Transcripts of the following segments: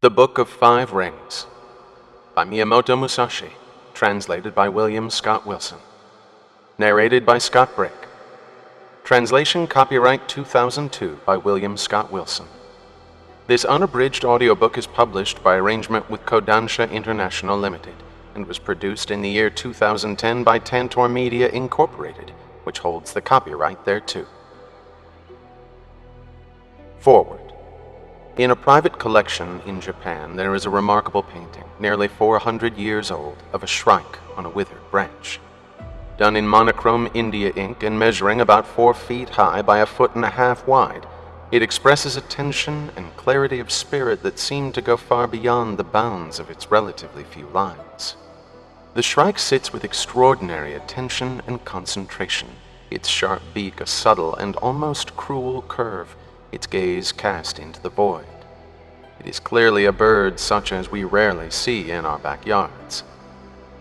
The Book of Five Rings by Miyamoto Musashi, translated by William Scott Wilson. Narrated by Scott Brake. Translation copyright 2002 by William Scott Wilson. This unabridged audiobook is published by arrangement with Kodansha International Limited and was produced in the year 2010 by Tantor Media Incorporated, which holds the copyright thereto. Forward. In a private collection in Japan, there is a remarkable painting, nearly 400 years old, of a shrike on a withered branch. Done in monochrome India ink and measuring about 4 feet high by 1.5 feet wide, it expresses a tension and clarity of spirit that seem to go far beyond the bounds of its relatively few lines. The shrike sits with extraordinary attention and concentration, its sharp beak a subtle and almost cruel curve, its gaze cast into the void. It is clearly a bird such as we rarely see in our backyards.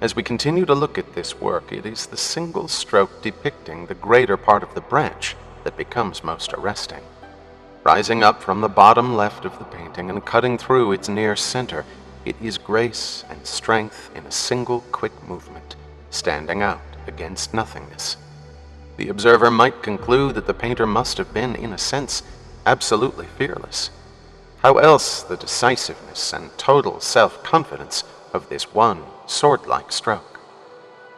As we continue to look at this work, it is the single stroke depicting the greater part of the branch that becomes most arresting. Rising up from the bottom left of the painting and cutting through its near center, it is grace and strength in a single quick movement, standing out against nothingness. The observer might conclude that the painter must have been, in a sense, absolutely fearless. How else the decisiveness and total self-confidence of this one sword-like stroke?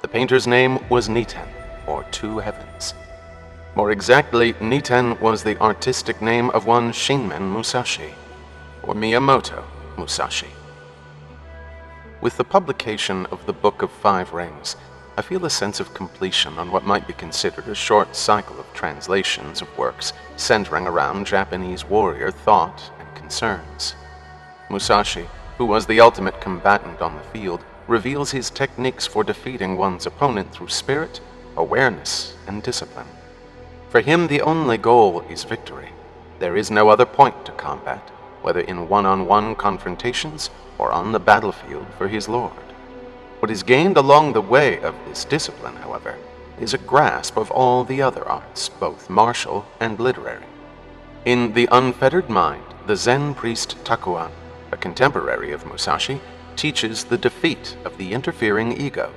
The painter's name was Niten, or Two Heavens. More exactly, Niten was the artistic name of one Shinmen Musashi, or Miyamoto Musashi. With the publication of the Book of Five Rings, I feel a sense of completion on what might be considered a short cycle of translations of works centering around Japanese warrior thought and concerns. Musashi, who was the ultimate combatant on the field, reveals his techniques for defeating one's opponent through spirit, awareness, and discipline. For him, the only goal is victory. There is no other point to combat, whether in one-on-one confrontations or on the battlefield for his lord. What is gained along the way of this discipline, however, is a grasp of all the other arts, both martial and literary. In The Unfettered Mind, the Zen priest Takuan, a contemporary of Musashi, teaches the defeat of the interfering ego,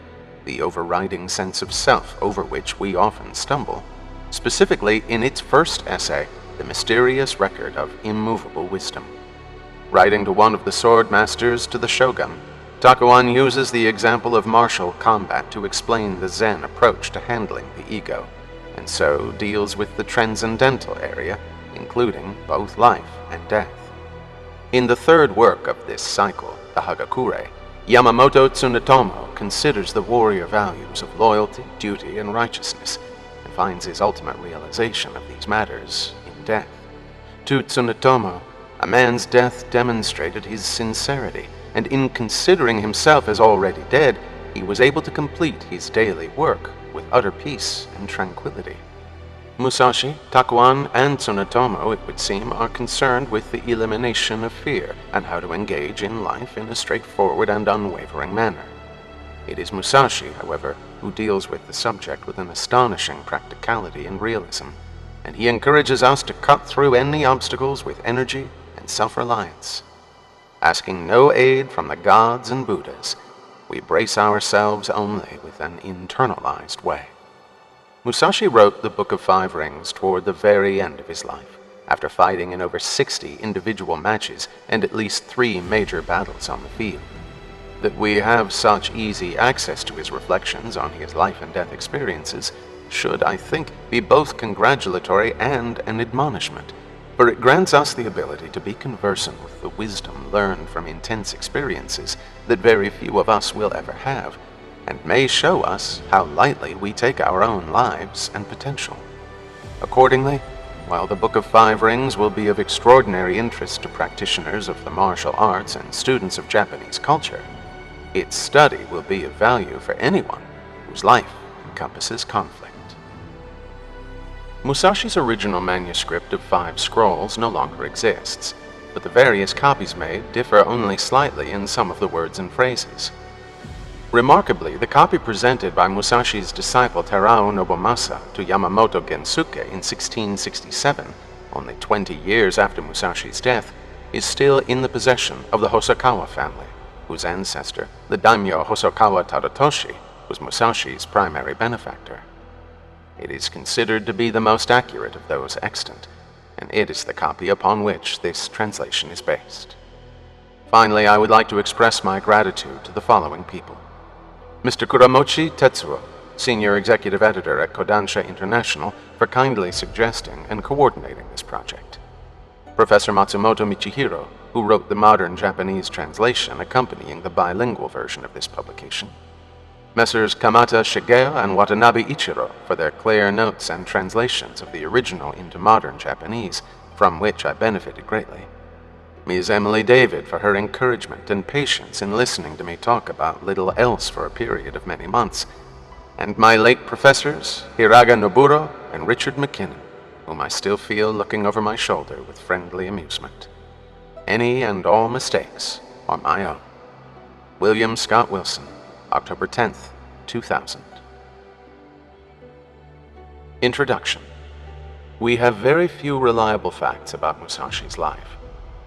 the overriding sense of self over which we often stumble, specifically in its first essay, The Mysterious Record of Immovable Wisdom. Writing to one of the sword masters to the shogun, Takuan uses the example of martial combat to explain the Zen approach to handling the ego, and so deals with the transcendental area, including both life and death. In the third work of this cycle, the Hagakure, Yamamoto Tsunetomo considers the warrior values of loyalty, duty, and righteousness, and finds his ultimate realization of these matters in death. To Tsunetomo, a man's death demonstrated his sincerity, and in considering himself as already dead, he was able to complete his daily work with utter peace and tranquility. Musashi, Takuan, and Tsunetomo, it would seem, are concerned with the elimination of fear and how to engage in life in a straightforward and unwavering manner. It is Musashi, however, who deals with the subject with an astonishing practicality and realism, and he encourages us to cut through any obstacles with energy and self-reliance. Asking no aid from the gods and Buddhas, we brace ourselves only with an internalized way. Musashi wrote the Book of Five Rings toward the very end of his life, after fighting in over 60 individual matches and at least 3 major battles on the field. That we have such easy access to his reflections on his life and death experiences should, I think, be both congratulatory and an admonishment, for it grants us the ability to be conversant with the wisdom learned from intense experiences that very few of us will ever have, and may show us how lightly we take our own lives and potential. Accordingly, while the Book of Five Rings will be of extraordinary interest to practitioners of the martial arts and students of Japanese culture, its study will be of value for anyone whose life encompasses conflict. Musashi's original manuscript of 5 scrolls no longer exists, but the various copies made differ only slightly in some of the words and phrases. Remarkably, the copy presented by Musashi's disciple Terao Nobomasa to Yamamoto Gensuke in 1667, only 20 years after Musashi's death, is still in the possession of the Hosokawa family, whose ancestor, the daimyo Hosokawa Tadatoshi, was Musashi's primary benefactor. It is considered to be the most accurate of those extant, and it is the copy upon which this translation is based. Finally, I would like to express my gratitude to the following people: Mr. Kuramochi Tetsuro, Senior Executive Editor at Kodansha International, for kindly suggesting and coordinating this project. Professor Matsumoto Michihiro, who wrote the modern Japanese translation accompanying the bilingual version of this publication. Messrs. Kamata Shigeo and Watanabe Ichiro for their clear notes and translations of the original into modern Japanese, from which I benefited greatly. Ms. Emily David for her encouragement and patience in listening to me talk about little else for a period of many months, and my late professors, Hiraga Noburo and Richard McKinnon, whom I still feel looking over my shoulder with friendly amusement. Any and all mistakes are my own. William Scott Wilson, October 10th, 2000. Introduction. We have very few reliable facts about Musashi's life.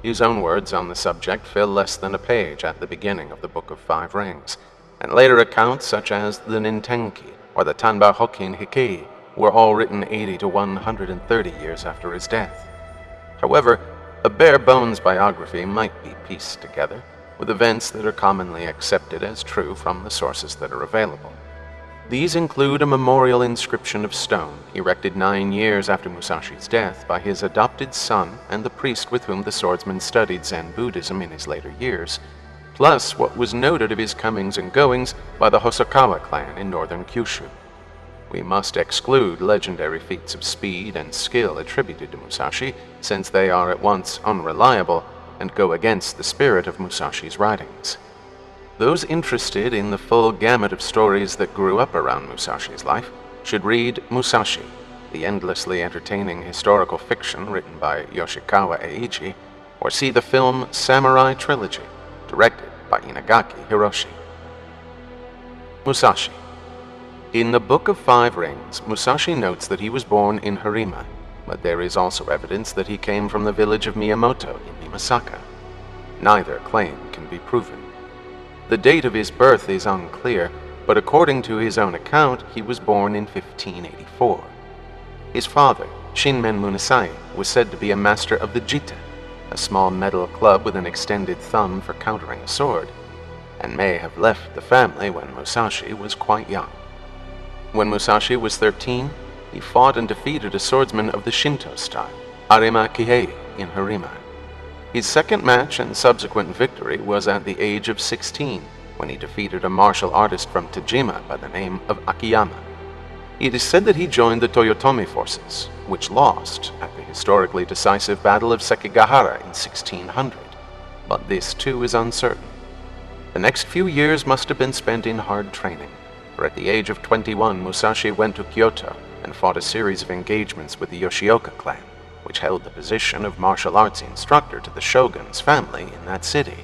His own words on the subject fill less than a page at the beginning of the Book of Five Rings, and later accounts such as the Nintenki or the Tanba Hokin Hikei were all written 80 to 130 years after his death. However, a bare-bones biography might be pieced together with events that are commonly accepted as true from the sources that are available. These include a memorial inscription of stone erected 9 years after Musashi's death by his adopted son and the priest with whom the swordsman studied Zen Buddhism in his later years, plus what was noted of his comings and goings by the Hosokawa clan in northern Kyushu. We must exclude legendary feats of speed and skill attributed to Musashi, since they are at once unreliable and go against the spirit of Musashi's writings. Those interested in the full gamut of stories that grew up around Musashi's life should read Musashi, the endlessly entertaining historical fiction written by Yoshikawa Eiichi, or see the film Samurai Trilogy, directed by Inagaki Hiroshi. Musashi. In the Book of Five Rings, Musashi notes that he was born in Harima, but there is also evidence that he came from the village of Miyamoto in Mimasaka. Neither claim can be proven. The date of his birth is unclear, but according to his own account, he was born in 1584. His father, Shinmen Munasai, was said to be a master of the jita, a small metal club with an extended thumb for countering a sword, and may have left the family when Musashi was quite young. When Musashi was 13, he fought and defeated a swordsman of the Shinto style, Arima Kihei, in Harima. His second match and subsequent victory was at the age of 16, when he defeated a martial artist from Tajima by the name of Akiyama. It is said that he joined the Toyotomi forces, which lost at the historically decisive Battle of Sekigahara in 1600, but this too is uncertain. The next few years must have been spent in hard training, for at the age of 21 Musashi went to Kyoto and fought a series of engagements with the Yoshioka clan, which held the position of martial arts instructor to the shogun's family in that city.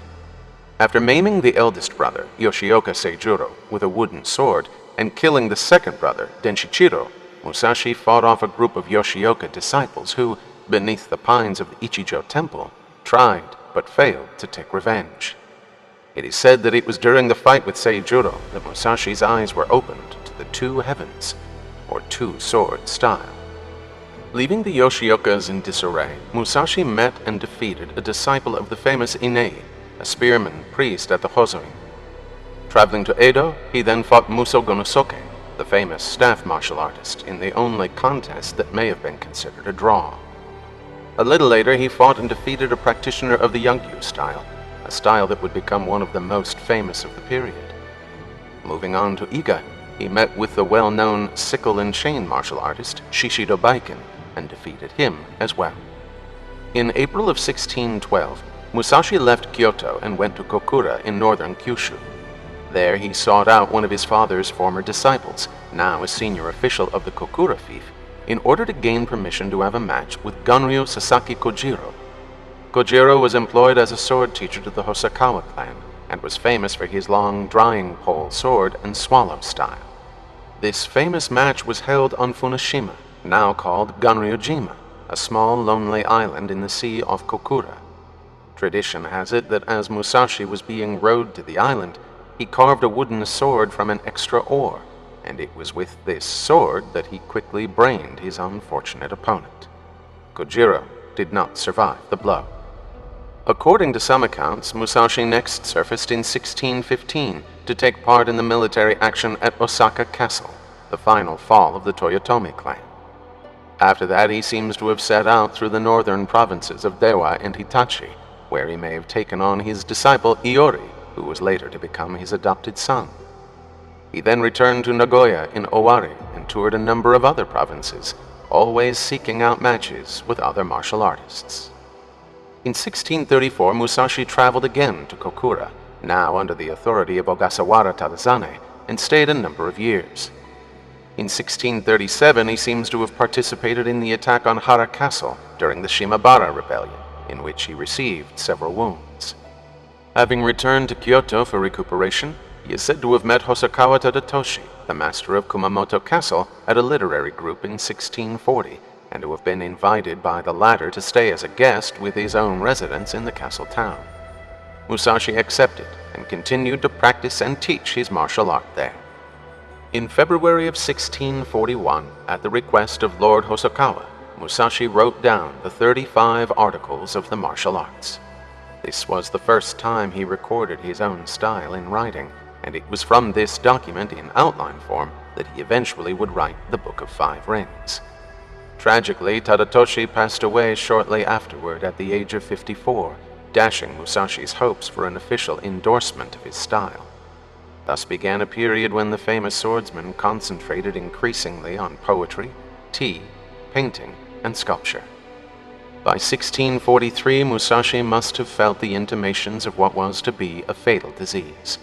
After maiming the eldest brother, Yoshioka Seijuro, with a wooden sword, and killing the second brother, Denshichiro, Musashi fought off a group of Yoshioka disciples who, beneath the pines of the Ichijo temple, tried but failed to take revenge. It is said that it was during the fight with Seijuro that Musashi's eyes were opened to the two heavens, or two-sword style. Leaving the Yoshiokas in disarray, Musashi met and defeated a disciple of the famous Inei, a spearman priest at the Hozoin. Traveling to Edo, he then fought Muso Gonosuke, the famous staff martial artist, in the only contest that may have been considered a draw. A little later, he fought and defeated a practitioner of the Yagyu style, a style that would become one of the most famous of the period. Moving on to Iga, he met with the well-known sickle and chain martial artist Shishido Baiken and defeated him as well. In April of 1612, Musashi left Kyoto and went to Kokura in northern Kyushu. There he sought out one of his father's former disciples, now a senior official of the Kokura fief, in order to gain permission to have a match with Ganryu Sasaki Kojiro. Kojiro was employed as a sword teacher to the Hosokawa clan, and was famous for his long drying pole sword and swallow style. This famous match was held on Funashima, now called Ganryujima, a small lonely island in the sea off Kokura. Tradition has it that as Musashi was being rowed to the island, he carved a wooden sword from an extra oar, and it was with this sword that he quickly brained his unfortunate opponent. Kojiro did not survive the blow. According to some accounts, Musashi next surfaced in 1615 to take part in the military action at Osaka Castle, the final fall of the Toyotomi clan. After that, he seems to have set out through the northern provinces of Dewa and Hitachi, where he may have taken on his disciple Iori, who was later to become his adopted son. He then returned to Nagoya in Owari and toured a number of other provinces, always seeking out matches with other martial artists. In 1634, Musashi traveled again to Kokura, now under the authority of Ogasawara Tadazane, and stayed a number of years. In 1637, he seems to have participated in the attack on Hara Castle during the Shimabara Rebellion, in which he received several wounds. Having returned to Kyoto for recuperation, he is said to have met Hosokawa Tadatoshi, the master of Kumamoto Castle, at a literary group in 1640, and to have been invited by the latter to stay as a guest with his own residence in the castle town. Musashi accepted and continued to practice and teach his martial art there. In February of 1641, at the request of Lord Hosokawa, Musashi wrote down the 35 articles of the martial arts. This was the first time he recorded his own style in writing, and it was from this document in outline form that he eventually would write the Book of Five Rings. Tragically, Tadatoshi passed away shortly afterward at the age of 54, dashing Musashi's hopes for an official endorsement of his style. Thus began a period when the famous swordsman concentrated increasingly on poetry, tea, painting, and sculpture. By 1643, Musashi must have felt the intimations of what was to be a fatal disease.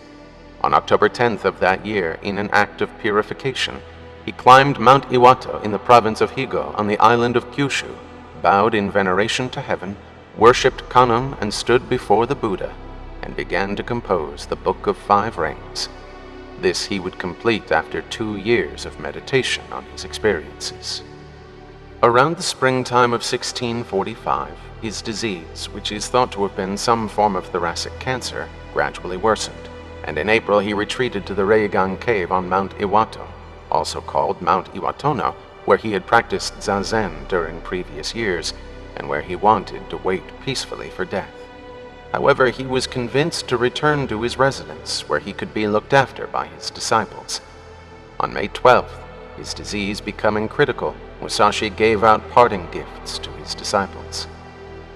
On October 10th of that year, in an act of purification, he climbed Mount Iwato in the province of Higo on the island of Kyushu, bowed in veneration to heaven, worshipped Kannon and stood before the Buddha, and began to compose the Book of Five Rings. This he would complete after 2 years of meditation on his experiences. Around the springtime of 1645, his disease, which is thought to have been some form of thoracic cancer, gradually worsened, and in April he retreated to the Reigan Cave on Mount Iwato, also called Mount Iwatono, where he had practiced zazen during previous years, and where he wanted to wait peacefully for death. However, he was convinced to return to his residence, where he could be looked after by his disciples. On May 12th, his disease becoming critical, Musashi gave out parting gifts to his disciples.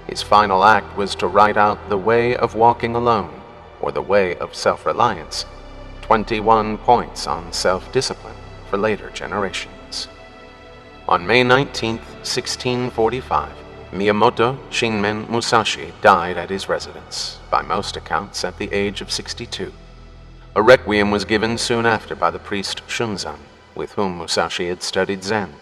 His final act was to write out The Way of Walking Alone, or The Way of Self-Reliance, 21 points on self-discipline for later generations. On May 19, 1645, Miyamoto Shinmen Musashi died at his residence, by most accounts at the age of 62. A requiem was given soon after by the priest Shunzan, with whom Musashi had studied Zen.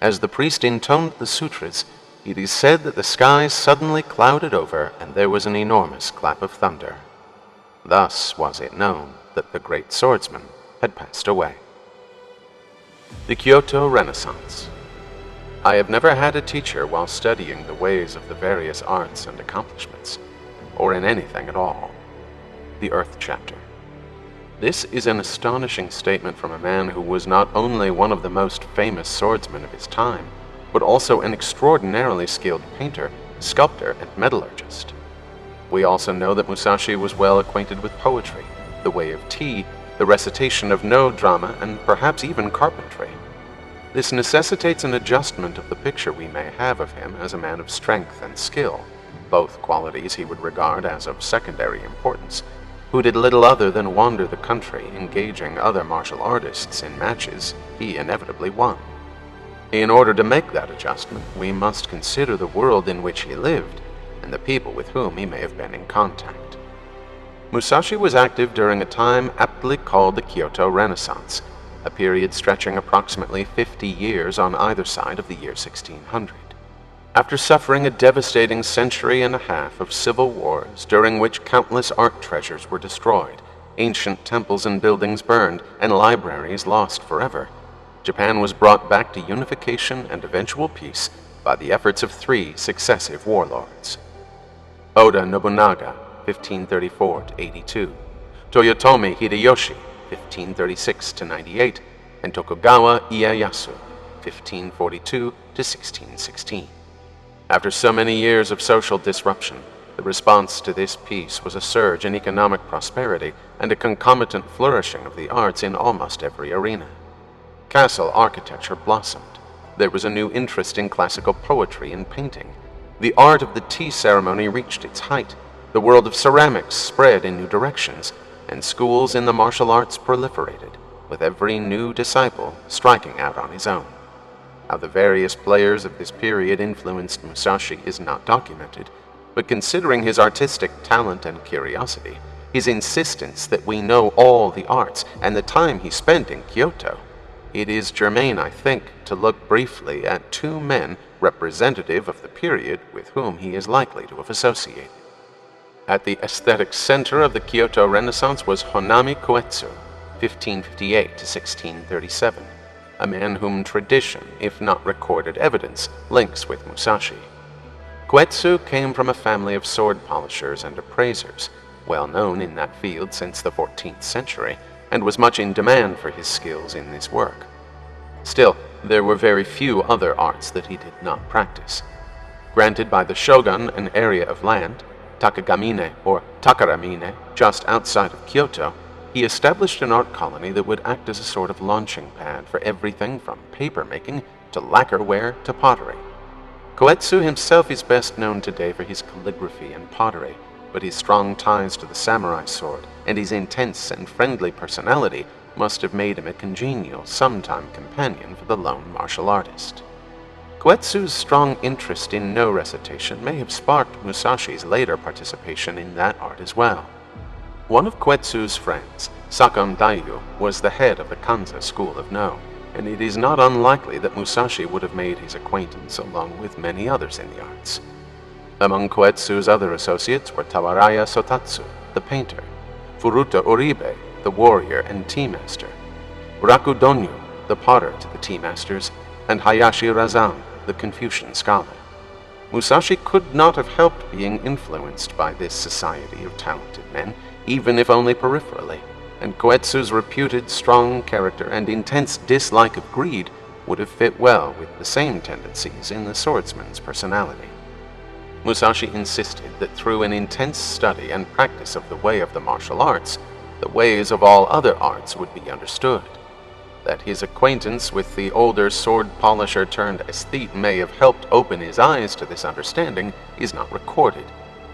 As the priest intoned the sutras, it is said that the sky suddenly clouded over and there was an enormous clap of thunder. Thus was it known that the great swordsman had passed away. The Kyoto Renaissance. I have never had a teacher while studying the ways of the various arts and accomplishments, or in anything at all. The Earth Chapter. This is an astonishing statement from a man who was not only one of the most famous swordsmen of his time, but also an extraordinarily skilled painter, sculptor, and metallurgist. We also know that Musashi was well acquainted with poetry, the way of tea, the recitation of no drama, and perhaps even carpentry. This necessitates an adjustment of the picture we may have of him as a man of strength and skill, both qualities he would regard as of secondary importance, who did little other than wander the country, engaging other martial artists in matches he inevitably won. In order to make that adjustment, we must consider the world in which he lived and the people with whom he may have been in contact. Musashi was active during a time aptly called the Kyoto Renaissance, a period stretching approximately 50 years on either side of the year 1600. After suffering a devastating century and a half of civil wars, during which countless art treasures were destroyed, ancient temples and buildings burned, and libraries lost forever, Japan was brought back to unification and eventual peace by the efforts of 3 successive warlords. Oda Nobunaga, 1534–82, Toyotomi Hideyoshi, 1536–98, and Tokugawa Ieyasu, 1542–1616. After so many years of social disruption, the response to this peace was a surge in economic prosperity and a concomitant flourishing of the arts in almost every arena. Castle architecture blossomed. There was a new interest in classical poetry and painting. The art of the tea ceremony reached its height. The world of ceramics spread in new directions, and schools in the martial arts proliferated, with every new disciple striking out on his own. How the various players of this period influenced Musashi is not documented, but considering his artistic talent and curiosity, his insistence that we know all the arts, and the time he spent in Kyoto, it is germane, I think, to look briefly at two men representative of the period with whom he is likely to have associated. At the aesthetic center of the Kyoto Renaissance was Honami Koetsu, 1558–1637, a man whom tradition, if not recorded evidence, links with Musashi. Koetsu came from a family of sword polishers and appraisers, well known in that field since the 14th century, and was much in demand for his skills in this work. Still, there were very few other arts that he did not practice. Granted by the shogun an area of land, Takagamine or Takaramine, just outside of Kyoto, he established an art colony that would act as a sort of launching pad for everything from paper making to lacquerware to pottery. Koetsu himself is best known today for his calligraphy and pottery, but his strong ties to the samurai sword and his intense and friendly personality must have made him a congenial, sometime companion for the lone martial artist. Koetsu's strong interest in no recitation may have sparked Musashi's later participation in that art as well. One of Koetsu's friends, Sakon Daiju, was the head of the Kanza school of No, and it is not unlikely that Musashi would have made his acquaintance along with many others in the arts. Among Koetsu's other associates were Tawaraya Sotatsu, the painter, Furuta Uribe, the warrior and tea master, Raku Donyu, the potter to the tea masters, and Hayashi Razan, the Confucian scholar. Musashi could not have helped being influenced by this society of talented men, even if only peripherally, and Koetsu's reputed strong character and intense dislike of greed would have fit well with the same tendencies in the swordsman's personality. Musashi insisted that through an intense study and practice of the way of the martial arts, the ways of all other arts would be understood. That his acquaintance with the older sword polisher turned aesthete may have helped open his eyes to this understanding is not recorded,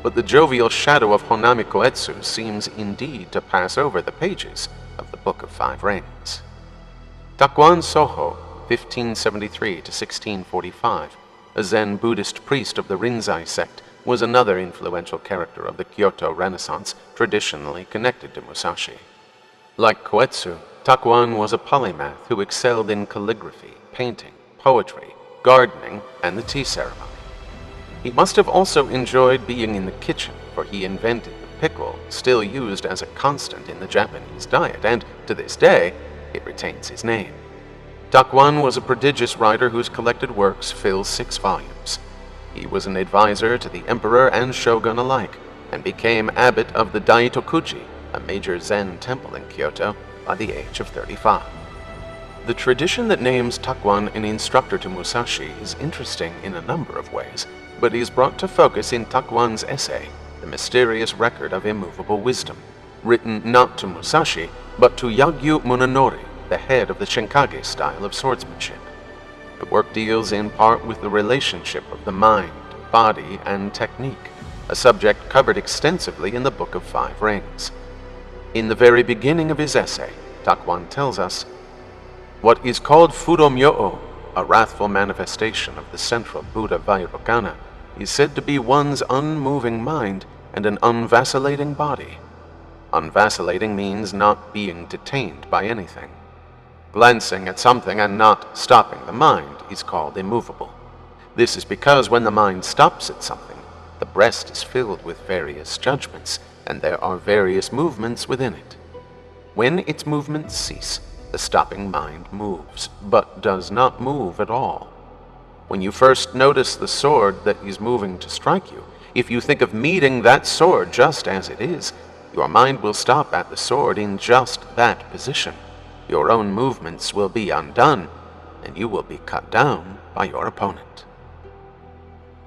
but the jovial shadow of Honami Koetsu seems indeed to pass over the pages of the Book of Five Rings. Takuan Soho, 1573–1645, a Zen Buddhist priest of the Rinzai sect, was another influential character of the Kyoto Renaissance traditionally connected to Musashi. Like Koetsu, Takuan was a polymath who excelled in calligraphy, painting, poetry, gardening, and the tea ceremony. He must have also enjoyed being in the kitchen, for he invented the pickle, still used as a constant in the Japanese diet, and to this day, it retains his name. Takuan was a prodigious writer whose collected works fill 6 volumes. He was an advisor to the emperor and shogun alike, and became abbot of the Daitokuji, a major Zen temple in Kyoto, by the age of 35. The tradition that names Takuan an instructor to Musashi is interesting in a number of ways, but is brought to focus in Takuan's essay, The Mysterious Record of Immovable Wisdom, written not to Musashi, but to Yagyu Munenori, the head of the Shinkage style of swordsmanship. The work deals in part with the relationship of the mind, body, and technique, a subject covered extensively in the Book of Five Rings. In the very beginning of his essay, Takuan tells us, "What is called Fudomyo-o, a wrathful manifestation of the central Buddha Vairocana, is said to be one's unmoving mind and an unvacillating body. Unvacillating means not being detained by anything. Glancing at something and not stopping the mind is called immovable. This is because when the mind stops at something, the breast is filled with various judgments, and there are various movements within it. When its movements cease, the stopping mind moves, but does not move at all. When you first notice the sword that is moving to strike you, If you think of meeting that sword just as it is, your mind will stop at the sword in just that position. Your own movements will be undone, and you will be cut down by your opponent.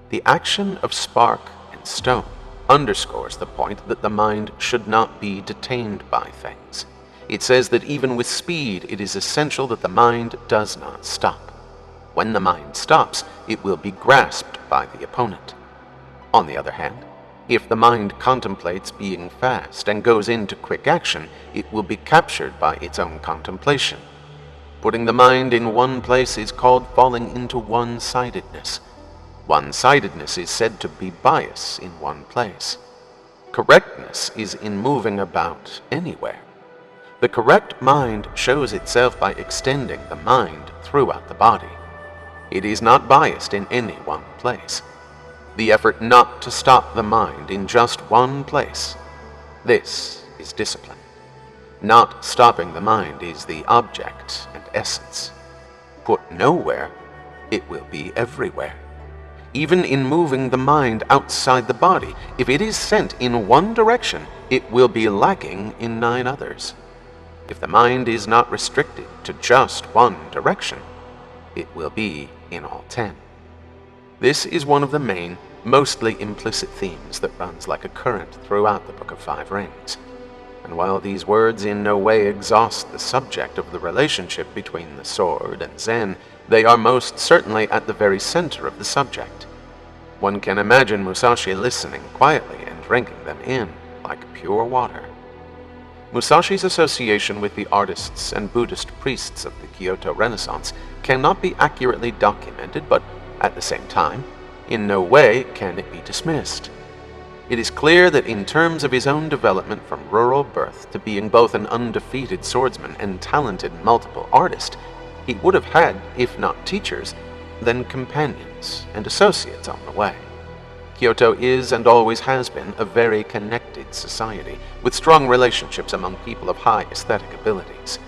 The action of spark and stone underscores the point that the mind should not be detained by things. It says that even with speed, it is essential that the mind does not stop. When the mind stops, it will be grasped by the opponent. On the other hand, if the mind contemplates being fast and goes into quick action, it will be captured by its own contemplation. Putting the mind in one place is called falling into one-sidedness. One-sidedness is said to be bias in one place. Correctness is in moving about anywhere. The correct mind shows itself by extending the mind throughout the body. It is not biased in any one place. The effort not to stop the mind in just one place, this is discipline. Not stopping the mind is the object and essence. Put nowhere, it will be everywhere. Even in moving the mind outside the body, if it is sent in one direction, it will be lacking in 9 others. If the mind is not restricted to just one direction, it will be in all 10. This is one of the main, mostly implicit themes that runs like a current throughout the Book of Five Rings. And while these words in no way exhaust the subject of the relationship between the sword and Zen, they are most certainly at the very center of the subject. One can imagine Musashi listening quietly and drinking them in like pure water. Musashi's association with the artists and Buddhist priests of the Kyoto Renaissance cannot be accurately documented, but at the same time, in no way can it be dismissed. It is clear that in terms of his own development from rural birth to being both an undefeated swordsman and talented multiple artist, he would have had, if not teachers, then companions and associates on the way. Kyoto is and always has been a very connected society, with strong relationships among people of high aesthetic abilities.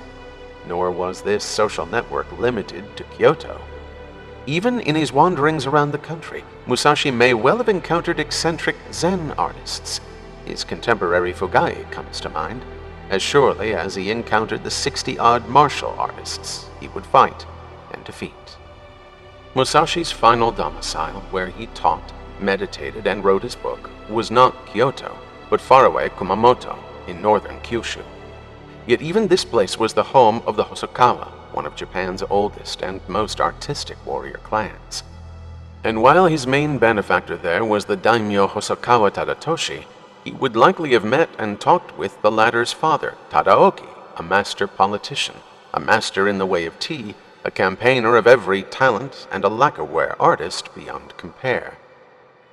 Nor was this social network limited to Kyoto. Even in his wanderings around the country, Musashi may well have encountered eccentric Zen artists. His contemporary Fugai comes to mind, as surely as he encountered the 60-odd martial artists he would fight and defeat. Musashi's final domicile, where he taught, meditated, and wrote his book, was not Kyoto, but faraway Kumamoto in northern Kyushu. Yet even this place was the home of the Hosokawa, one of Japan's oldest and most artistic warrior clans. And while his main benefactor there was the daimyo Hosokawa Tadatoshi, he would likely have met and talked with the latter's father, Tadaoki, a master politician, a master in the way of tea, a campaigner of every talent, and a lacquerware artist beyond compare.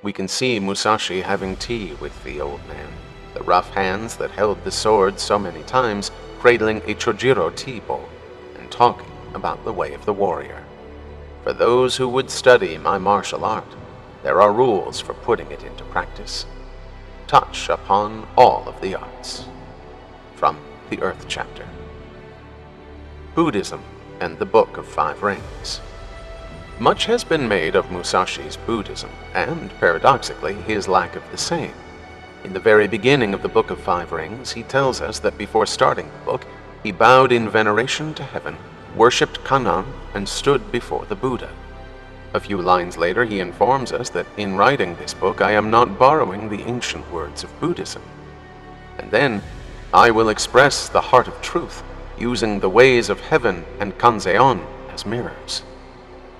We can see Musashi having tea with the old man, the rough hands that held the sword so many times cradling a chojiro tea bowl, and talking about the way of the warrior. For those who would study my martial art, there are rules for putting it into practice. Touch upon all of the arts. From the Earth chapter. Buddhism and the Book of Five Rings. Much has been made of Musashi's Buddhism, and, paradoxically, his lack of the same. In the very beginning of the Book of Five Rings, he tells us that before starting the book, he bowed in veneration to heaven, worshipped Kannon, and stood before the Buddha. A few lines later, he informs us that in writing this book, I am not borrowing the ancient words of Buddhism. And then, I will express the heart of truth, using the ways of heaven and Kanzeon as mirrors.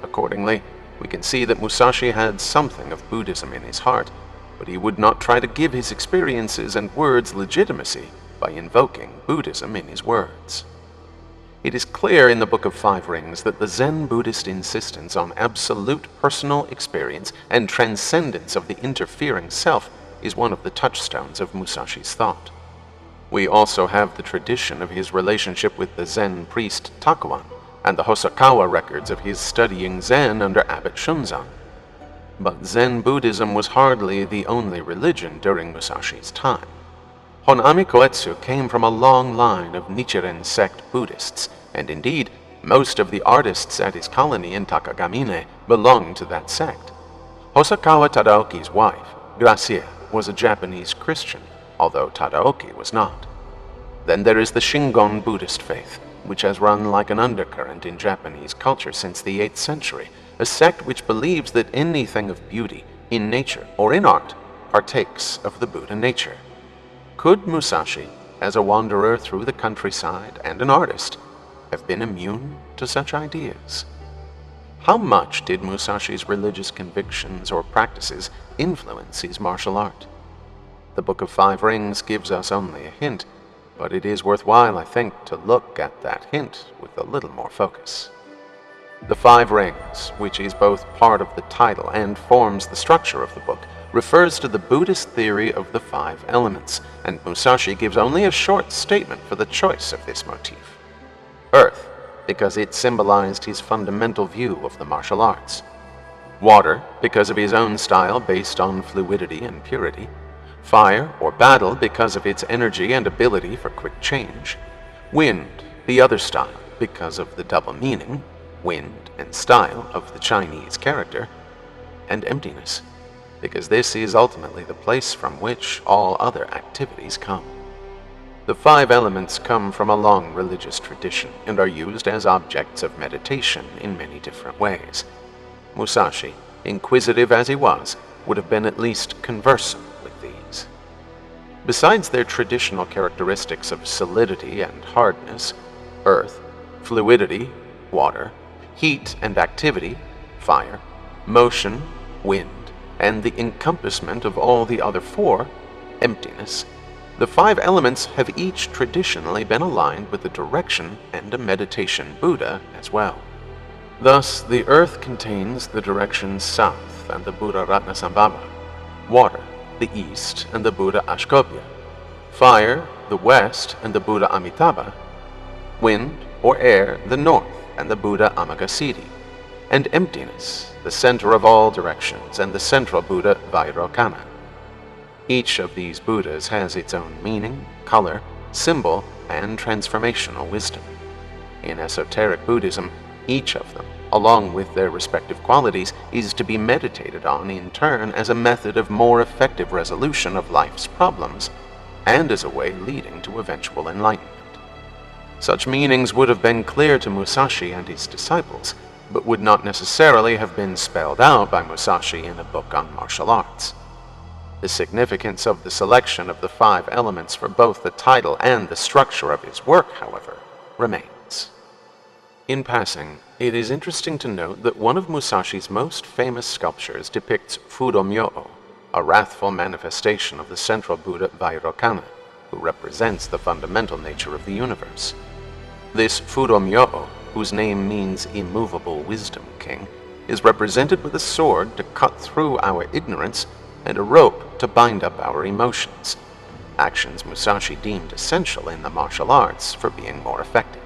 Accordingly, we can see that Musashi had something of Buddhism in his heart, but he would not try to give his experiences and words legitimacy by invoking Buddhism in his words. It is clear in the Book of Five Rings that the Zen Buddhist insistence on absolute personal experience and transcendence of the interfering self is one of the touchstones of Musashi's thought. We also have the tradition of his relationship with the Zen priest Takuan, and the Hosokawa records of his studying Zen under Abbot Shunzan. But Zen Buddhism was hardly the only religion during Musashi's time. Honami Koetsu came from a long line of Nichiren sect Buddhists, and indeed, most of the artists at his colony in Takagamine belonged to that sect. Hosokawa Tadaoki's wife, Gracie was a Japanese Christian, although Tadaoki was not. Then there is the Shingon Buddhist faith, which has run like an undercurrent in Japanese culture since the 8th century, a sect which believes that anything of beauty, in nature or in art, partakes of the Buddha nature. Could Musashi, as a wanderer through the countryside and an artist, have been immune to such ideas? How much did Musashi's religious convictions or practices influence his martial art? The Book of Five Rings gives us only a hint, but it is worthwhile, I think, to look at that hint with a little more focus. The Five Rings, which is both part of the title and forms the structure of the book, refers to the Buddhist theory of the five elements, and Musashi gives only a short statement for the choice of this motif. Earth, because it symbolized his fundamental view of the martial arts. Water, because of his own style based on fluidity and purity. Fire, or battle, because of its energy and ability for quick change. Wind, the other style, because of the double meaning, wind and style, of the Chinese character. And emptiness, because this is ultimately the place from which all other activities come. The five elements come from a long religious tradition and are used as objects of meditation in many different ways. Musashi, inquisitive as he was, would have been at least conversant with these. Besides their traditional characteristics of solidity and hardness, earth, fluidity, water, heat and activity, fire, motion, wind, and the encompassment of all the other four, emptiness, the five elements have each traditionally been aligned with a direction and a meditation Buddha as well. Thus, the earth contains the direction south and the Buddha Ratnasambhava, water, the east and the Buddha Ashkopya, fire, the west and the Buddha Amitabha, wind or air, the north and the Buddha Amagasiti, and emptiness, the center of all directions and the central Buddha Vairocana. Each of these Buddhas has its own meaning, color, symbol, and transformational wisdom. In esoteric Buddhism, each of them, along with their respective qualities, is to be meditated on in turn as a method of more effective resolution of life's problems, and as a way leading to eventual enlightenment. Such meanings would have been clear to Musashi and his disciples, but would not necessarily have been spelled out by Musashi in a book on martial arts. The significance of the selection of the five elements for both the title and the structure of his work, however, remains. In passing, it is interesting to note that one of Musashi's most famous sculptures depicts Fudomyo, a wrathful manifestation of the central Buddha Vairocana, who represents the fundamental nature of the universe. This Fudomyo, whose name means immovable wisdom king, is represented with a sword to cut through our ignorance and a rope to bind up our emotions, actions Musashi deemed essential in the martial arts for being more effective.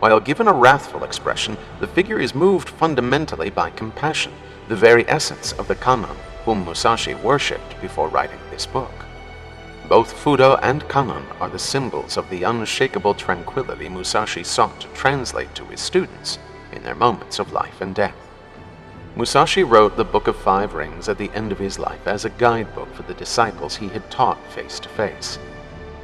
While given a wrathful expression, the figure is moved fundamentally by compassion, the very essence of the Kannon, whom Musashi worshipped before writing this book. Both Fudo and Kannon are the symbols of the unshakable tranquility Musashi sought to translate to his students in their moments of life and death. Musashi wrote the Book of Five Rings at the end of his life as a guidebook for the disciples he had taught face to face.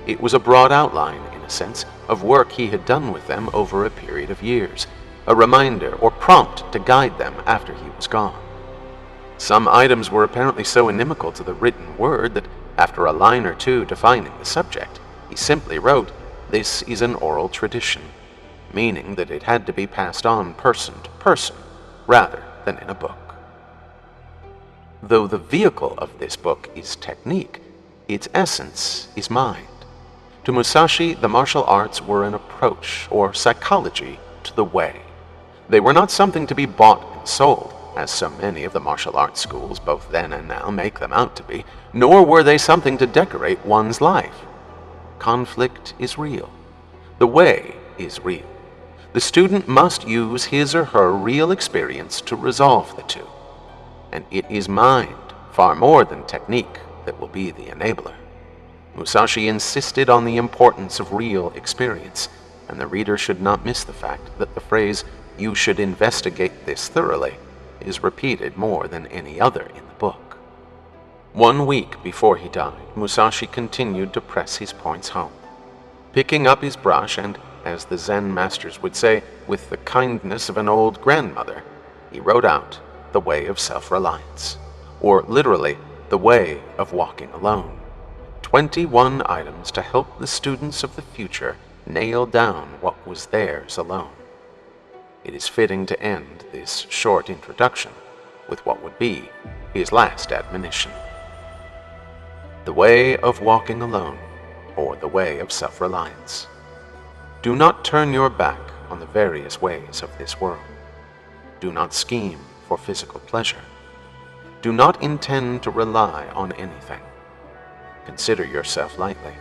It was a broad outline, in a sense, of work he had done with them over a period of years, a reminder or prompt to guide them after he was gone. Some items were apparently so inimical to the written word that after a line or two defining the subject, he simply wrote, "This is an oral tradition," meaning that it had to be passed on person to person, rather than in a book. Though the vehicle of this book is technique, its essence is mind. To Musashi, the martial arts were an approach or psychology to the way. They were not something to be bought and sold, as so many of the martial arts schools, both then and now, make them out to be, nor were they something to decorate one's life. Conflict is real. The way is real. The student must use his or her real experience to resolve the two. And it is mind, far more than technique, that will be the enabler. Musashi insisted on the importance of real experience, and the reader should not miss the fact that the phrase, "You should investigate this thoroughly," is repeated more than any other in the book. 1 week before he died, Musashi continued to press his points home. Picking up his brush and, as the Zen masters would say, with the kindness of an old grandmother, he wrote out the way of self-reliance, or literally, the way of walking alone. 21 items to help the students of the future nail down what was theirs alone. It is fitting to end this short introduction with what would be his last admonition. The way of walking alone, or the way of self-reliance. Do not turn your back on the various ways of this world. Do not scheme for physical pleasure. Do not intend to rely on anything. Consider yourself lightly.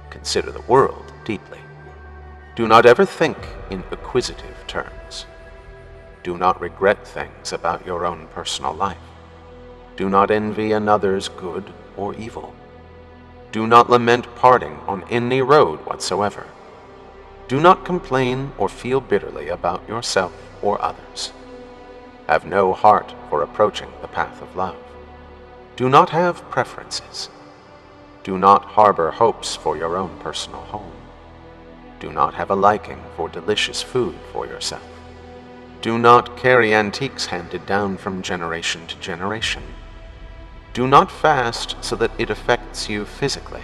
Consider the world deeply. Do not ever think in acquisitive terms. Do not regret things about your own personal life. Do not envy another's good or evil. Do not lament parting on any road whatsoever. Do not complain or feel bitterly about yourself or others. Have no heart for approaching the path of love. Do not have preferences. Do not harbor hopes for your own personal home. Do not have a liking for delicious food for yourself. Do not carry antiques handed down from generation to generation. Do not fast so that it affects you physically.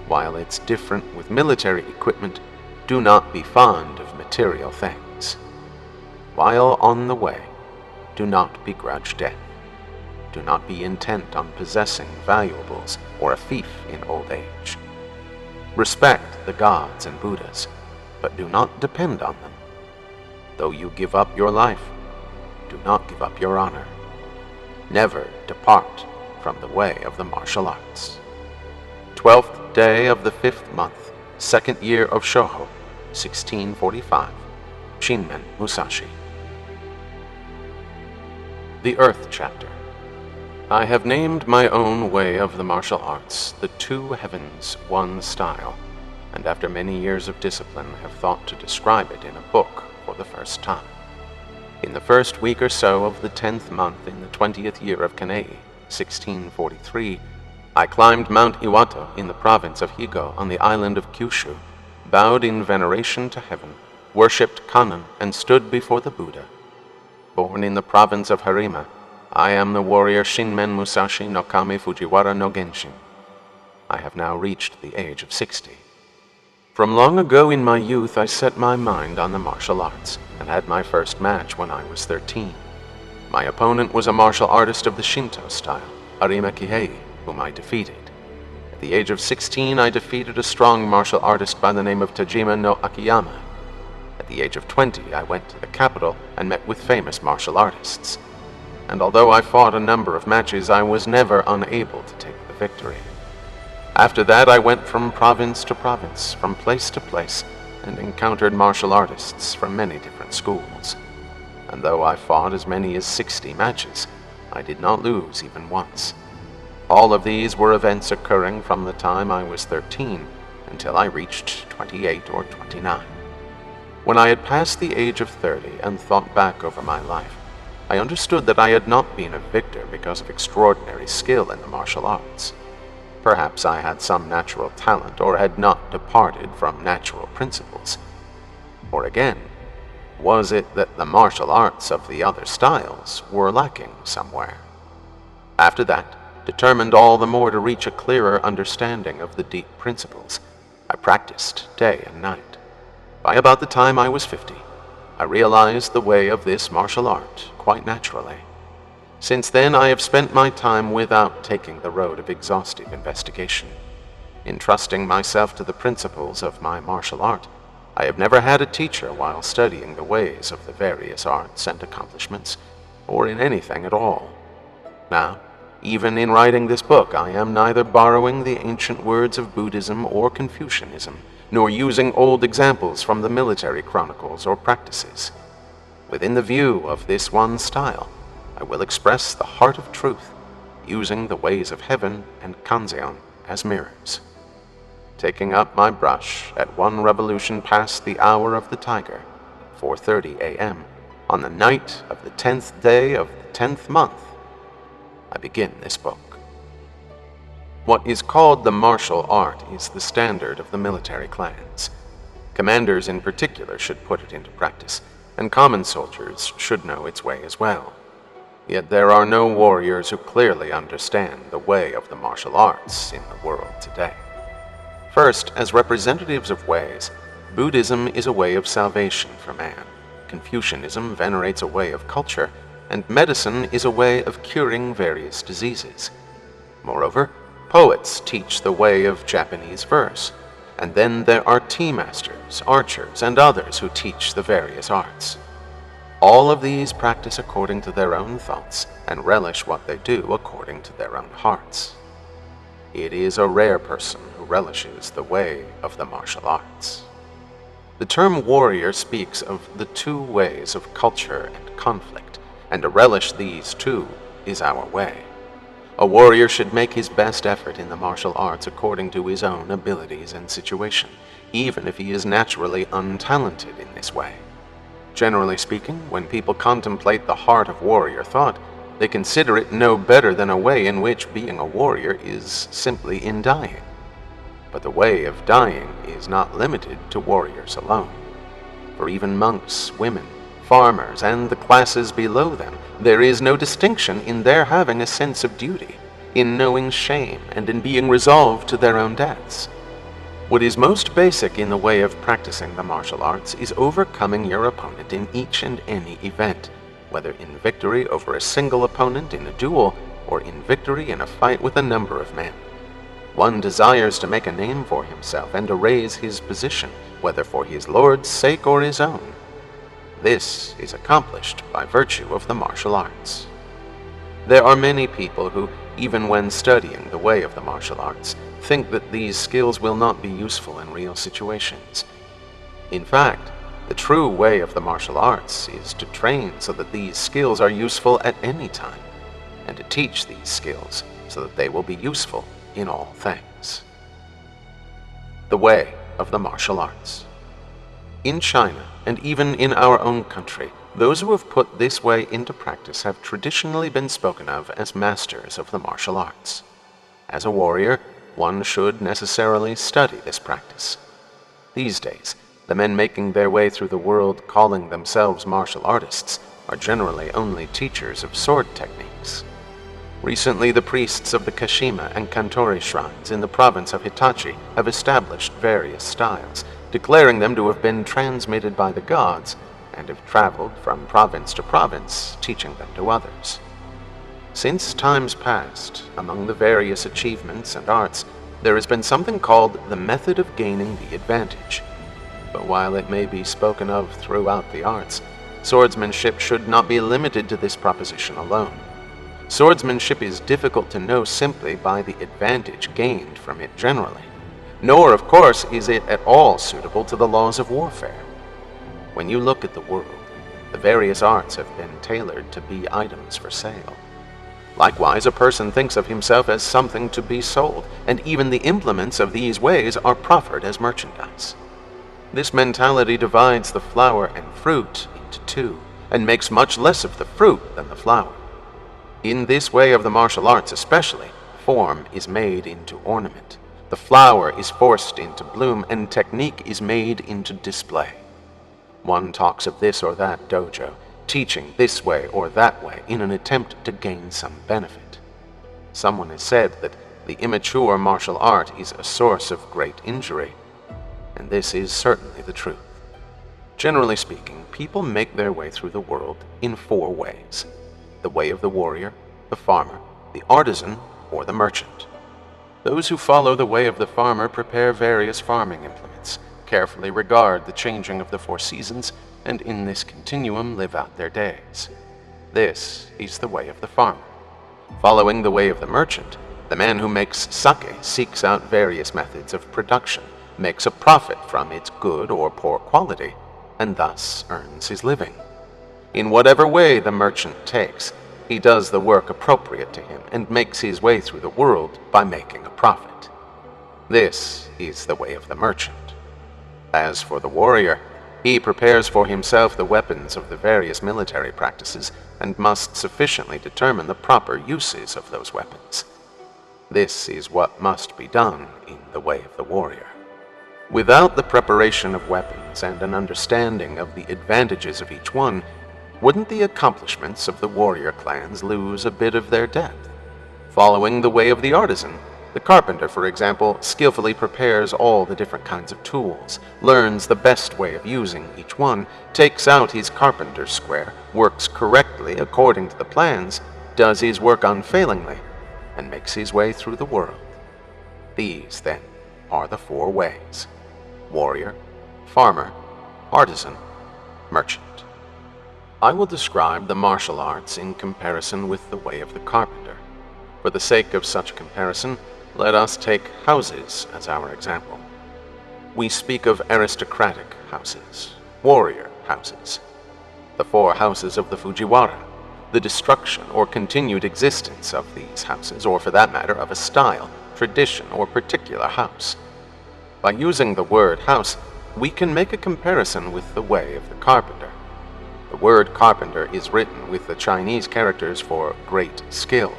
While it's different with military equipment, do not be fond of material things. While on the way, do not begrudge death. Do not be intent on possessing valuables or a fief in old age. Respect the gods and Buddhas, but do not depend on them. Though you give up your life, do not give up your honor. Never depart from the way of the martial arts. 12th day of the 5th month, 2nd year of Shōhō, 1645. Shinmen Musashi. The Earth Chapter. I have named my own way of the martial arts the Two Heavens, One Style, and after many years of discipline have thought to describe it in a book for the first time. In the first week or so of the 10th month in the 20th year of Kanei, 1643, I climbed Mount Iwato in the province of Higo on the island of Kyushu, bowed in veneration to heaven, worshipped Kannon, and stood before the Buddha. Born in the province of Harima, I am the warrior Shinmen Musashi no Kami Fujiwara no Genshin. I have now reached the age of 60. From long ago in my youth I set my mind on the martial arts, and had my first match when I was 13. My opponent was a martial artist of the Shinto style, Arima Kihei, whom I defeated. At the age of 16 I defeated a strong martial artist by the name of Tajima no Akiyama. At the age of 20 I went to the capital and met with famous martial artists. And although I fought a number of matches, I was never unable to take the victory. After that I went from province to province, from place to place, and encountered martial artists from many different schools. And though I fought as many as 60 matches, I did not lose even once. All of these were events occurring from the time I was 13 until I reached 28 or 29. When I had passed the age of 30 and thought back over my life, I understood that I had not been a victor because of extraordinary skill in the martial arts. Perhaps I had some natural talent or had not departed from natural principles. Or again, was it that the martial arts of the other styles were lacking somewhere? After that, determined all the more to reach a clearer understanding of the deep principles, I practiced day and night. By about the time I was 50, I realized the way of this martial art quite naturally. Since then, I have spent my time without taking the road of exhaustive investigation. Entrusting myself to the principles of my martial art, I have never had a teacher while studying the ways of the various arts and accomplishments, or in anything at all. Now, even in writing this book, I am neither borrowing the ancient words of Buddhism or Confucianism, nor using old examples from the military chronicles or practices. Within the view of this one style, I will express the heart of truth, using the ways of heaven and Kanzeon as mirrors. Taking up my brush at one revolution past the hour of the tiger, 4:30 a.m., on the night of the 10th day of the 10th month, I begin this book. What is called the martial art is the standard of the military clans. Commanders in particular should put it into practice, and common soldiers should know its way as well. Yet there are no warriors who clearly understand the way of the martial arts in the world today. First, as representatives of ways, Buddhism is a way of salvation for man, Confucianism venerates a way of culture, and medicine is a way of curing various diseases. Moreover, poets teach the way of Japanese verse, and then there are tea masters, archers, and others who teach the various arts. All of these practice according to their own thoughts and relish what they do according to their own hearts. It is a rare person who relishes the way of the martial arts. The term warrior speaks of the two ways of culture and conflict, and to relish these two is our way. A warrior should make his best effort in the martial arts according to his own abilities and situation, even if he is naturally untalented in this way. Generally speaking, when people contemplate the heart of warrior thought, they consider it no better than a way in which being a warrior is simply in dying. But the way of dying is not limited to warriors alone. For even monks, women, farmers, and the classes below them, there is no distinction in their having a sense of duty, in knowing shame, and in being resolved to their own deaths. What is most basic in the way of practicing the martial arts is overcoming your opponent in each and any event, whether in victory over a single opponent in a duel, or in victory in a fight with a number of men. One desires to make a name for himself and to raise his position, whether for his lord's sake or his own. This is accomplished by virtue of the martial arts. There are many people who, even when studying the way of the martial arts, think that these skills will not be useful in real situations. In fact, the true way of the martial arts is to train so that these skills are useful at any time, and to teach these skills so that they will be useful in all things. The way of the martial arts. In China, and even in our own country, those who have put this way into practice have traditionally been spoken of as masters of the martial arts. As a warrior, one should necessarily study this practice. These days, the men making their way through the world calling themselves martial artists are generally only teachers of sword techniques. Recently, the priests of the Kashima and Kantori shrines in the province of Hitachi have established various styles, declaring them to have been transmitted by the gods, and have traveled from province to province, teaching them to others. Since times past, among the various achievements and arts, there has been something called the method of gaining the advantage. But while it may be spoken of throughout the arts, swordsmanship should not be limited to this proposition alone. Swordsmanship is difficult to know simply by the advantage gained from it generally, nor, of course, is it at all suitable to the laws of warfare. When you look at the world, the various arts have been tailored to be items for sale. Likewise, a person thinks of himself as something to be sold, and even the implements of these ways are proffered as merchandise. This mentality divides the flower and fruit into two, and makes much less of the fruit than the flower. In this way of the martial arts especially, form is made into ornament, the flower is forced into bloom, and technique is made into display. One talks of this or that dojo, teaching this way or that way in an attempt to gain some benefit. Someone has said that the immature martial art is a source of great injury, and this is certainly the truth. Generally speaking, people make their way through the world in four ways: the way of the warrior, the farmer, the artisan, or the merchant. Those who follow the way of the farmer prepare various farming implements, carefully regard the changing of the four seasons, and in this continuum live out their days. This is the way of the farmer. Following the way of the merchant, the man who makes sake seeks out various methods of production, makes a profit from its good or poor quality, and thus earns his living. In whatever way the merchant takes, he does the work appropriate to him and makes his way through the world by making a profit. This is the way of the merchant. As for the warrior, he prepares for himself the weapons of the various military practices and must sufficiently determine the proper uses of those weapons. This is what must be done in the way of the warrior. Without the preparation of weapons and an understanding of the advantages of each one, wouldn't the accomplishments of the warrior clans lose a bit of their depth? Following the way of the artisan, the carpenter, for example, skillfully prepares all the different kinds of tools, learns the best way of using each one, takes out his carpenter's square, works correctly according to the plans, does his work unfailingly, and makes his way through the world. These, then, are the 4 ways: warrior, farmer, artisan, merchant. I will describe the martial arts in comparison with the way of the carpenter. For the sake of such comparison, let us take houses as our example. We speak of aristocratic houses, warrior houses, the 4 houses of the Fujiwara, the destruction or continued existence of these houses, or for that matter, of a style, tradition, or particular house. By using the word house, we can make a comparison with the way of the carpenter. The word carpenter is written with the Chinese characters for great skill.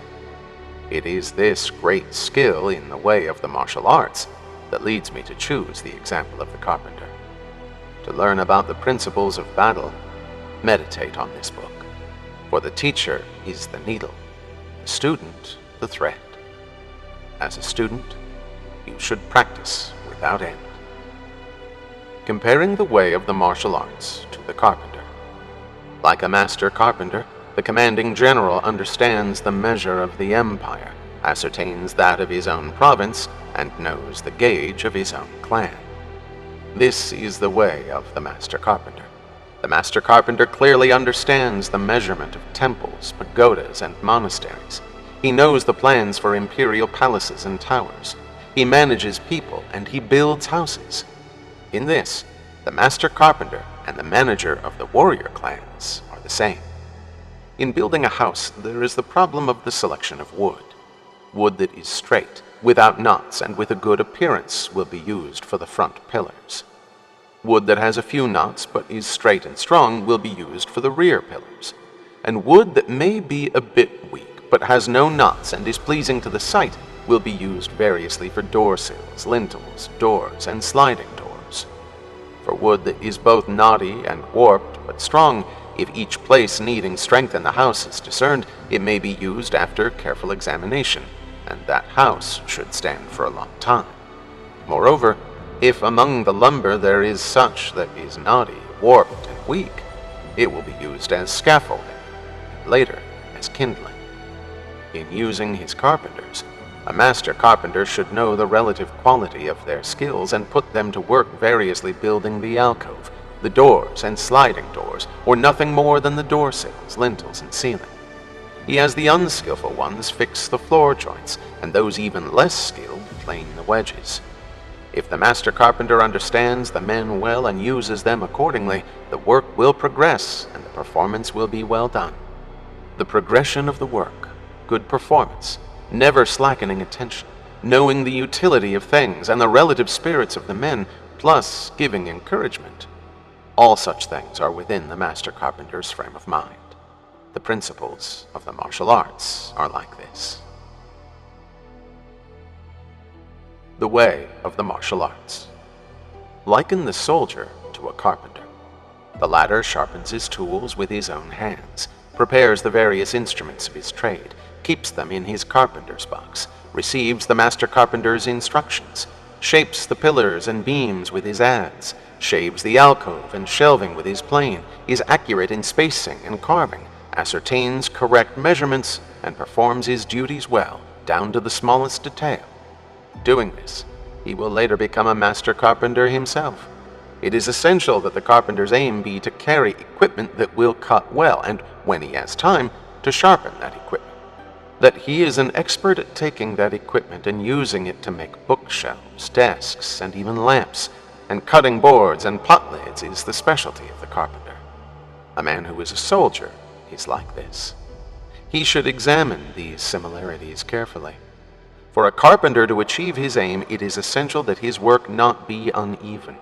It is this great skill in the way of the martial arts that leads me to choose the example of the carpenter. To learn about the principles of battle, meditate on this book, for the teacher is the needle, the student the thread. As a student, you should practice without end. Comparing the way of the martial arts to the carpenter. Like a master carpenter, the commanding general understands the measure of the empire, ascertains that of his own province, and knows the gauge of his own clan. This is the way of the master carpenter. The master carpenter clearly understands the measurement of temples, pagodas, and monasteries. He knows the plans for imperial palaces and towers. He manages people, and he builds houses. In this, the master carpenter and the manager of the warrior clans are the same. In building a house, there is the problem of the selection of wood. Wood that is straight, without knots, and with a good appearance will be used for the front pillars. Wood that has a few knots but is straight and strong will be used for the rear pillars. And wood that may be a bit weak but has no knots and is pleasing to the sight will be used variously for door sills, lintels, doors, and sliding doors. For wood that is both knotty and warped but strong, if each place needing strength in the house is discerned, it may be used after careful examination, and that house should stand for a long time. Moreover, if among the lumber there is such that is knotty, warped, and weak, it will be used as scaffolding, and later as kindling. In using his carpenters, a master carpenter should know the relative quality of their skills and put them to work variously building the alcove, the doors and sliding doors, or nothing more than the door sills, lintels, and ceiling. He has the unskillful ones fix the floor joints, and those even less skilled plane the wedges. If the master carpenter understands the men well and uses them accordingly, the work will progress and the performance will be well done. The progression of the work, good performance, never slackening attention, knowing the utility of things and the relative spirits of the men, plus giving encouragement. All such things are within the master carpenter's frame of mind. The principles of the martial arts are like this. The way of the martial arts. Liken the soldier to a carpenter. The latter sharpens his tools with his own hands, prepares the various instruments of his trade, keeps them in his carpenter's box, receives the master carpenter's instructions, shapes the pillars and beams with his adze, shaves the alcove and shelving with his plane, is accurate in spacing and carving, ascertains correct measurements, and performs his duties well, down to the smallest detail. Doing this, he will later become a master carpenter himself. It is essential that the carpenter's aim be to carry equipment that will cut well, and when he has time, to sharpen that equipment. That he is an expert at taking that equipment and using it to make bookshelves, desks, and even lamps, and cutting boards and pot lids is the specialty of the carpenter. A man who is a soldier is like this. He should examine these similarities carefully. For a carpenter to achieve his aim, it is essential that his work not be uneven,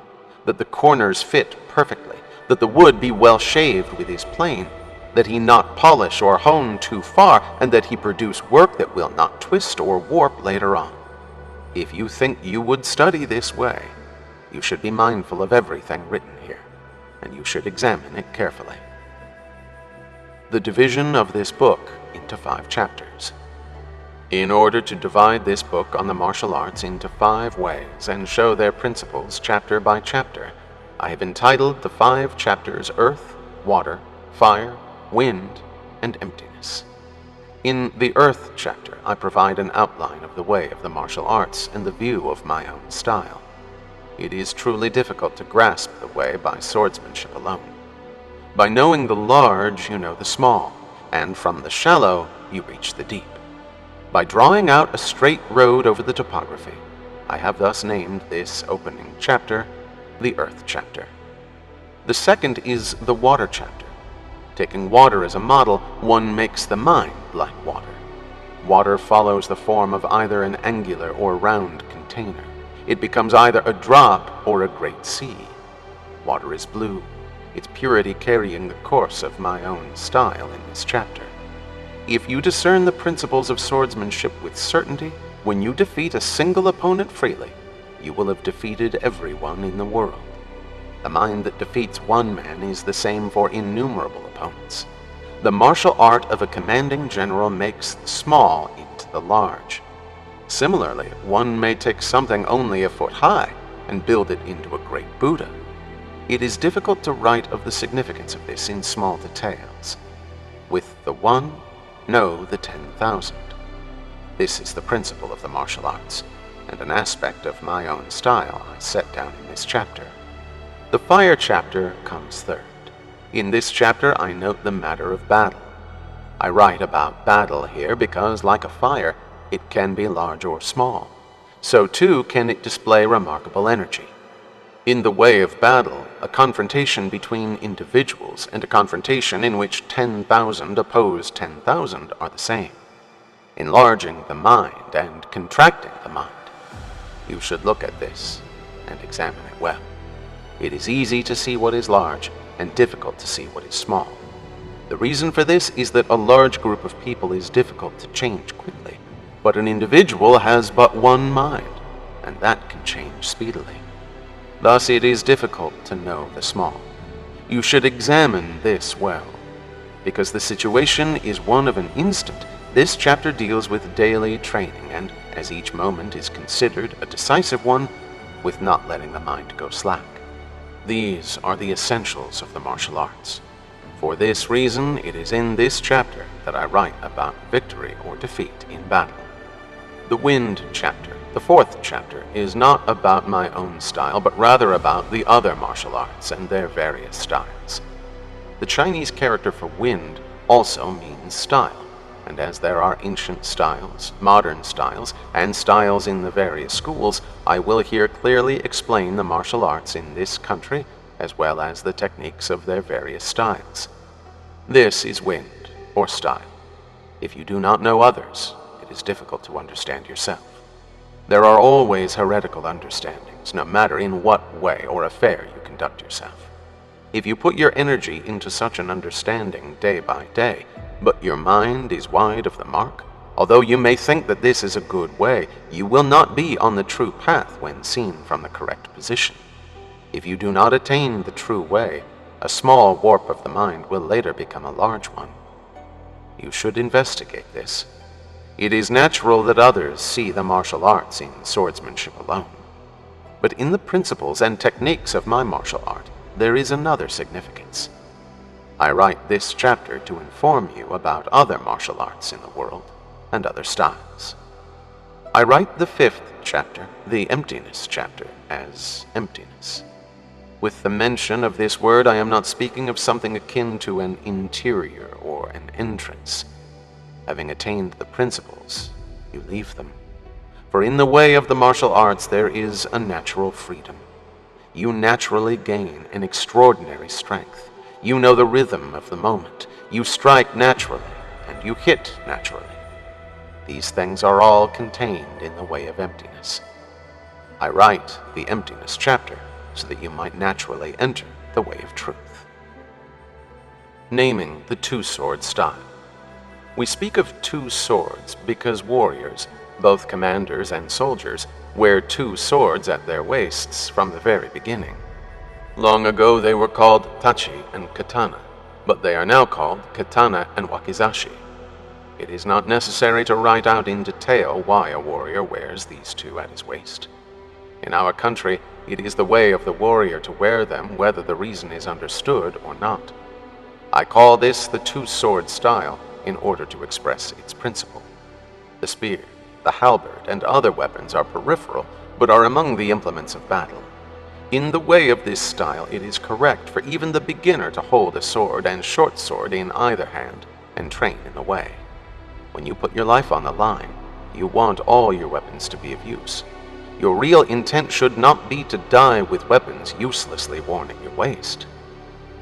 that the corners fit perfectly, that the wood be well shaved with his plane, that he not polish or hone too far, and that he produce work that will not twist or warp later on. If you think you would study this way, you should be mindful of everything written here, and you should examine it carefully. The division of this book into 5 chapters. In order to divide this book on the martial arts into 5 ways and show their principles chapter by chapter, I have entitled the 5 chapters Earth, Water, Fire, Wind, and Emptiness. In the Earth chapter, I provide an outline of the way of the martial arts and the view of my own style. It is truly difficult to grasp the way by swordsmanship alone. By knowing the large, you know the small, and from the shallow, you reach the deep. By drawing out a straight road over the topography, I have thus named this opening chapter the Earth chapter. The second is the Water chapter. Taking water as a model, one makes the mind like water. Water follows the form of either an angular or round container. It becomes either a drop or a great sea. Water is blue, its purity carrying the course of my own style in this chapter. If you discern the principles of swordsmanship with certainty, when you defeat a single opponent freely, you will have defeated everyone in the world. The mind that defeats one man is the same for innumerable opponents. The martial art of a commanding general makes the small into the large. Similarly, one may take something only a foot high and build it into a great Buddha. It is difficult to write of the significance of this in small details. With the one, know the 10,000. This is the principle of the martial arts, and an aspect of my own style I set down in this chapter. The Fire chapter comes third. In this chapter I note the matter of battle. I write about battle here because, like a fire, it can be large or small. So too can it display remarkable energy. In the way of battle, a confrontation between individuals and a confrontation in which 10,000 oppose 10,000 are the same. Enlarging the mind and contracting the mind. You should look at this and examine it well. It is easy to see what is large and difficult to see what is small. The reason for this is that a large group of people is difficult to change quickly, but an individual has but one mind, and that can change speedily. Thus it is difficult to know the small. You should examine this well. Because the situation is one of an instant, this chapter deals with daily training, and as each moment is considered a decisive one, with not letting the mind go slack. These are the essentials of the martial arts. For this reason, it is in this chapter that I write about victory or defeat in battle. The Wind chapter, the 4th chapter, is not about my own style, but rather about the other martial arts and their various styles. The Chinese character for wind also means style, and as there are ancient styles, modern styles, and styles in the various schools, I will here clearly explain the martial arts in this country, as well as the techniques of their various styles. This is wind, or style. If you do not know others, it is difficult to understand yourself. There are always heretical understandings, no matter in what way or affair you conduct yourself. If you put your energy into such an understanding day by day, but your mind is wide of the mark, although you may think that this is a good way, you will not be on the true path when seen from the correct position. If you do not attain the true way, a small warp of the mind will later become a large one. You should investigate this. It is natural that others see the martial arts in swordsmanship alone. But in the principles and techniques of my martial art, there is another significance. I write this chapter to inform you about other martial arts in the world and other styles. I write the 5th chapter, the Emptiness chapter, as emptiness. With the mention of this word, I am not speaking of something akin to an interior or an entrance. Having attained the principles, you leave them. For in the way of the martial arts there is a natural freedom. You naturally gain an extraordinary strength. You know the rhythm of the moment. You strike naturally, and you hit naturally. These things are all contained in the way of emptiness. I write the Emptiness chapter so that you might naturally enter the way of truth. Naming the two-sword style. We speak of two swords because warriors, both commanders and soldiers, wear two swords at their waists from the very beginning. Long ago they were called tachi and katana, but they are now called katana and wakizashi. It is not necessary to write out in detail why a warrior wears these two at his waist. In our country, it is the way of the warrior to wear them whether the reason is understood or not. I call this the two-sword style in order to express its principle. The spear, the halberd, and other weapons are peripheral, but are among the implements of battle. In the way of this style, it is correct for even the beginner to hold a sword and short sword in either hand and train in the way. When you put your life on the line, you want all your weapons to be of use. Your real intent should not be to die with weapons uselessly worn at your waist.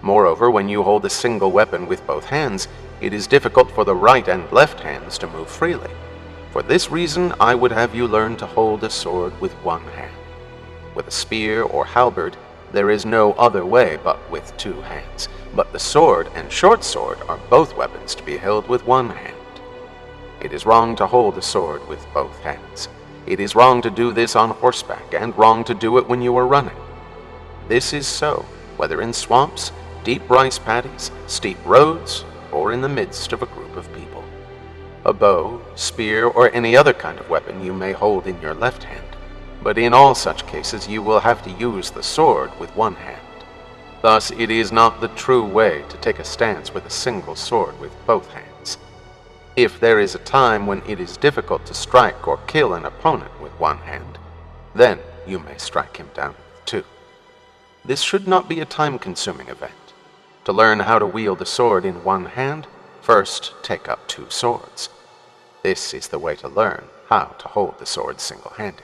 Moreover, when you hold a single weapon with both hands, it is difficult for the right and left hands to move freely. For this reason, I would have you learn to hold a sword with one hand. With a spear or halberd, there is no other way but with two hands, but the sword and short sword are both weapons to be held with one hand. It is wrong to hold a sword with both hands. It is wrong to do this on horseback, and wrong to do it when you are running. This is so, whether in swamps, deep rice paddies, steep roads, or in the midst of a group of people. A bow, spear, or any other kind of weapon you may hold in your left hand, but in all such cases you will have to use the sword with one hand. Thus, it is not the true way to take a stance with a single sword with both hands. If there is a time when it is difficult to strike or kill an opponent with one hand, then you may strike him down with two. This should not be a time-consuming event. To learn how to wield a sword in one hand, first take up two swords. This is the way to learn how to hold the sword single-handed.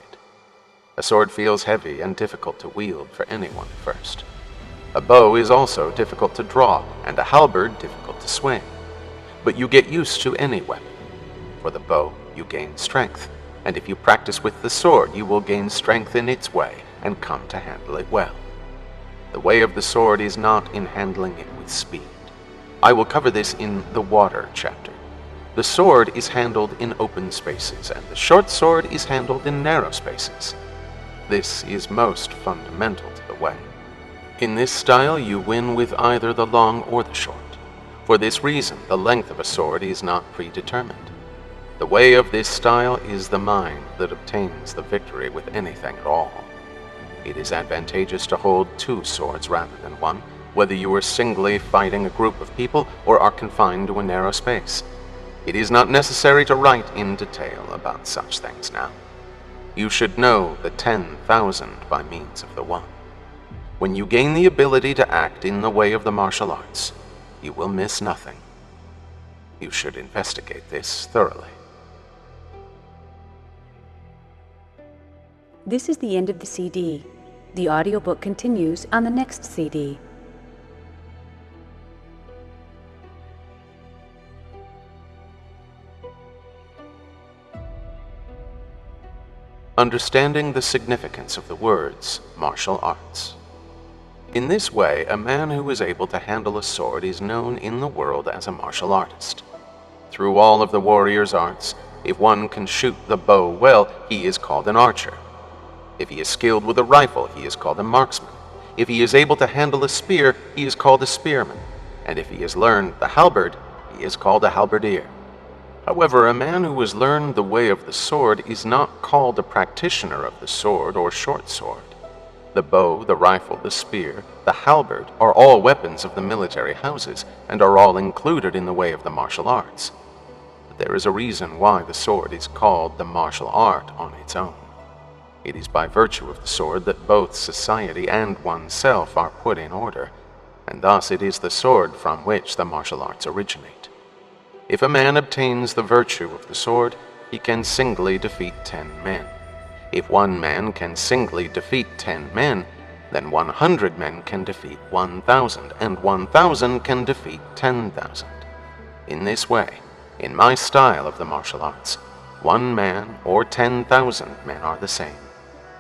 A sword feels heavy and difficult to wield for anyone at first. A bow is also difficult to draw, and a halberd difficult to swing. But you get used to any weapon. For the bow, you gain strength, and if you practice with the sword, you will gain strength in its way and come to handle it well. The way of the sword is not in handling it with speed. I will cover this in the water chapter. The sword is handled in open spaces, and the short sword is handled in narrow spaces. This is most fundamental to the way. In this style, you win with either the long or the short. For this reason, the length of a sword is not predetermined. The way of this style is the mind that obtains the victory with anything at all. It is advantageous to hold two swords rather than one, whether you are singly fighting a group of people or are confined to a narrow space. It is not necessary to write in detail about such things now. You should know the 10,000 by means of the one. When you gain the ability to act in the way of the martial arts, you will miss nothing. You should investigate this thoroughly. This is the end of the CD. The audiobook continues on the next CD. Understanding the significance of the words martial arts. In this way, a man who is able to handle a sword is known in the world as a martial artist. Through all of the warrior's arts, if one can shoot the bow well, he is called an archer. If he is skilled with a rifle, he is called a marksman. If he is able to handle a spear, he is called a spearman. And if he has learned the halberd, he is called a halberdier. However, a man who has learned the way of the sword is not called a practitioner of the sword or short sword. The bow, the rifle, the spear, the halberd are all weapons of the military houses and are all included in the way of the martial arts. But there is a reason why the sword is called the martial art on its own. It is by virtue of the sword that both society and oneself are put in order, and thus it is the sword from which the martial arts originate. If a man obtains the virtue of the sword, he can singly defeat 10 men. If one man can singly defeat 10 men, then 100 men can defeat 1,000, and 1,000 can defeat 10,000. In this way, in my style of the martial arts, 1 man or 10,000 men are the same,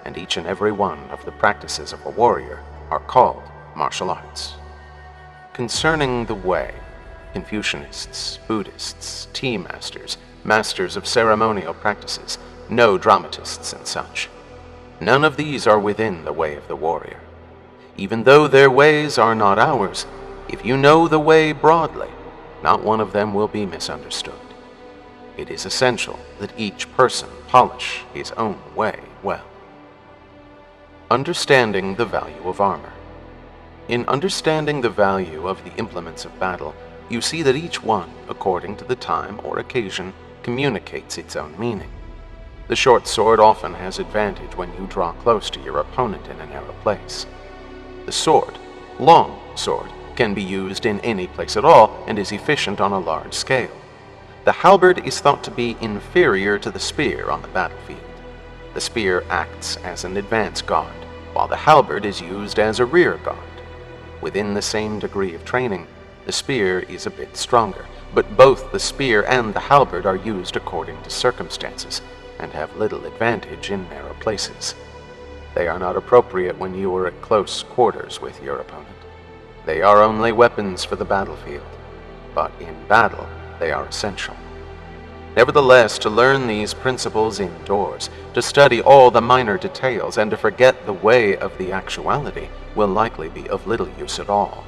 and each and every one of the practices of a warrior are called martial arts. Concerning the way, Confucianists, Buddhists, tea masters, masters of ceremonial practices, no dramatists and such. None of these are within the way of the warrior. Even though their ways are not ours, if you know the way broadly, not one of them will be misunderstood. It is essential that each person polish his own way well. Understanding the value of armor. In understanding the value of the implements of battle, you see that each one, according to the time or occasion, communicates its own meaning. The short sword often has advantage when you draw close to your opponent in a narrow place. The sword, long sword, can be used in any place at all and is efficient on a large scale. The halberd is thought to be inferior to the spear on the battlefield. The spear acts as an advance guard, while the halberd is used as a rear guard. Within the same degree of training, the spear is a bit stronger, but both the spear and the halberd are used according to circumstances and have little advantage in narrow places. They are not appropriate when you are at close quarters with your opponent. They are only weapons for the battlefield, but in battle they are essential. Nevertheless, to learn these principles indoors, to study all the minor details, and to forget the way of the actuality will likely be of little use at all.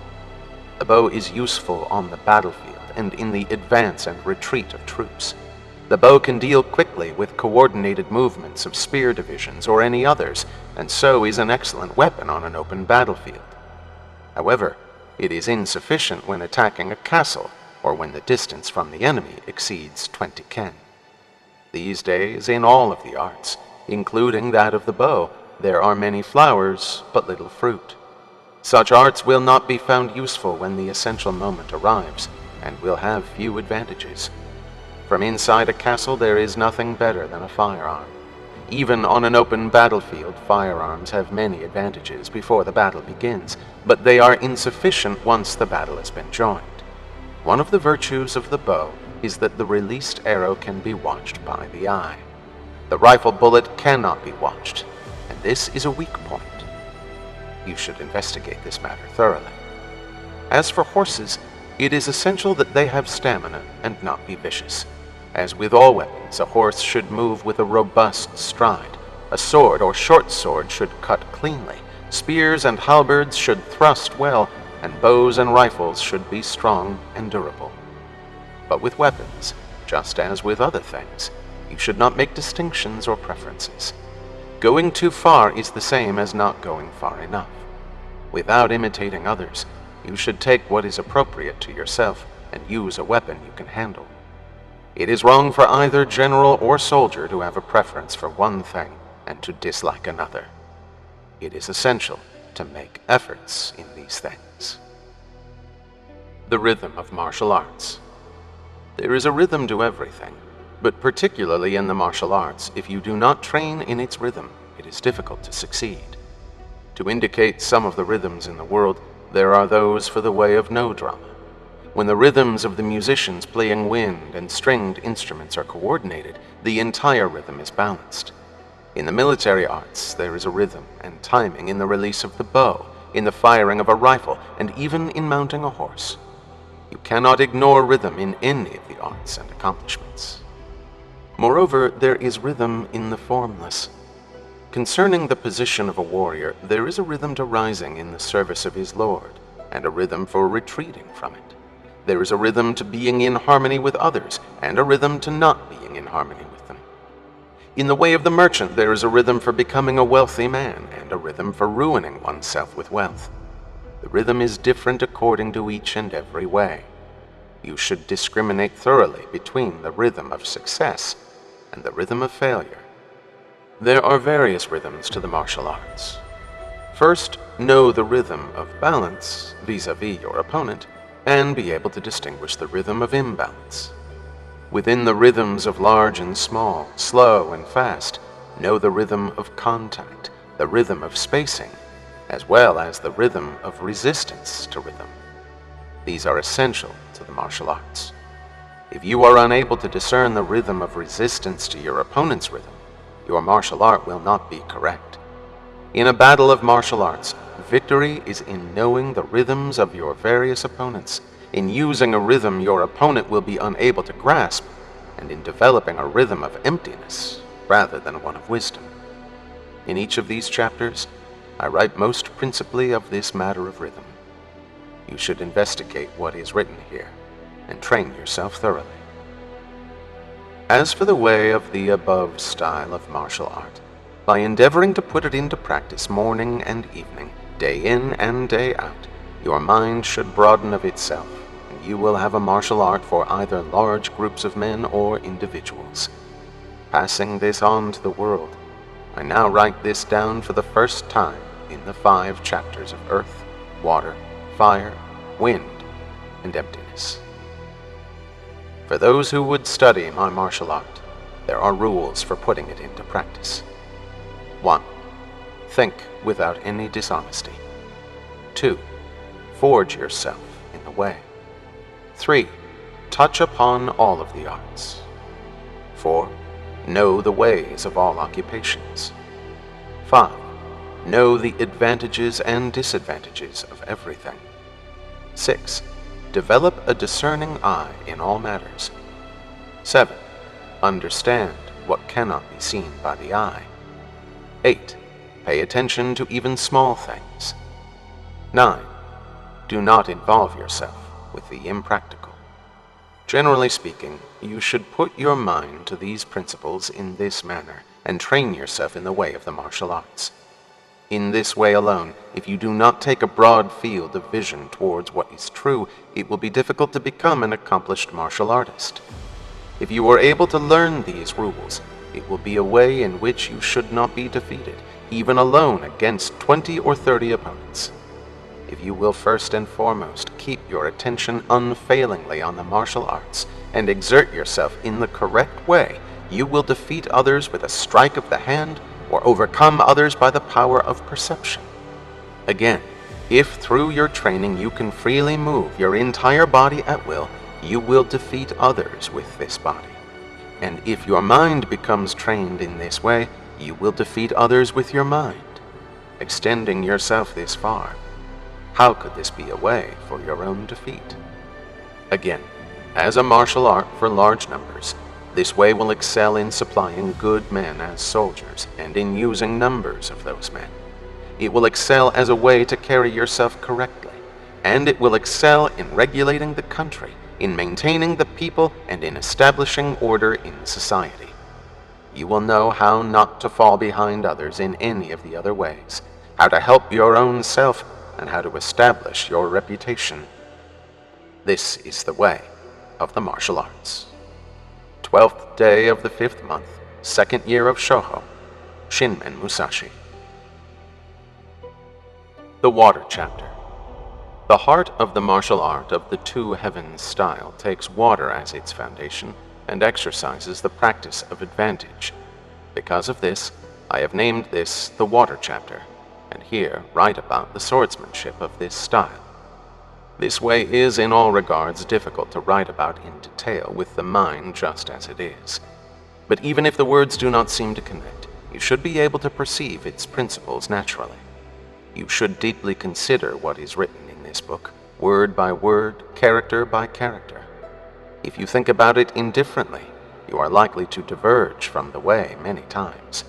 The bow is useful on the battlefield and in the advance and retreat of troops. The bow can deal quickly with coordinated movements of spear divisions or any others, and so is an excellent weapon on an open battlefield. However, it is insufficient when attacking a castle or when the distance from the enemy exceeds 20 ken. These days, in all of the arts, including that of the bow, there are many flowers but little fruit. Such arts will not be found useful when the essential moment arrives, and will have few advantages. From inside a castle there is nothing better than a firearm. Even on an open battlefield, firearms have many advantages before the battle begins, but they are insufficient once the battle has been joined. One of the virtues of the bow is that the released arrow can be watched by the eye. The rifle bullet cannot be watched, and this is a weak point. You should investigate this matter thoroughly. As for horses, it is essential that they have stamina and not be vicious. As with all weapons, a horse should move with a robust stride. A sword or short sword should cut cleanly. Spears and halberds should thrust well, and bows and rifles should be strong and durable. But with weapons, just as with other things, you should not make distinctions or preferences. Going too far is the same as not going far enough. Without imitating others, you should take what is appropriate to yourself and use a weapon you can handle. It is wrong for either general or soldier to have a preference for one thing and to dislike another. It is essential to make efforts in these things. The rhythm of martial arts. There is a rhythm to everything, but particularly in the martial arts, if you do not train in its rhythm, it is difficult to succeed. To indicate some of the rhythms in the world, there are those for the way of no drama. When the rhythms of the musicians playing wind and stringed instruments are coordinated, the entire rhythm is balanced. In the military arts, there is a rhythm and timing in the release of the bow, in the firing of a rifle, and even in mounting a horse. You cannot ignore rhythm in any of the arts and accomplishments. Moreover, there is rhythm in the formless. Concerning the position of a warrior, there is a rhythm to rising in the service of his lord, and a rhythm for retreating from it. There is a rhythm to being in harmony with others, and a rhythm to not being in harmony with them. In the way of the merchant, there is a rhythm for becoming a wealthy man, and a rhythm for ruining oneself with wealth. The rhythm is different according to each and every way. You should discriminate thoroughly between the rhythm of success and the rhythm of failure. There are various rhythms to the martial arts. First, know the rhythm of balance vis-a-vis your opponent, and be able to distinguish the rhythm of imbalance. Within the rhythms of large and small, slow and fast, know the rhythm of contact, the rhythm of spacing, as well as the rhythm of resistance to rhythm. These are essential to the martial arts. If you are unable to discern the rhythm of resistance to your opponent's rhythm, your martial art will not be correct. In a battle of martial arts, victory is in knowing the rhythms of your various opponents, in using a rhythm your opponent will be unable to grasp, and in developing a rhythm of emptiness rather than one of wisdom. In each of these chapters, I write most principally of this matter of rhythm. You should investigate what is written here and train yourself thoroughly. As for the way of the above style of martial art, by endeavoring to put it into practice morning and evening, day in and day out, your mind should broaden of itself, and you will have a martial art for either large groups of men or individuals. Passing this on to the world, I now write this down for the first time in the 5 chapters of earth, water, fire, wind, and emptiness. For those who would study my martial art, there are rules for putting it into practice. 1. Think without any dishonesty. 2. Forge yourself in the way. 3. Touch upon all of the arts. 4. Know the ways of all occupations. 5. Know the advantages and disadvantages of everything. 6. Develop a discerning eye in all matters. 7. Understand what cannot be seen by the eye. 8. Pay attention to even small things. 9. Do not involve yourself with the impractical. Generally speaking, you should put your mind to these principles in this manner and train yourself in the way of the martial arts. In this way alone, if you do not take a broad field of vision towards what is true, it will be difficult to become an accomplished martial artist. If you are able to learn these rules, it will be a way in which you should not be defeated, even alone against 20 or 30 opponents. If you will first and foremost keep your attention unfailingly on the martial arts and exert yourself in the correct way, you will defeat others with a strike of the hand or overcome others by the power of perception. Again, if through your training you can freely move your entire body at will, you will defeat others with this body. And if your mind becomes trained in this way, you will defeat others with your mind. Extending yourself this far, how could this be a way for your own defeat? Again, as a martial art for large numbers, this way will excel in supplying good men as soldiers and in using numbers of those men. It will excel as a way to carry yourself correctly, and it will excel in regulating the country, in maintaining the people, and in establishing order in society. You will know how not to fall behind others in any of the other ways, how to help your own self, and how to establish your reputation. This is the way of the martial arts. 12th day of the 5th month, 2nd year of Shōhō, Shinmen Musashi. The Water Chapter. The heart of the martial art of the two heavens style takes water as its foundation and exercises the practice of advantage. Because of this, I have named this the Water Chapter, and here write about the swordsmanship of this style. This way is in all regards difficult to write about in detail with the mind just as it is. But even if the words do not seem to connect, you should be able to perceive its principles naturally. You should deeply consider what is written in this book, word by word, character by character. If you think about it indifferently, you are likely to diverge from the way many times.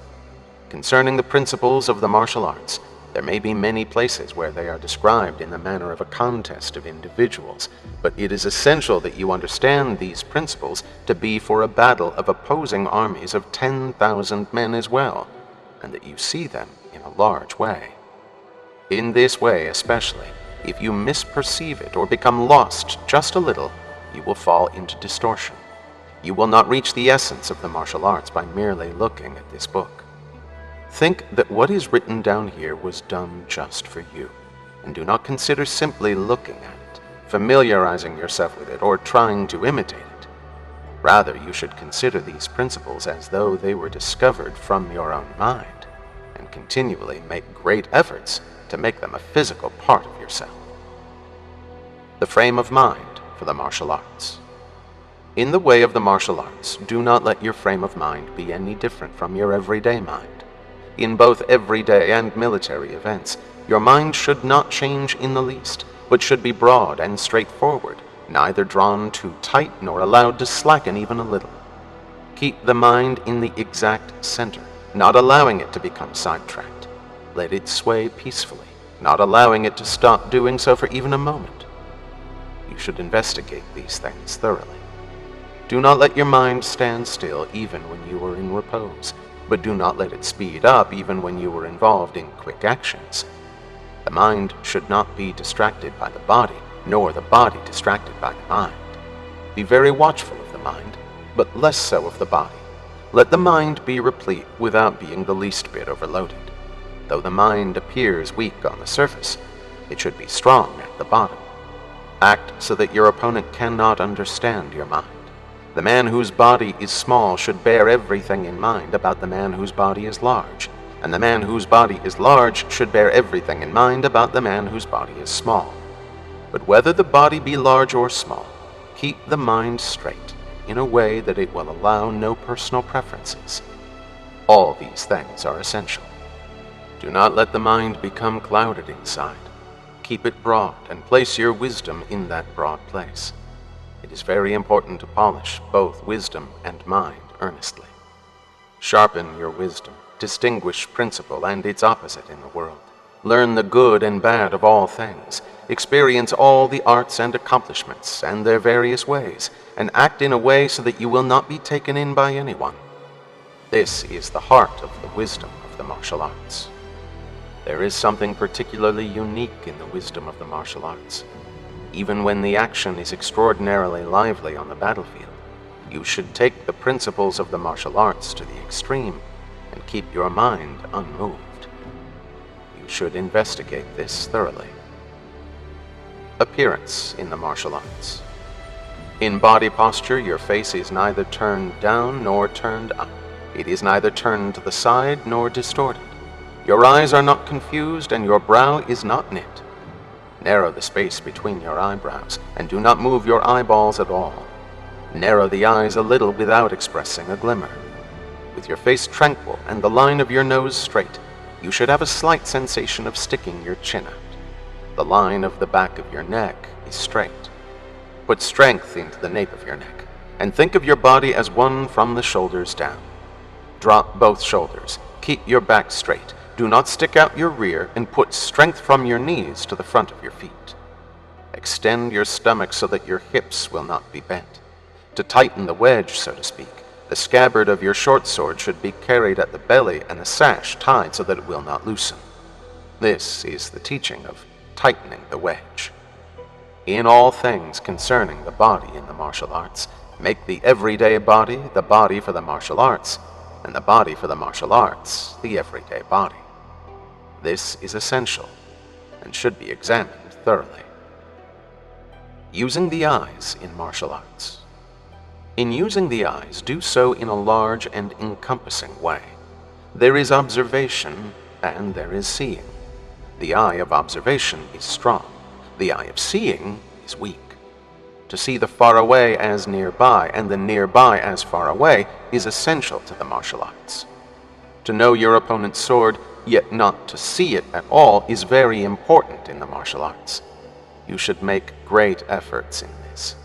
Concerning the principles of the martial arts, there may be many places where they are described in the manner of a contest of individuals, but it is essential that you understand these principles to be for a battle of opposing armies of 10,000 men as well, and that you see them in a large way. In this way especially, if you misperceive it or become lost just a little, you will fall into distortion. You will not reach the essence of the martial arts by merely looking at this book. Think that what is written down here was done just for you, and do not consider simply looking at it, familiarizing yourself with it, or trying to imitate it. Rather, you should consider these principles as though they were discovered from your own mind, and continually make great efforts to make them a physical part of yourself. The frame of mind for the martial arts. In the way of the martial arts, do not let your frame of mind be any different from your everyday mind. In both everyday and military events, your mind should not change in the least, but should be broad and straightforward, neither drawn too tight nor allowed to slacken even a little. Keep the mind in the exact center, not allowing it to become sidetracked. Let it sway peacefully, not allowing it to stop doing so for even a moment. You should investigate these things thoroughly. Do not let your mind stand still even when you are in repose, but do not let it speed up even when you are involved in quick actions. The mind should not be distracted by the body, nor the body distracted by the mind. Be very watchful of the mind, but less so of the body. Let the mind be replete without being the least bit overloaded. Though the mind appears weak on the surface, it should be strong at the bottom. Act so that your opponent cannot understand your mind. The man whose body is small should bear everything in mind about the man whose body is large, and the man whose body is large should bear everything in mind about the man whose body is small. But whether the body be large or small, keep the mind straight in a way that it will allow no personal preferences. All these things are essential. Do not let the mind become clouded inside. Keep it broad and place your wisdom in that broad place. It is very important to polish both wisdom and mind earnestly. Sharpen your wisdom, distinguish principle and its opposite in the world. Learn the good and bad of all things. Experience all the arts and accomplishments and their various ways, and act in a way so that you will not be taken in by anyone. This is the heart of the wisdom of the martial arts. There is something particularly unique in the wisdom of the martial arts. Even when the action is extraordinarily lively on the battlefield, you should take the principles of the martial arts to the extreme and keep your mind unmoved. You should investigate this thoroughly. Appearance in the martial arts. In body posture, your face is neither turned down nor turned up. It is neither turned to the side nor distorted. Your eyes are not confused and your brow is not knit. Narrow the space between your eyebrows and do not move your eyeballs at all. Narrow the eyes a little without expressing a glimmer. With your face tranquil and the line of your nose straight, you should have a slight sensation of sticking your chin out. The line of the back of your neck is straight. Put strength into the nape of your neck and think of your body as one from the shoulders down. Drop both shoulders. Keep your back straight. Do not stick out your rear, and put strength from your knees to the front of your feet. Extend your stomach so that your hips will not be bent. To tighten the wedge, so to speak, the scabbard of your short sword should be carried at the belly and the sash tied so that it will not loosen. This is the teaching of tightening the wedge. In all things concerning the body in the martial arts, make the everyday body the body for the martial arts, and the body for the martial arts the everyday body. This is essential and should be examined thoroughly. Using the eyes in martial arts. In using the eyes, do so in a large and encompassing way. There is observation and there is seeing. The eye of observation is strong. The eye of seeing is weak. To see the far away as nearby and the nearby as far away is essential to the martial arts. To know your opponent's sword, yet not to see it at all, is very important in the martial arts. You should make great efforts in this.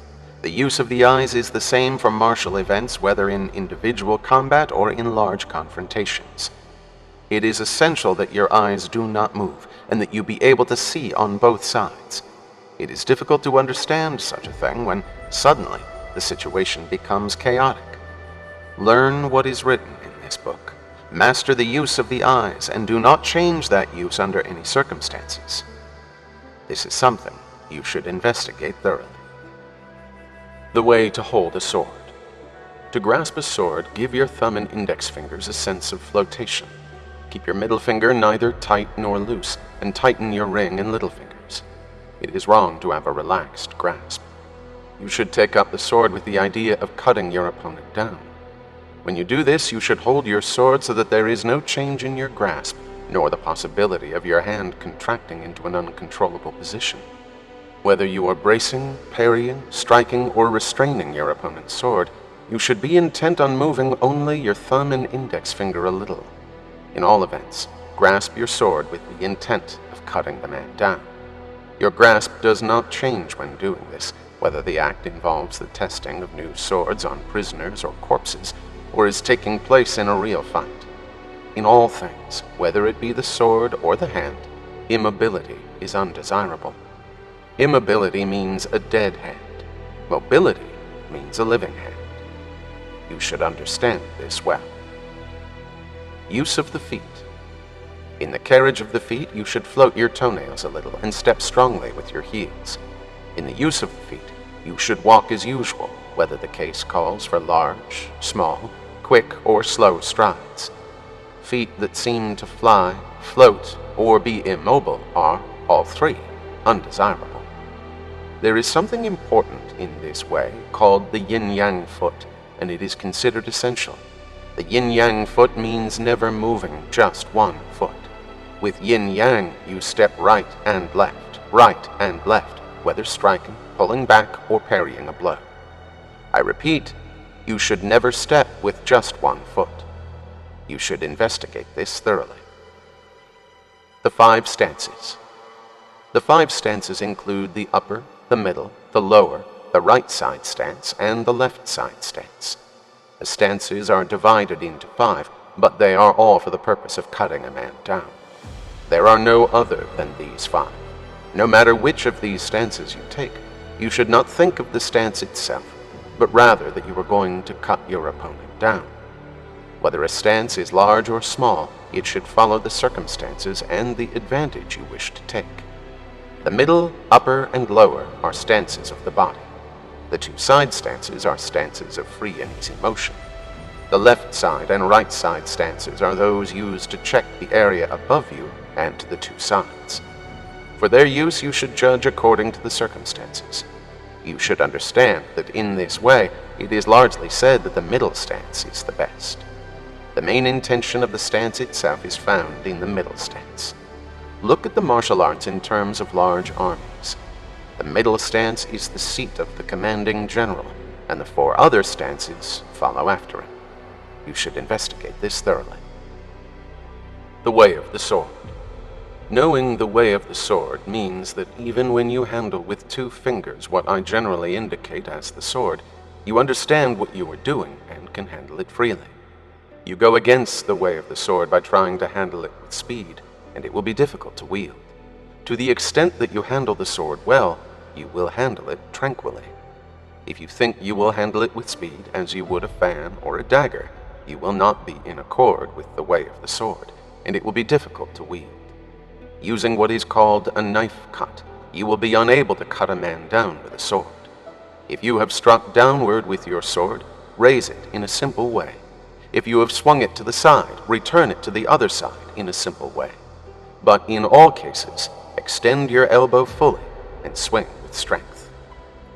The use of the eyes is the same for martial events, whether in individual combat or in large confrontations. It is essential that your eyes do not move and that you be able to see on both sides. It is difficult to understand such a thing when suddenly the situation becomes chaotic. Learn what is written in this book. Master the use of the eyes and do not change that use under any circumstances. This is something you should investigate thoroughly. The way to hold a sword. To grasp a sword, give your thumb and index fingers a sense of flotation. Keep your middle finger neither tight nor loose, and tighten your ring and little fingers. It is wrong to have a relaxed grasp. You should take up the sword with the idea of cutting your opponent down. When you do this, you should hold your sword so that there is no change in your grasp, nor the possibility of your hand contracting into an uncontrollable position. Whether you are bracing, parrying, striking, or restraining your opponent's sword, you should be intent on moving only your thumb and index finger a little. In all events, grasp your sword with the intent of cutting the man down. Your grasp does not change when doing this, whether the act involves the testing of new swords on prisoners or corpses, or is taking place in a real fight. In all things, whether it be the sword or the hand, immobility is undesirable. Immobility means a dead hand. Mobility means a living hand. You should understand this well. Use of the feet. In the carriage of the feet, you should float your toenails a little and step strongly with your heels. In the use of the feet, you should walk as usual, whether the case calls for large, small, quick, or slow strides. Feet that seem to fly, float, or be immobile are, all three, undesirable. There is something important in this way called the yin-yang foot, and it is considered essential. The yin-yang foot means never moving just one foot. With yin-yang, you step right and left, whether striking, pulling back, or parrying a blow. I repeat, you should never step with just one foot. You should investigate this thoroughly. The 5 stances. The 5 stances include the upper, the middle, the lower, the right side stance, and the left side stance. The stances are divided into 5, but they are all for the purpose of cutting a man down. There are no other than these 5. No matter which of these stances you take, you should not think of the stance itself, but rather that you are going to cut your opponent down. Whether a stance is large or small, it should follow the circumstances and the advantage you wish to take. The middle, upper, and lower are stances of the body. The 2 side stances are stances of free and easy motion. The left side and right side stances are those used to check the area above you and to the 2 sides. For their use, you should judge according to the circumstances. You should understand that in this way, it is largely said that the middle stance is the best. The main intention of the stance itself is found in the middle stance. Look at the martial arts in terms of large armies. The middle stance is the seat of the commanding general, and the 4 other stances follow after him. You should investigate this thoroughly. The way of the sword. Knowing the way of the sword means that even when you handle with 2 fingers what I generally indicate as the sword, you understand what you are doing and can handle it freely. You go against the way of the sword by trying to handle it with speed, and it will be difficult to wield. To the extent that you handle the sword well, you will handle it tranquilly. If you think you will handle it with speed, as you would a fan or a dagger, you will not be in accord with the way of the sword, and it will be difficult to wield. Using what is called a knife cut, you will be unable to cut a man down with a sword. If you have struck downward with your sword, raise it in a simple way. If you have swung it to the side, return it to the other side in a simple way. But in all cases, extend your elbow fully and swing with strength.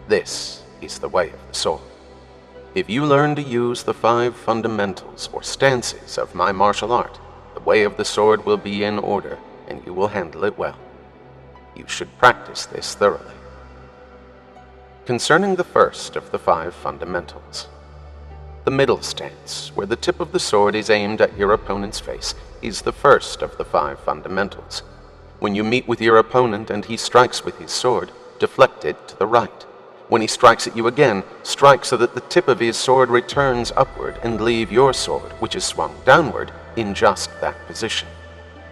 This is the way of the sword. If you learn to use the 5 fundamentals or stances of my martial art, the way of the sword will be in order and you will handle it well. You should practice this thoroughly. Concerning the first of the 5 fundamentals, the middle stance, where the tip of the sword is aimed at your opponent's face, is the first of the 5 fundamentals. When you meet with your opponent and he strikes with his sword, deflect it to the right. When he strikes at you again, strike so that the tip of his sword returns upward and leave your sword, which is swung downward, in just that position.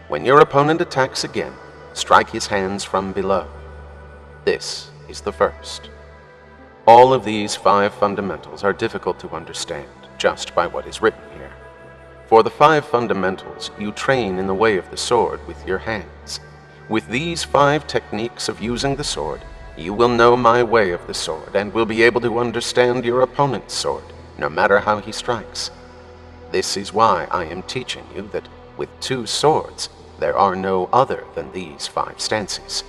When your opponent attacks again, strike his hands from below. This is the first. All of these 5 fundamentals are difficult to understand just by what is written here. For the 5 fundamentals, you train in the way of the sword with your hands. With these 5 techniques of using the sword, you will know my way of the sword and will be able to understand your opponent's sword, no matter how he strikes. This is why I am teaching you that with 2 swords, there are no other than these 5 stances.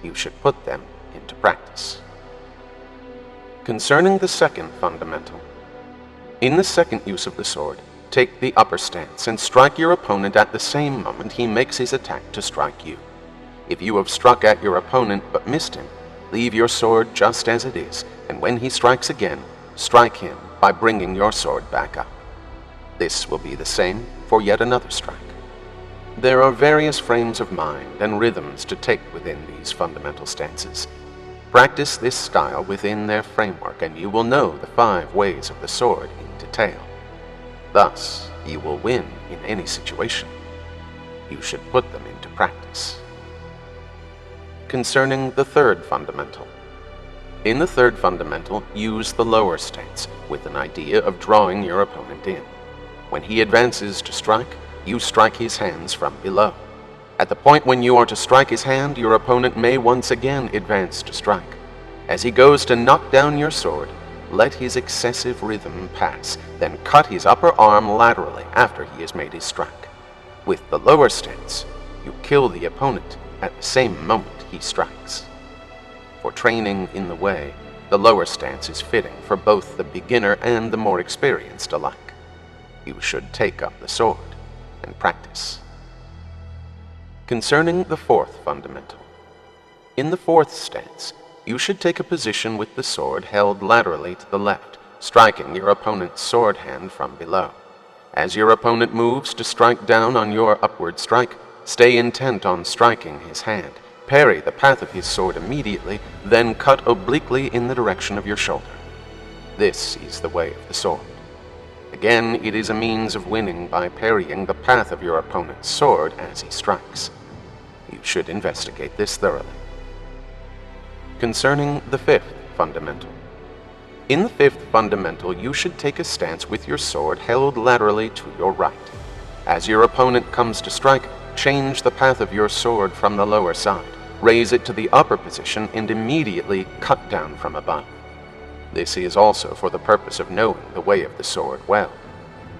You should put them into practice. Concerning the second fundamental, in the second use of the sword, take the upper stance and strike your opponent at the same moment he makes his attack to strike you. If you have struck at your opponent but missed him, leave your sword just as it is, and when he strikes again, strike him by bringing your sword back up. This will be the same for yet another strike. There are various frames of mind and rhythms to take within these fundamental stances. Practice this style within their framework, and you will know the 5 ways of the sword in detail. Thus, you will win in any situation. You should put them into practice. Concerning the 3rd fundamental. In the 3rd fundamental, use the lower stance with an idea of drawing your opponent in. When he advances to strike, you strike his hands from below. At the point when you are to strike his hand, your opponent may once again advance to strike. As he goes to knock down your sword, let his excessive rhythm pass, then cut his upper arm laterally after he has made his strike. With the lower stance, you kill the opponent at the same moment he strikes. For training in the way, the lower stance is fitting for both the beginner and the more experienced alike. You should take up the sword and practice. Concerning the 4th fundamental. In the 4th stance, you should take a position with the sword held laterally to the left, striking your opponent's sword hand from below. As your opponent moves to strike down on your upward strike, stay intent on striking his hand. Parry the path of his sword immediately, then cut obliquely in the direction of your shoulder. This is the way of the sword. Again, it is a means of winning by parrying the path of your opponent's sword as he strikes. You should investigate this thoroughly. Concerning the 5th fundamental. In the 5th fundamental, you should take a stance with your sword held laterally to your right. As your opponent comes to strike, change the path of your sword from the lower side, raise it to the upper position, and immediately cut down from above. This is also for the purpose of knowing the way of the sword well.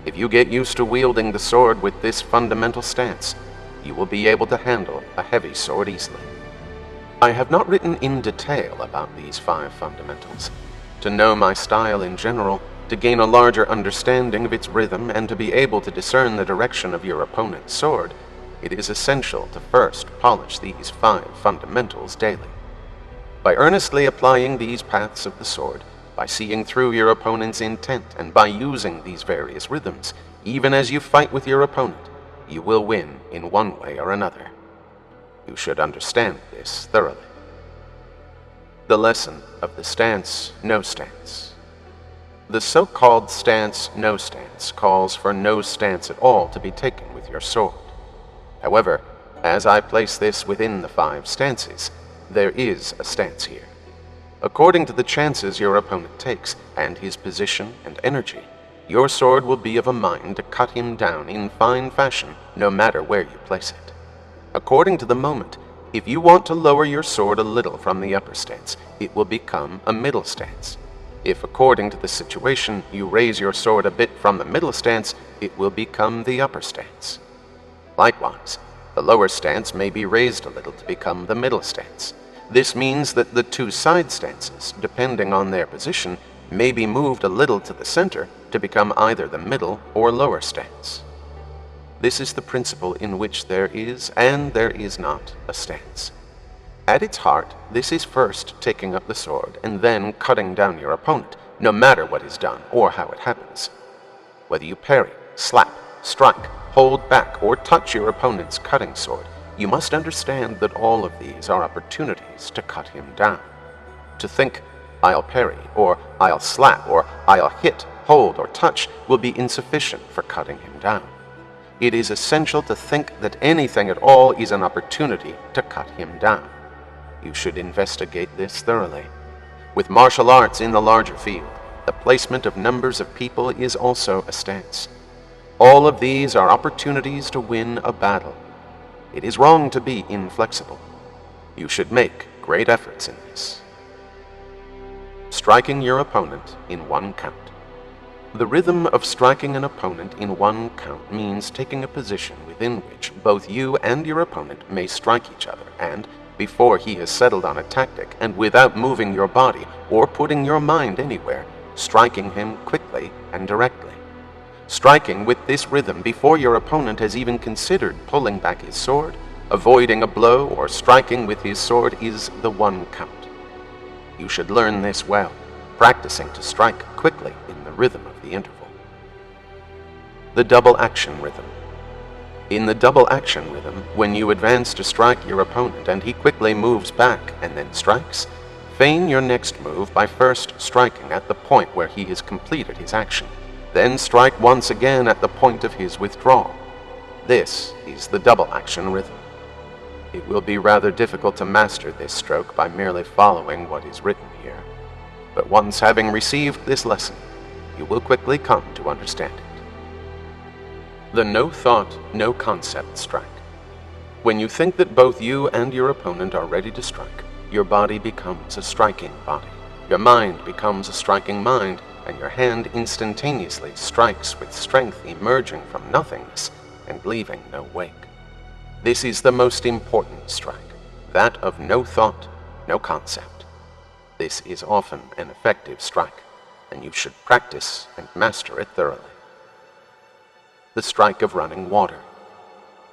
If you get used to wielding the sword with this fundamental stance, you will be able to handle a heavy sword easily. I have not written in detail about these 5 fundamentals. To know my style in general, to gain a larger understanding of its rhythm, and to be able to discern the direction of your opponent's sword, it is essential to first polish these 5 fundamentals daily. By earnestly applying these paths of the sword, by seeing through your opponent's intent, and by using these various rhythms, even as you fight with your opponent, you will win in one way or another. You should understand this thoroughly. The lesson of the stance, no stance. The so-called stance, no stance calls for no stance at all to be taken with your sword. However, as I place this within the 5 stances, there is a stance here. According to the chances your opponent takes, and his position and energy, your sword will be of a mind to cut him down in fine fashion, no matter where you place it. According to the moment, if you want to lower your sword a little from the upper stance, it will become a middle stance. If, according to the situation, you raise your sword a bit from the middle stance, it will become the upper stance. Likewise, the lower stance may be raised a little to become the middle stance. This means that the 2 side stances, depending on their position, may be moved a little to the center to become either the middle or lower stance. This is the principle in which there is and there is not a stance. At its heart, this is first taking up the sword and then cutting down your opponent, no matter what is done or how it happens. Whether you parry, slap, strike, hold back, or touch your opponent's cutting sword, you must understand that all of these are opportunities to cut him down. To think, I'll parry, or I'll slap, or I'll hit, hold, or touch will be insufficient for cutting him down. It is essential to think that anything at all is an opportunity to cut him down. You should investigate this thoroughly. With martial arts in the larger field, the placement of numbers of people is also a stance. All of these are opportunities to win a battle. It is wrong to be inflexible. You should make great efforts in this. Striking your opponent in 1 count. The rhythm of striking an opponent in 1 count means taking a position within which both you and your opponent may strike each other, and, before he has settled on a tactic, and without moving your body or putting your mind anywhere, striking him quickly and directly. Striking with this rhythm before your opponent has even considered pulling back his sword, avoiding a blow, or striking with his sword is the 1 count. You should learn this well, practicing to strike quickly in the rhythm of the interval. The double action rhythm. In the double action rhythm, when you advance to strike your opponent and he quickly moves back and then strikes, Feign your next move by first striking at the point where he has completed his action, then strike once again at the point of his withdrawal. This is the double action rhythm. It will be rather difficult to master this stroke by merely following what is written here, but once having received this lesson, you will quickly come to understand it. The no thought, no concept strike. When you think that both you and your opponent are ready to strike, your body becomes a striking body, your mind becomes a striking mind, and your hand instantaneously strikes with strength emerging from nothingness and leaving no wake. This is the most important strike, that of no thought, no concept. This is often an effective strike, and you should practice and master it thoroughly. The strike of running water.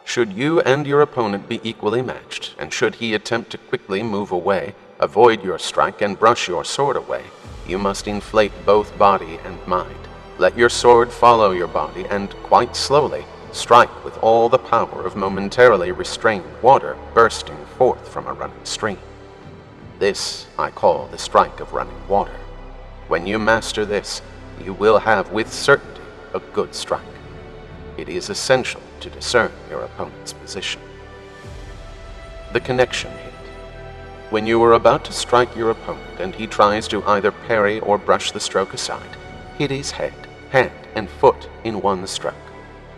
Should you and your opponent be equally matched, and should he attempt to quickly move away, avoid your strike, and brush your sword away, you must inflate both body and mind. Let your sword follow your body, and quite slowly strike with all the power of momentarily restrained water bursting forth from a running stream. This I call the strike of running water. When you master this, you will have with certainty a good strike. It is essential to discern your opponent's position. The connection hit. When you are about to strike your opponent and he tries to either parry or brush the stroke aside, hit his head, hand, and foot in one stroke.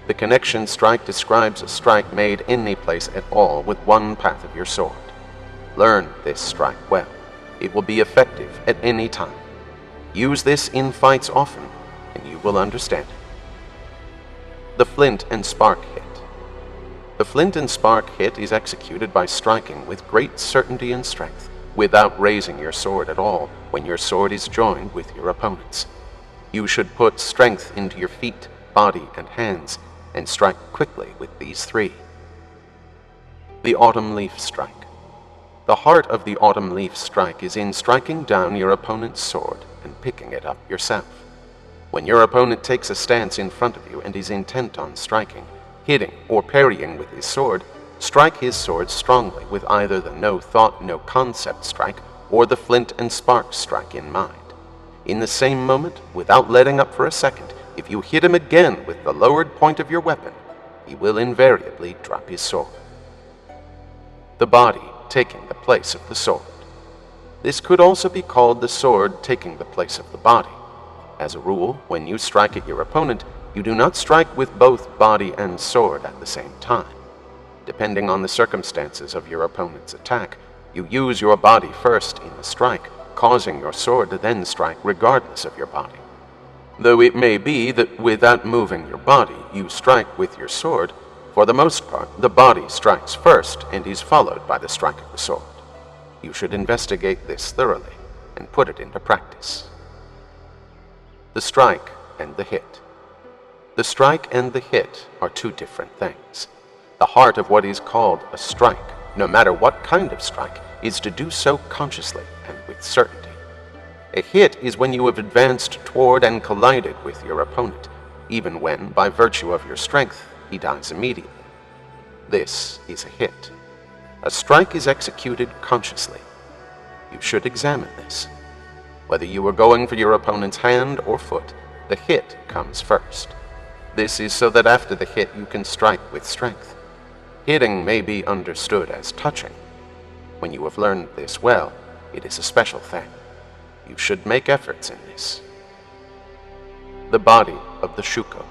The connection strike describes a strike made any place at all with one path of your sword. Learn this strike well. It will be effective at any time. Use this in fights often, and you will understand it. The flint and spark hit. The flint and spark hit is executed by striking with great certainty and strength, without raising your sword at all when your sword is joined with your opponent's. You should put strength into your feet, body, and hands, and strike quickly with these three. The autumn leaf strike. The heart of the autumn leaf strike is in striking down your opponent's sword and picking it up yourself. When your opponent takes a stance in front of you and is intent on striking, hitting, or parrying with his sword, strike his sword strongly with either the no thought, no concept strike or the flint and spark strike in mind. In the same moment, without letting up for a second, if you hit him again with the lowered point of your weapon, he will invariably drop his sword. The body taking the place of the sword. This could also be called the sword taking the place of the body. As a rule, when you strike at your opponent, you do not strike with both body and sword at the same time. Depending on the circumstances of your opponent's attack, you use your body first in the strike, causing your sword to then strike regardless of your body. Though it may be that without moving your body, you strike with your sword, for the most part, the body strikes first and is followed by the strike of the sword. You should investigate this thoroughly and put it into practice. The strike and the hit. The strike and the hit are two different things. The heart of what is called a strike, no matter what kind of strike, is to do so consciously and with certainty. A hit is when you have advanced toward and collided with your opponent, even when, by virtue of your strength, he dies immediately. This is a hit. A strike is executed consciously. You should examine this. Whether you are going for your opponent's hand or foot, the hit comes first. This is so that after the hit you can strike with strength. Hitting may be understood as touching. When you have learned this well, it is a special thing. You should make efforts in this. The body of the shuko.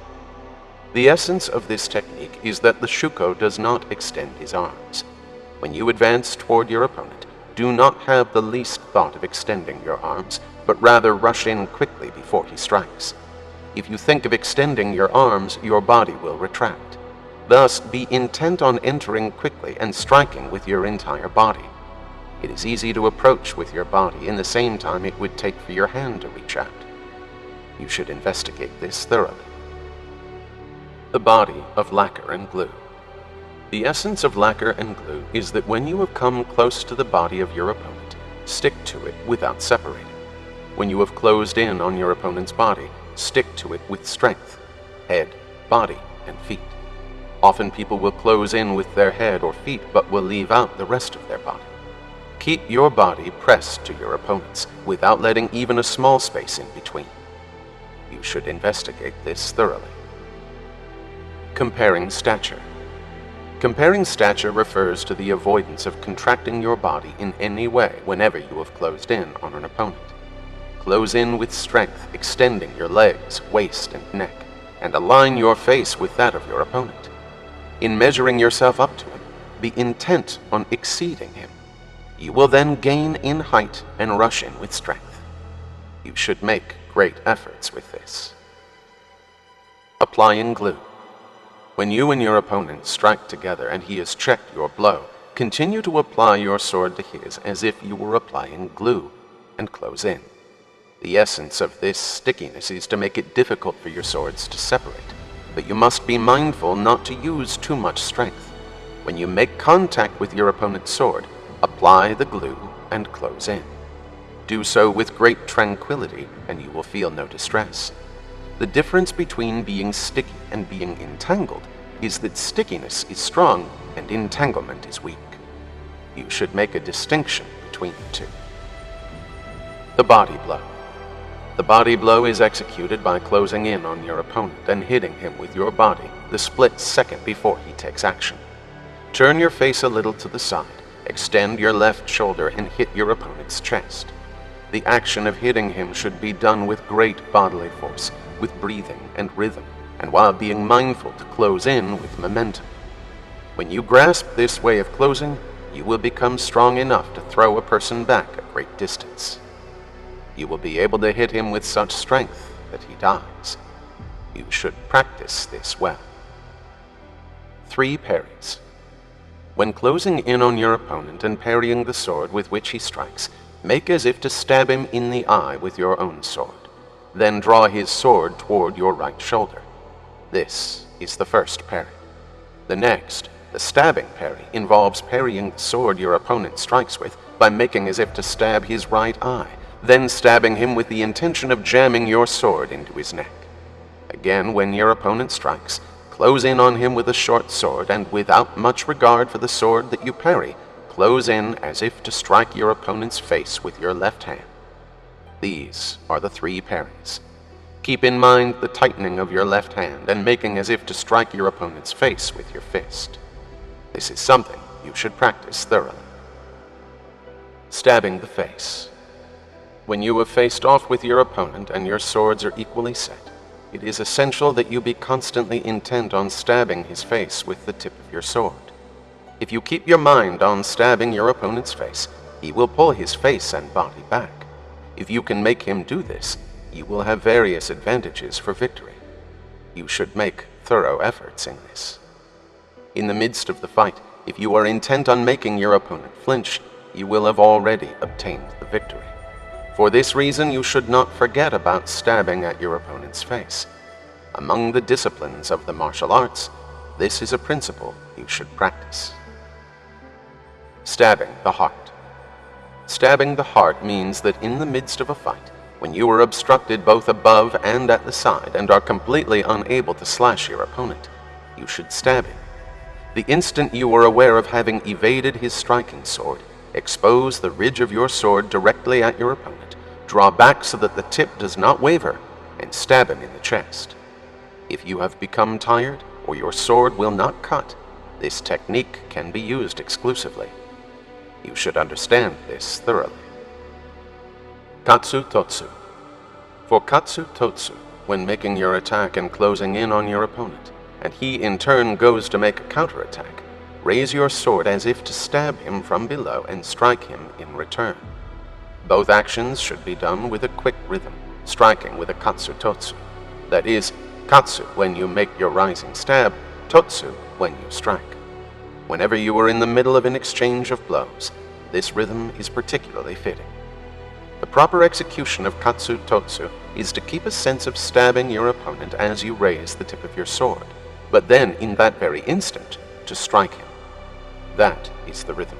The essence of this technique is that the shuko does not extend his arms. When you advance toward your opponent, do not have the least thought of extending your arms, but rather rush in quickly before he strikes. If you think of extending your arms, your body will retract. Thus, be intent on entering quickly and striking with your entire body. It is easy to approach with your body in the same time it would take for your hand to reach out. You should investigate this thoroughly. The body of lacquer and glue. The essence of lacquer and glue is that when you have come close to the body of your opponent, stick to it without separating. When you have closed in on your opponent's body, stick to it with strength, head, body, and feet. Often people will close in with their head or feet but will leave out the rest of their body. Keep your body pressed to your opponent's without letting even a small space in between. You should investigate this thoroughly. Comparing stature. Comparing stature refers to the avoidance of contracting your body in any way whenever you have closed in on an opponent. Close in with strength, extending your legs, waist, and neck, and align your face with that of your opponent. In measuring yourself up to him, be intent on exceeding him. You will then gain in height and rush in with strength. You should make great efforts with this. Applying glue. When you and your opponent strike together and he has checked your blow, continue to apply your sword to his as if you were applying glue, and close in. The essence of this stickiness is to make it difficult for your swords to separate, but you must be mindful not to use too much strength. When you make contact with your opponent's sword, apply the glue and close in. Do so with great tranquility and you will feel no distress. The difference between being sticky and being entangled is that stickiness is strong and entanglement is weak. You should make a distinction between the two. The body blow. The body blow is executed by closing in on your opponent and hitting him with your body the split second before he takes action. Turn your face a little to the side, extend your left shoulder and hit your opponent's chest. The action of hitting him should be done with great bodily force, with breathing and rhythm, and while being mindful to close in with momentum. When you grasp this way of closing, you will become strong enough to throw a person back a great distance. You will be able to hit him with such strength that he dies. You should practice this well. 3 parries. When closing in on your opponent and parrying the sword with which he strikes, make as if to stab him in the eye with your own sword. Then draw his sword toward your right shoulder. This is the first parry. The next, the stabbing parry, involves parrying the sword your opponent strikes with by making as if to stab his right eye, then stabbing him with the intention of jamming your sword into his neck. Again, when your opponent strikes, close in on him with a short sword, and without much regard for the sword that you parry, close in as if to strike your opponent's face with your left hand. These are the 3 parries. Keep in mind the tightening of your left hand and making as if to strike your opponent's face with your fist. This is something you should practice thoroughly. Stabbing the face. When you have faced off with your opponent and your swords are equally set, it is essential that you be constantly intent on stabbing his face with the tip of your sword. If you keep your mind on stabbing your opponent's face, he will pull his face and body back. If you can make him do this, you will have various advantages for victory. You should make thorough efforts in this. In the midst of the fight, if you are intent on making your opponent flinch, you will have already obtained the victory. For this reason, you should not forget about stabbing at your opponent's face. Among the disciplines of the martial arts, this is a principle you should practice. Stabbing the heart. Stabbing the heart means that in the midst of a fight, when you are obstructed both above and at the side and are completely unable to slash your opponent, you should stab him. The instant you are aware of having evaded his striking sword, expose the ridge of your sword directly at your opponent, draw back so that the tip does not waver, and stab him in the chest. If you have become tired or your sword will not cut, this technique can be used exclusively. You should understand this thoroughly. Katsu Totsu. For Katsu Totsu, when making your attack and closing in on your opponent, and he in turn goes to make a counterattack, raise your sword as if to stab him from below and strike him in return. Both actions should be done with a quick rhythm, striking with a Katsu Totsu. That is, Katsu when you make your rising stab, Totsu when you strike. Whenever you are in the middle of an exchange of blows, this rhythm is particularly fitting. The proper execution of Katsu Totsu is to keep a sense of stabbing your opponent as you raise the tip of your sword, but then in that very instant to strike him. That is the rhythm.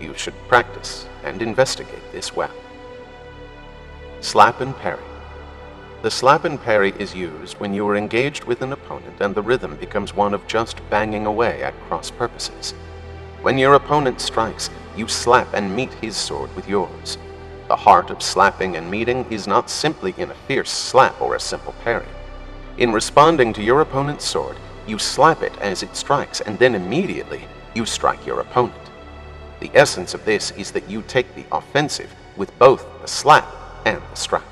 You should practice and investigate this well. Slap and parry. The slap and parry is used when you are engaged with an opponent and the rhythm becomes one of just banging away at cross purposes. When your opponent strikes, you slap and meet his sword with yours. The heart of slapping and meeting is not simply in a fierce slap or a simple parry. In responding to your opponent's sword, you slap it as it strikes, and then immediately you strike your opponent. The essence of this is that you take the offensive with both the slap and the strike.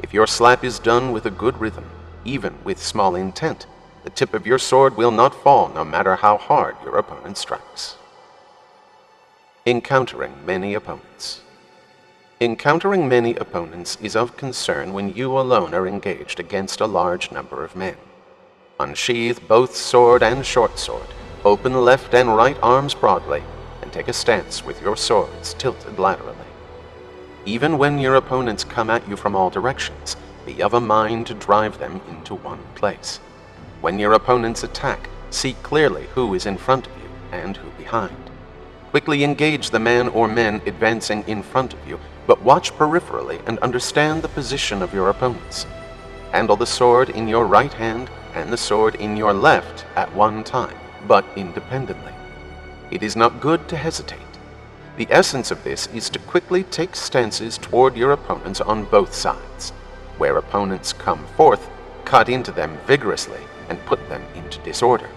If your slap is done with a good rhythm, even with small intent, the tip of your sword will not fall no matter how hard your opponent strikes. Encountering many opponents. Encountering many opponents is of concern when you alone are engaged against a large number of men. Unsheath both sword and short sword, open left and right arms broadly, and take a stance with your swords tilted laterally. Even when your opponents come at you from all directions, be of a mind to drive them into one place. When your opponents attack, see clearly who is in front of you and who behind. Quickly engage the man or men advancing in front of you, but watch peripherally and understand the position of your opponents. Handle the sword in your right hand and the sword in your left at one time, but independently. It is not good to hesitate. The essence of this is to quickly take stances toward your opponents on both sides. Where opponents come forth, cut into them vigorously and put them into disorder.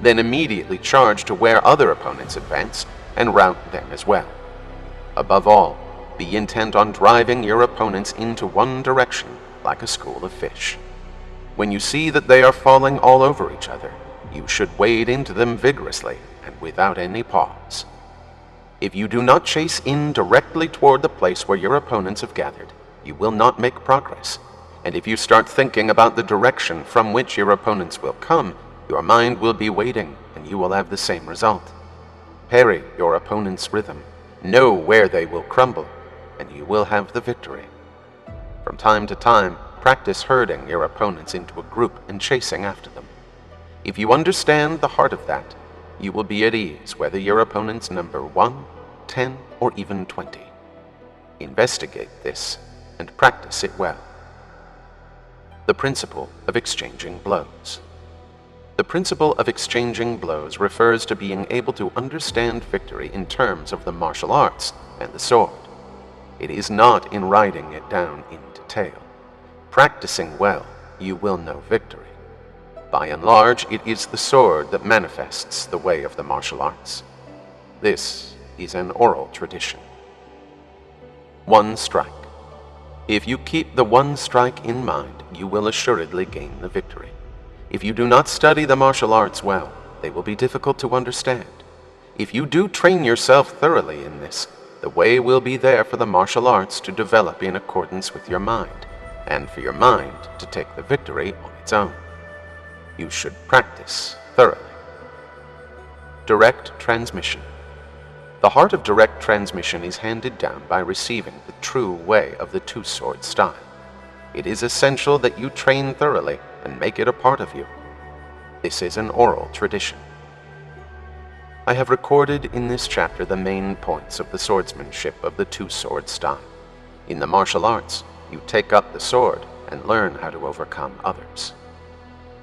Then immediately charge to where other opponents advance and rout them as well. Above all, be intent on driving your opponents into one direction like a school of fish. When you see that they are falling all over each other, you should wade into them vigorously and without any pause. If you do not chase in directly toward the place where your opponents have gathered, you will not make progress. And if you start thinking about the direction from which your opponents will come, your mind will be waiting and you will have the same result. Parry your opponent's rhythm, know where they will crumble, and you will have the victory. From time to time, practice herding your opponents into a group and chasing after them. If you understand the heart of that, you will be at ease whether your opponents number 1, 10, or even 20. Investigate this and practice it well. The principle of exchanging blows. The principle of exchanging blows refers to being able to understand victory in terms of the martial arts and the sword. It is not in writing it down in detail. Practicing well, you will know victory. By and large, it is the sword that manifests the way of the martial arts. This is an oral tradition. One strike. If you keep the one strike in mind, you will assuredly gain the victory. If you do not study the martial arts well, they will be difficult to understand. If you do train yourself thoroughly in this, the way will be there for the martial arts to develop in accordance with your mind, and for your mind to take the victory on its own. You should practice thoroughly. Direct transmission. The heart of direct transmission is handed down by receiving the true way of the two-sword style. It is essential that you train thoroughly and make it a part of you. This is an oral tradition. I have recorded in this chapter the main points of the swordsmanship of the two-sword style. In the martial arts, you take up the sword and learn how to overcome others.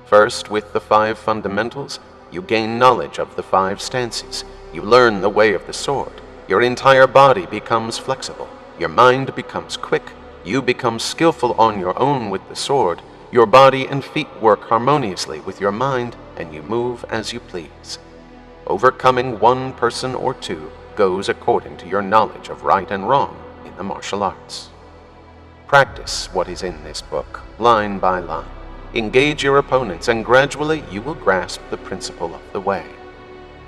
First, with the 5 fundamentals, you gain knowledge of the 5 stances. You learn the way of the sword. Your entire body becomes flexible. Your mind becomes quick. You become skillful on your own with the sword. Your body and feet work harmoniously with your mind, and you move as you please. Overcoming one person or two goes according to your knowledge of right and wrong in the martial arts. Practice what is in this book, line by line. Engage your opponents, and gradually you will grasp the principle of the way.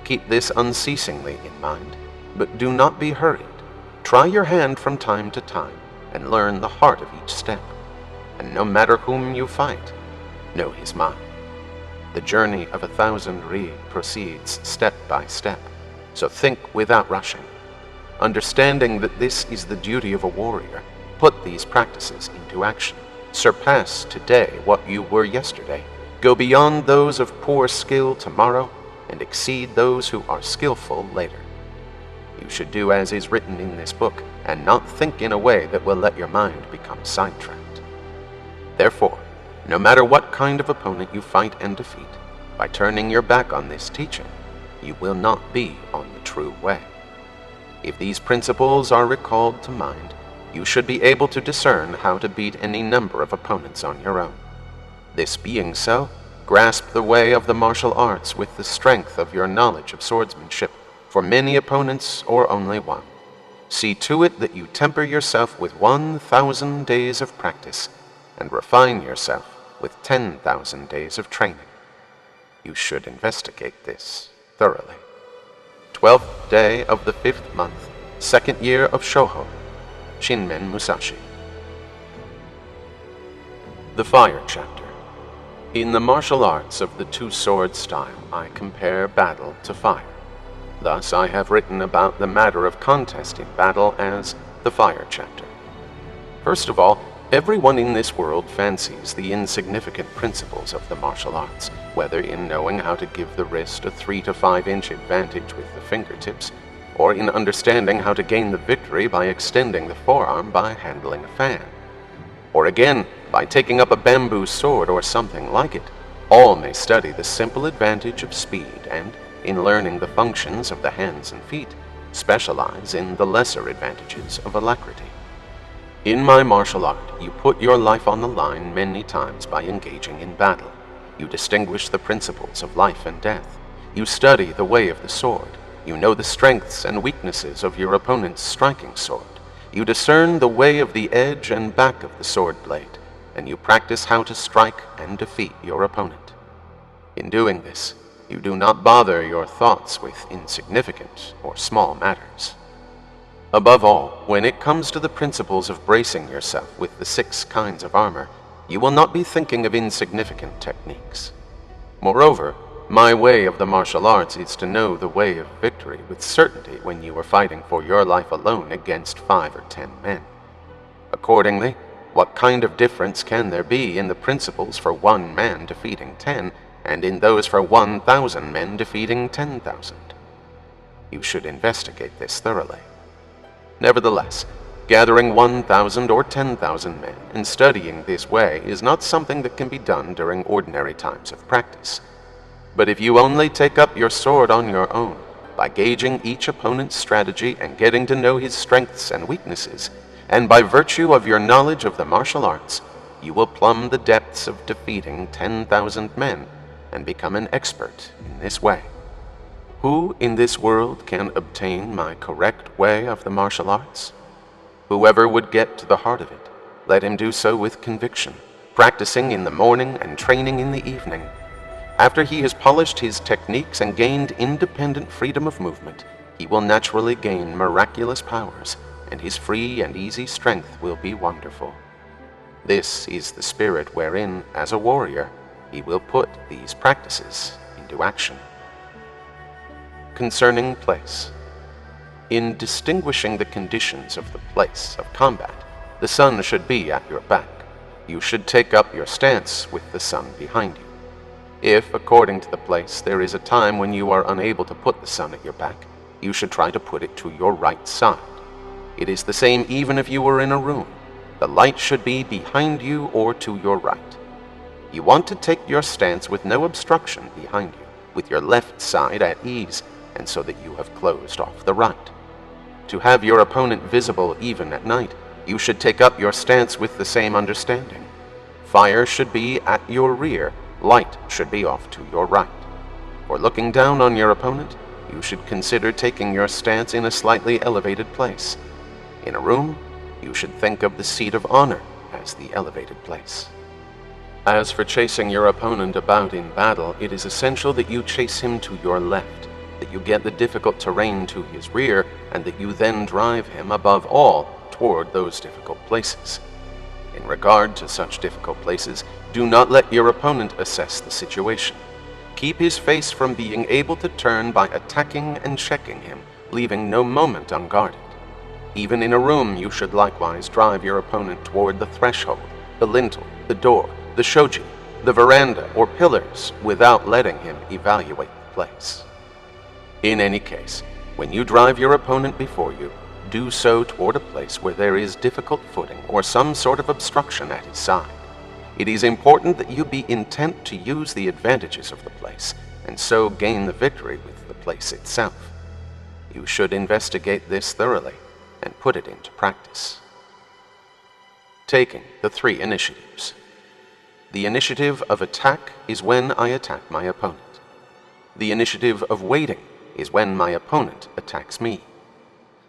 Keep this unceasingly in mind, but do not be hurried. Try your hand from time to time, and learn the heart of each step. And no matter whom you fight, know his mind. The journey of 1,000 ri proceeds step by step, so think without rushing. Understanding that this is the duty of a warrior, put these practices into action. Surpass today what you were yesterday. Go beyond those of poor skill tomorrow, and exceed those who are skillful later. You should do as is written in this book, and not think in a way that will let your mind become sidetracked. Therefore, no matter what kind of opponent you fight and defeat, by turning your back on this teaching, you will not be on the true way. If these principles are recalled to mind, you should be able to discern how to beat any number of opponents on your own. This being so, grasp the way of the martial arts with the strength of your knowledge of swordsmanship, for many opponents or only one. See to it that you temper yourself with 1,000 days of practice, and refine yourself with 10,000 days of training. You should investigate this thoroughly. 12th day of the 5th month, 2nd year of Shouho, Shinmen Musashi. The Fire Chapter. In the martial arts of the two-sword style, I compare battle to fire. Thus I have written about the matter of contest in battle as the Fire Chapter. First of all, everyone in this world fancies the insignificant principles of the martial arts, whether in knowing how to give the wrist a 3 to 5 inch advantage with the fingertips, or in understanding how to gain the victory by extending the forearm by handling a fan, or again, by taking up a bamboo sword or something like it. All may study the simple advantage of speed and, in learning the functions of the hands and feet, specialize in the lesser advantages of alacrity. In my martial art, you put your life on the line many times by engaging in battle. You distinguish the principles of life and death. You study the way of the sword. You know the strengths and weaknesses of your opponent's striking sword. You discern the way of the edge and back of the sword blade, and you practice how to strike and defeat your opponent. In doing this, you do not bother your thoughts with insignificant or small matters. Above all, when it comes to the principles of bracing yourself with the 6 kinds of armor, you will not be thinking of insignificant techniques. Moreover, my way of the martial arts is to know the way of victory with certainty when you are fighting for your life alone against 5 or 10 men. Accordingly, what kind of difference can there be in the principles for 1 man defeating 10, and in those for 1,000 men defeating 10,000? You should investigate this thoroughly. Nevertheless, gathering 1,000 or 10,000 men and studying this way is not something that can be done during ordinary times of practice. But if you only take up your sword on your own, by gauging each opponent's strategy and getting to know his strengths and weaknesses, and by virtue of your knowledge of the martial arts, you will plumb the depths of defeating 10,000 men and become an expert in this way. Who in this world can obtain my correct way of the martial arts? Whoever would get to the heart of it, let him do so with conviction, practicing in the morning and training in the evening. After he has polished his techniques and gained independent freedom of movement, he will naturally gain miraculous powers, and his free and easy strength will be wonderful. This is the spirit wherein, as a warrior, he will put these practices into action. Concerning place. In distinguishing the conditions of the place of combat, the sun should be at your back. You should take up your stance with the sun behind you. If, according to the place, there is a time when you are unable to put the sun at your back, you should try to put it to your right side. It is the same even if you were in a room. The light should be behind you or to your right. You want to take your stance with no obstruction behind you, with your left side at ease, and so that you have closed off the right. To have your opponent visible even at night, you should take up your stance with the same understanding. Fire should be at your rear, light should be off to your right. For looking down on your opponent, you should consider taking your stance in a slightly elevated place. In a room, you should think of the seat of honor as the elevated place. As for chasing your opponent about in battle, it is essential that you chase him to your left, that you get the difficult terrain to his rear, and that you then drive him above all toward those difficult places. In regard to such difficult places, do not let your opponent assess the situation. Keep his face from being able to turn by attacking and checking him, leaving no moment unguarded. Even in a room, you should likewise drive your opponent toward the threshold, the lintel, the door, the shoji, the veranda, or pillars without letting him evaluate the place. In any case, when you drive your opponent before you, do so toward a place where there is difficult footing or some sort of obstruction at his side. It is important that you be intent to use the advantages of the place, and so gain the victory with the place itself. You should investigate this thoroughly and put it into practice. Taking the 3 initiatives. The initiative of attack is when I attack my opponent. The initiative of waiting is when my opponent attacks me.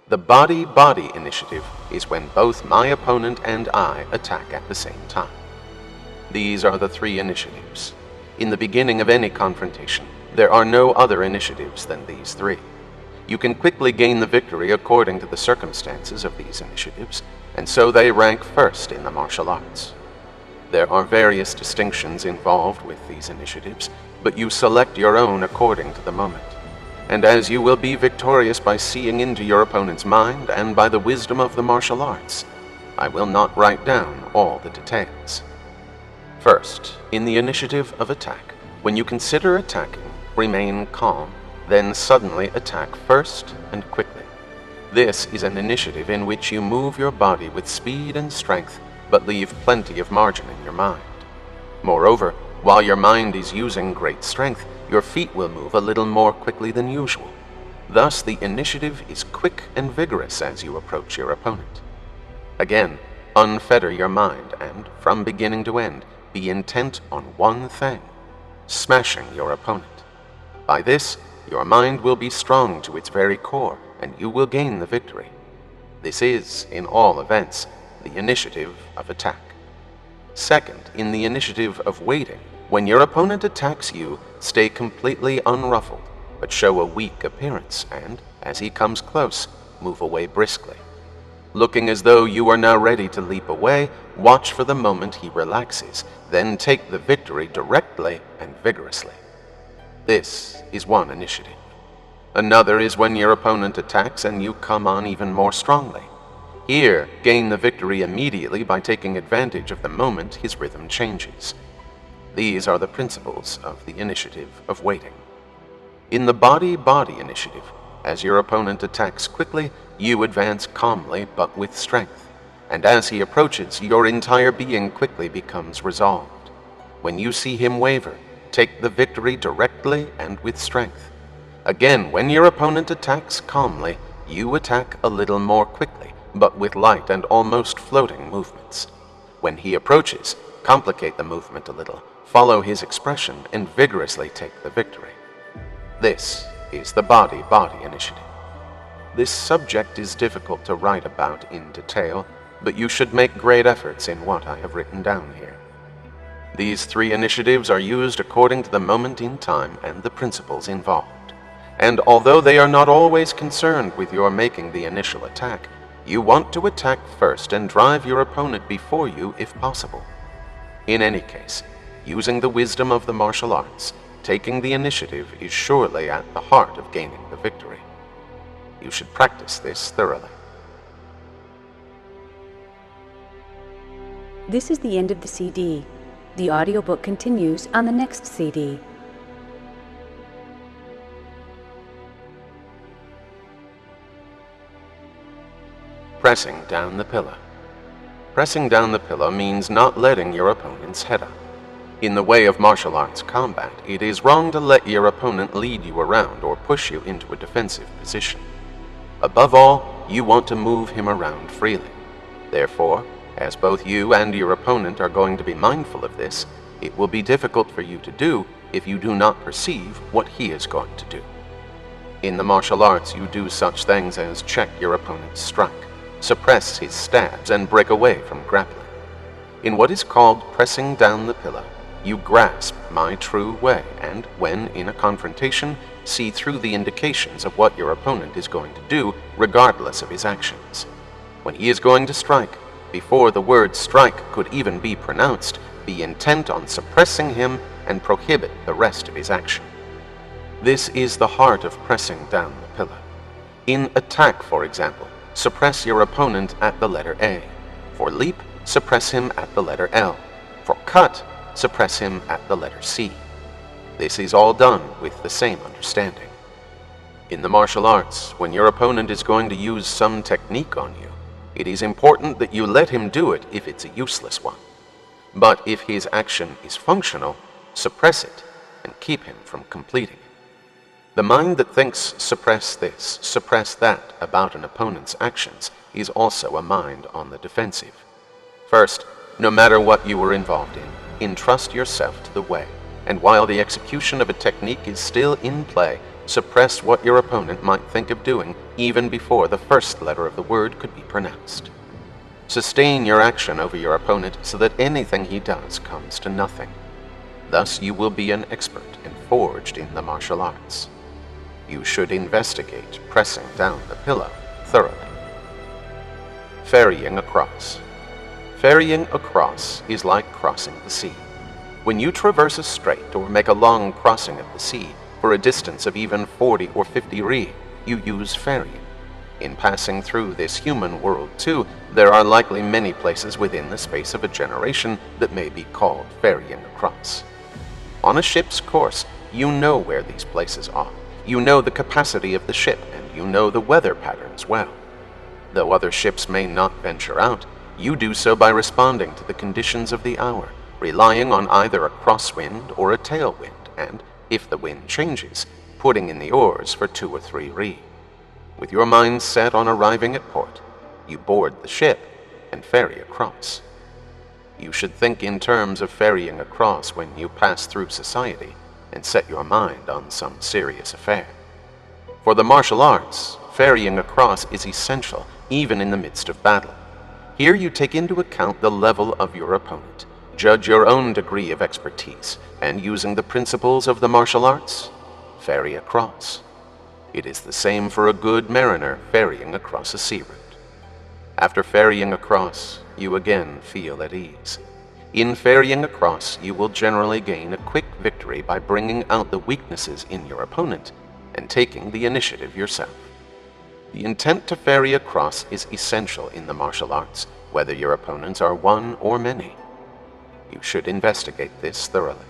The body-body initiative is when both my opponent and I attack at the same time. These are the 3 initiatives. In the beginning of any confrontation, there are no other initiatives than these 3. You can quickly gain the victory according to the circumstances of these initiatives, and so they rank first in the martial arts. There are various distinctions involved with these initiatives, but you select your own according to the moment. And as you will be victorious by seeing into your opponent's mind and by the wisdom of the martial arts, I will not write down all the details. First, in the initiative of attack, when you consider attacking, remain calm, then suddenly attack first and quickly. This is an initiative in which you move your body with speed and strength, but leave plenty of margin in your mind. Moreover, while your mind is using great strength, your feet will move a little more quickly than usual. Thus, the initiative is quick and vigorous as you approach your opponent. Again, unfetter your mind and, from beginning to end, be intent on one thing: smashing your opponent. By this, your mind will be strong to its very core, and you will gain the victory. This is, in all events, the initiative of attack. Second, in the initiative of waiting, when your opponent attacks you, stay completely unruffled, but show a weak appearance, and, as he comes close, move away briskly. Looking as though you are now ready to leap away, watch for the moment he relaxes, then take the victory directly and vigorously. This is one initiative. Another is when your opponent attacks and you come on even more strongly. Here, gain the victory immediately by taking advantage of the moment his rhythm changes. These are the principles of the initiative of waiting. In the body-body initiative, as your opponent attacks quickly, you advance calmly but with strength, and as he approaches, your entire being quickly becomes resolved. When you see him waver, take the victory directly and with strength. Again, when your opponent attacks calmly, you attack a little more quickly, but with light and almost floating movements. When he approaches, complicate the movement a little, follow his expression, and vigorously take the victory. This is the body-body initiative. This subject is difficult to write about in detail, but you should make great efforts in what I have written down here. These 3 initiatives are used according to the moment in time and the principles involved. And although they are not always concerned with your making the initial attack, you want to attack first and drive your opponent before you if possible. In any case, using the wisdom of the martial arts, taking the initiative is surely at the heart of gaining the victory. You should practice this thoroughly. This is the end of the CD. The audiobook continues on the next CD. Pressing down the pillow. Pressing down the pillow means not letting your opponent's head up. In the way of martial arts combat, it is wrong to let your opponent lead you around or push you into a defensive position. Above all, you want to move him around freely. Therefore, as both you and your opponent are going to be mindful of this, it will be difficult for you to do if you do not perceive what he is going to do. In the martial arts, you do such things as check your opponent's strike, suppress his stabs, and break away from grappling. In what is called pressing down the pillow, you grasp my true way and, when in a confrontation, see through the indications of what your opponent is going to do regardless of his actions. When he is going to strike, before the word strike could even be pronounced, be intent on suppressing him and prohibit the rest of his action. This is the heart of pressing down the pillow. In attack, for example, suppress your opponent at the letter A. For leap, suppress him at the letter L. For cut, suppress him at the letter C. This is all done with the same understanding. In the martial arts, when your opponent is going to use some technique on you, it is important that you let him do it if it's a useless one. But if his action is functional, suppress it and keep him from completing it. The mind that thinks suppress this, suppress that about an opponent's actions is also a mind on the defensive. First, no matter what you were involved in, entrust yourself to the way, and while the execution of a technique is still in play, suppress what your opponent might think of doing even before the first letter of the word could be pronounced. Sustain your action over your opponent so that anything he does comes to nothing. Thus you will be an expert and forged in the martial arts. You should investigate pressing down the pillow thoroughly. Ferrying across. Ferrying across is like crossing the sea. When you traverse a strait or make a long crossing of the sea for a distance of even 40 or 50 ri, you use ferrying. In passing through this human world too, there are likely many places within the space of a generation that may be called ferrying across. On a ship's course, you know where these places are. You know the capacity of the ship, and you know the weather patterns well. Though other ships may not venture out, you do so by responding to the conditions of the hour, relying on either a crosswind or a tailwind, and, if the wind changes, putting in the oars for 2 or 3 ri. With your mind set on arriving at port, you board the ship and ferry across. You should think in terms of ferrying across when you pass through society and set your mind on some serious affair. For the martial arts, ferrying across is essential even in the midst of battle. Here you take into account the level of your opponent, judge your own degree of expertise, and using the principles of the martial arts, ferry across. It is the same for a good mariner ferrying across a sea route. After ferrying across, you again feel at ease. In ferrying across, you will generally gain a quick victory by bringing out the weaknesses in your opponent and taking the initiative yourself. The intent to ferry across is essential in the martial arts, whether your opponents are one or many. You should investigate this thoroughly.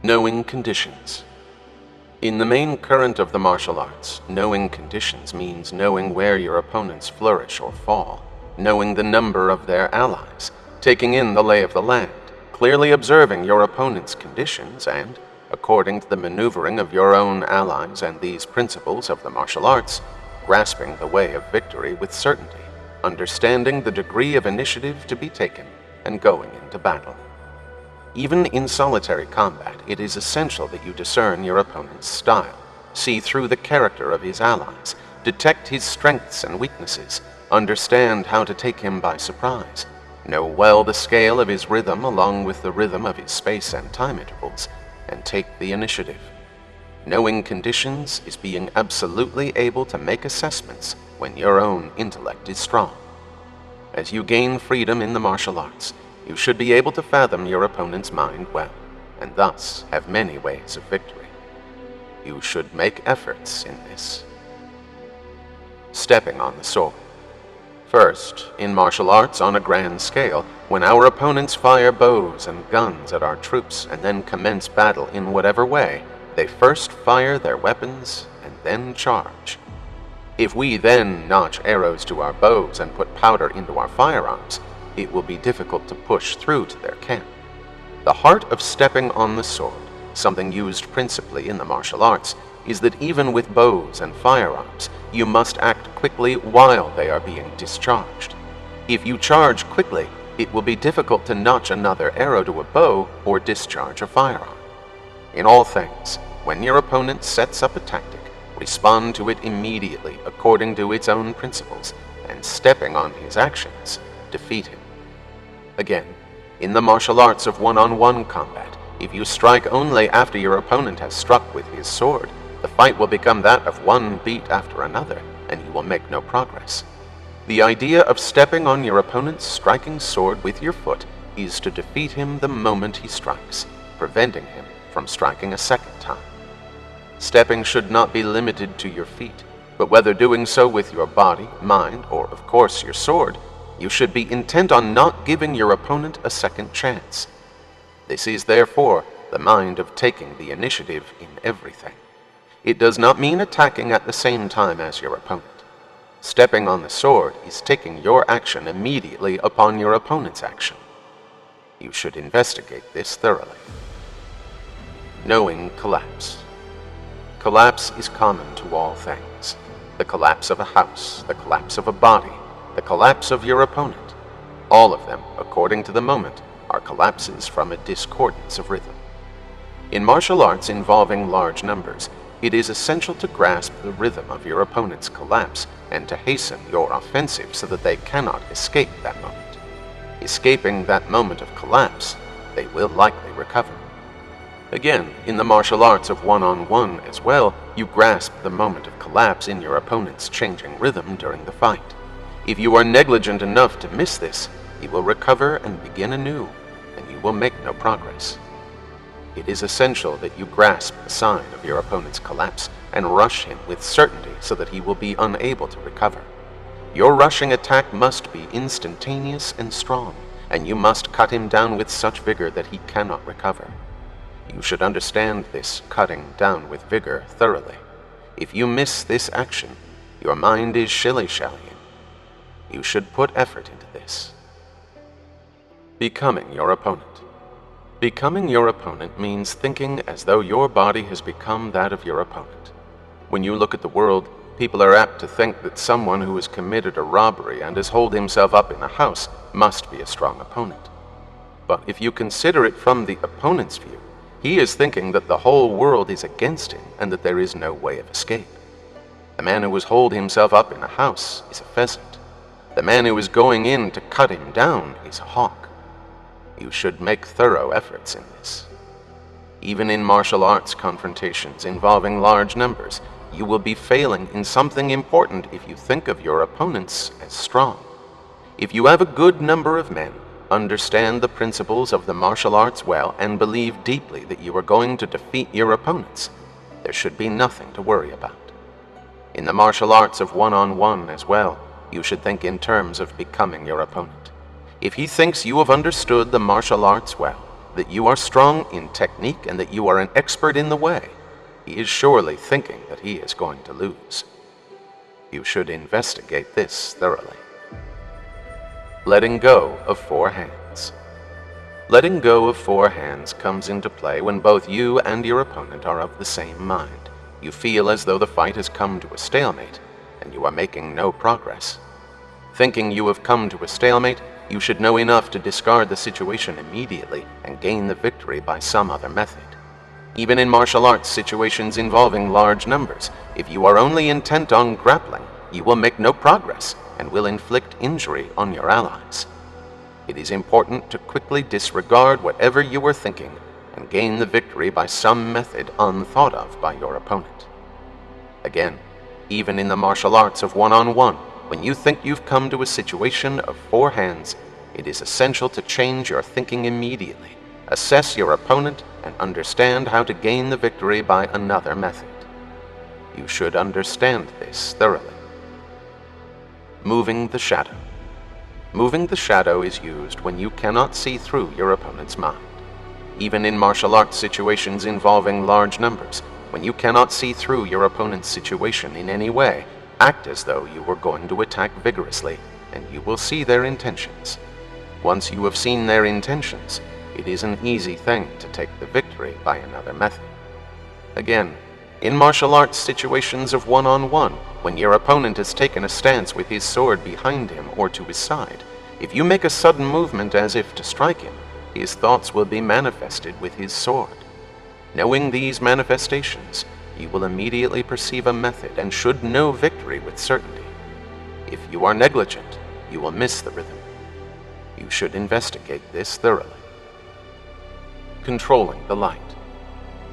Knowing conditions. In the main current of the martial arts, knowing conditions means knowing where your opponents flourish or fall, knowing the number of their allies, taking in the lay of the land, clearly observing your opponent's conditions, and, according to the maneuvering of your own allies and these principles of the martial arts, grasping the way of victory with certainty, understanding the degree of initiative to be taken, and going into battle. Even in solitary combat, it is essential that you discern your opponent's style, see through the character of his allies, detect his strengths and weaknesses, understand how to take him by surprise, know well the scale of his rhythm along with the rhythm of his space and time intervals, and take the initiative. Knowing conditions is being absolutely able to make assessments when your own intellect is strong. As you gain freedom in the martial arts, you should be able to fathom your opponent's mind well, and thus have many ways of victory. You should make efforts in this. Stepping on the sword. First, in martial arts on a grand scale, when our opponents fire bows and guns at our troops and then commence battle in whatever way, they first fire their weapons and then charge. If we then notch arrows to our bows and put powder into our firearms, it will be difficult to push through to their camp. The heart of stepping on the sword, something used principally in the martial arts, is that even with bows and firearms, you must act quickly while they are being discharged. If you charge quickly, it will be difficult to notch another arrow to a bow or discharge a firearm. In all things, when your opponent sets up a tactic, respond to it immediately according to its own principles, and stepping on his actions, defeat him. Again, in the martial arts of one-on-one combat, if you strike only after your opponent has struck with his sword, the fight will become that of one beat after another, and you will make no progress. The idea of stepping on your opponent's striking sword with your foot is to defeat him the moment he strikes, preventing him from striking a second time. Stepping should not be limited to your feet, but whether doing so with your body, mind, or of course your sword, you should be intent on not giving your opponent a second chance. This is therefore the mind of taking the initiative in everything. It does not mean attacking at the same time as your opponent. Stepping on the sword is taking your action immediately upon your opponent's action. You should investigate this thoroughly. Knowing collapse. collapse is common to all things. The collapse of a house, the collapse of a body, the collapse of your opponent. All of them, according to the moment, are collapses from a discordance of rhythm. In martial arts involving large numbers, it is essential to grasp the rhythm of your opponent's collapse and to hasten your offensive so that they cannot escape that moment. Escaping that moment of collapse, they will likely recover. Again, in the martial arts of one-on-one as well, you grasp the moment of collapse in your opponent's changing rhythm during the fight. If you are negligent enough to miss this, you will recover and begin anew, and you will make no progress. It is essential that you grasp the sign of your opponent's collapse and rush him with certainty so that he will be unable to recover. Your rushing attack must be instantaneous and strong, and you must cut him down with such vigor that he cannot recover. You should understand this cutting down with vigor thoroughly. If you miss this action, your mind is shilly-shallying. You should put effort into this. Becoming your opponent. Becoming your opponent means thinking as though your body has become that of your opponent. When you look at the world, people are apt to think that someone who has committed a robbery and has holed himself up in a house must be a strong opponent. But if you consider it from the opponent's view, he is thinking that the whole world is against him and that there is no way of escape. The man who has holed himself up in a house is a pheasant. The man who is going in to cut him down is a hawk. You should make thorough efforts in this. Even in martial arts confrontations involving large numbers, you will be failing in something important if you think of your opponents as strong. If you have a good number of men, understand the principles of the martial arts well, and believe deeply that you are going to defeat your opponents, there should be nothing to worry about. In the martial arts of one-on-one as well, you should think in terms of becoming your opponent. If he thinks you have understood the martial arts well, that you are strong in technique and that you are an expert in the way, he is surely thinking that he is going to lose. You should investigate this thoroughly. Letting go of four hands. Letting go of four hands comes into play when both you and your opponent are of the same mind. You feel as though the fight has come to a stalemate, and you are making no progress. Thinking you have come to a stalemate, you should know enough to discard the situation immediately and gain the victory by some other method. Even in martial arts situations involving large numbers, if you are only intent on grappling, you will make no progress and will inflict injury on your allies. It is important to quickly disregard whatever you are thinking and gain the victory by some method unthought of by your opponent. Again, even in the martial arts of one-on-one, when you think you've come to a situation of four hands, it is essential to change your thinking immediately, assess your opponent, and understand how to gain the victory by another method. You should understand this thoroughly. Moving the shadow. Moving the shadow is used when you cannot see through your opponent's mind. Even in martial arts situations involving large numbers, when you cannot see through your opponent's situation in any way, act as though you were going to attack vigorously, and you will see their intentions. Once you have seen their intentions, it is an easy thing to take the victory by another method. Again, in martial arts situations of one-on-one, when your opponent has taken a stance with his sword behind him or to his side, if you make a sudden movement as if to strike him, his thoughts will be manifested with his sword. Knowing these manifestations, you will immediately perceive a method and should know victory with certainty. If you are negligent, you will miss the rhythm. You should investigate this thoroughly. Controlling the light.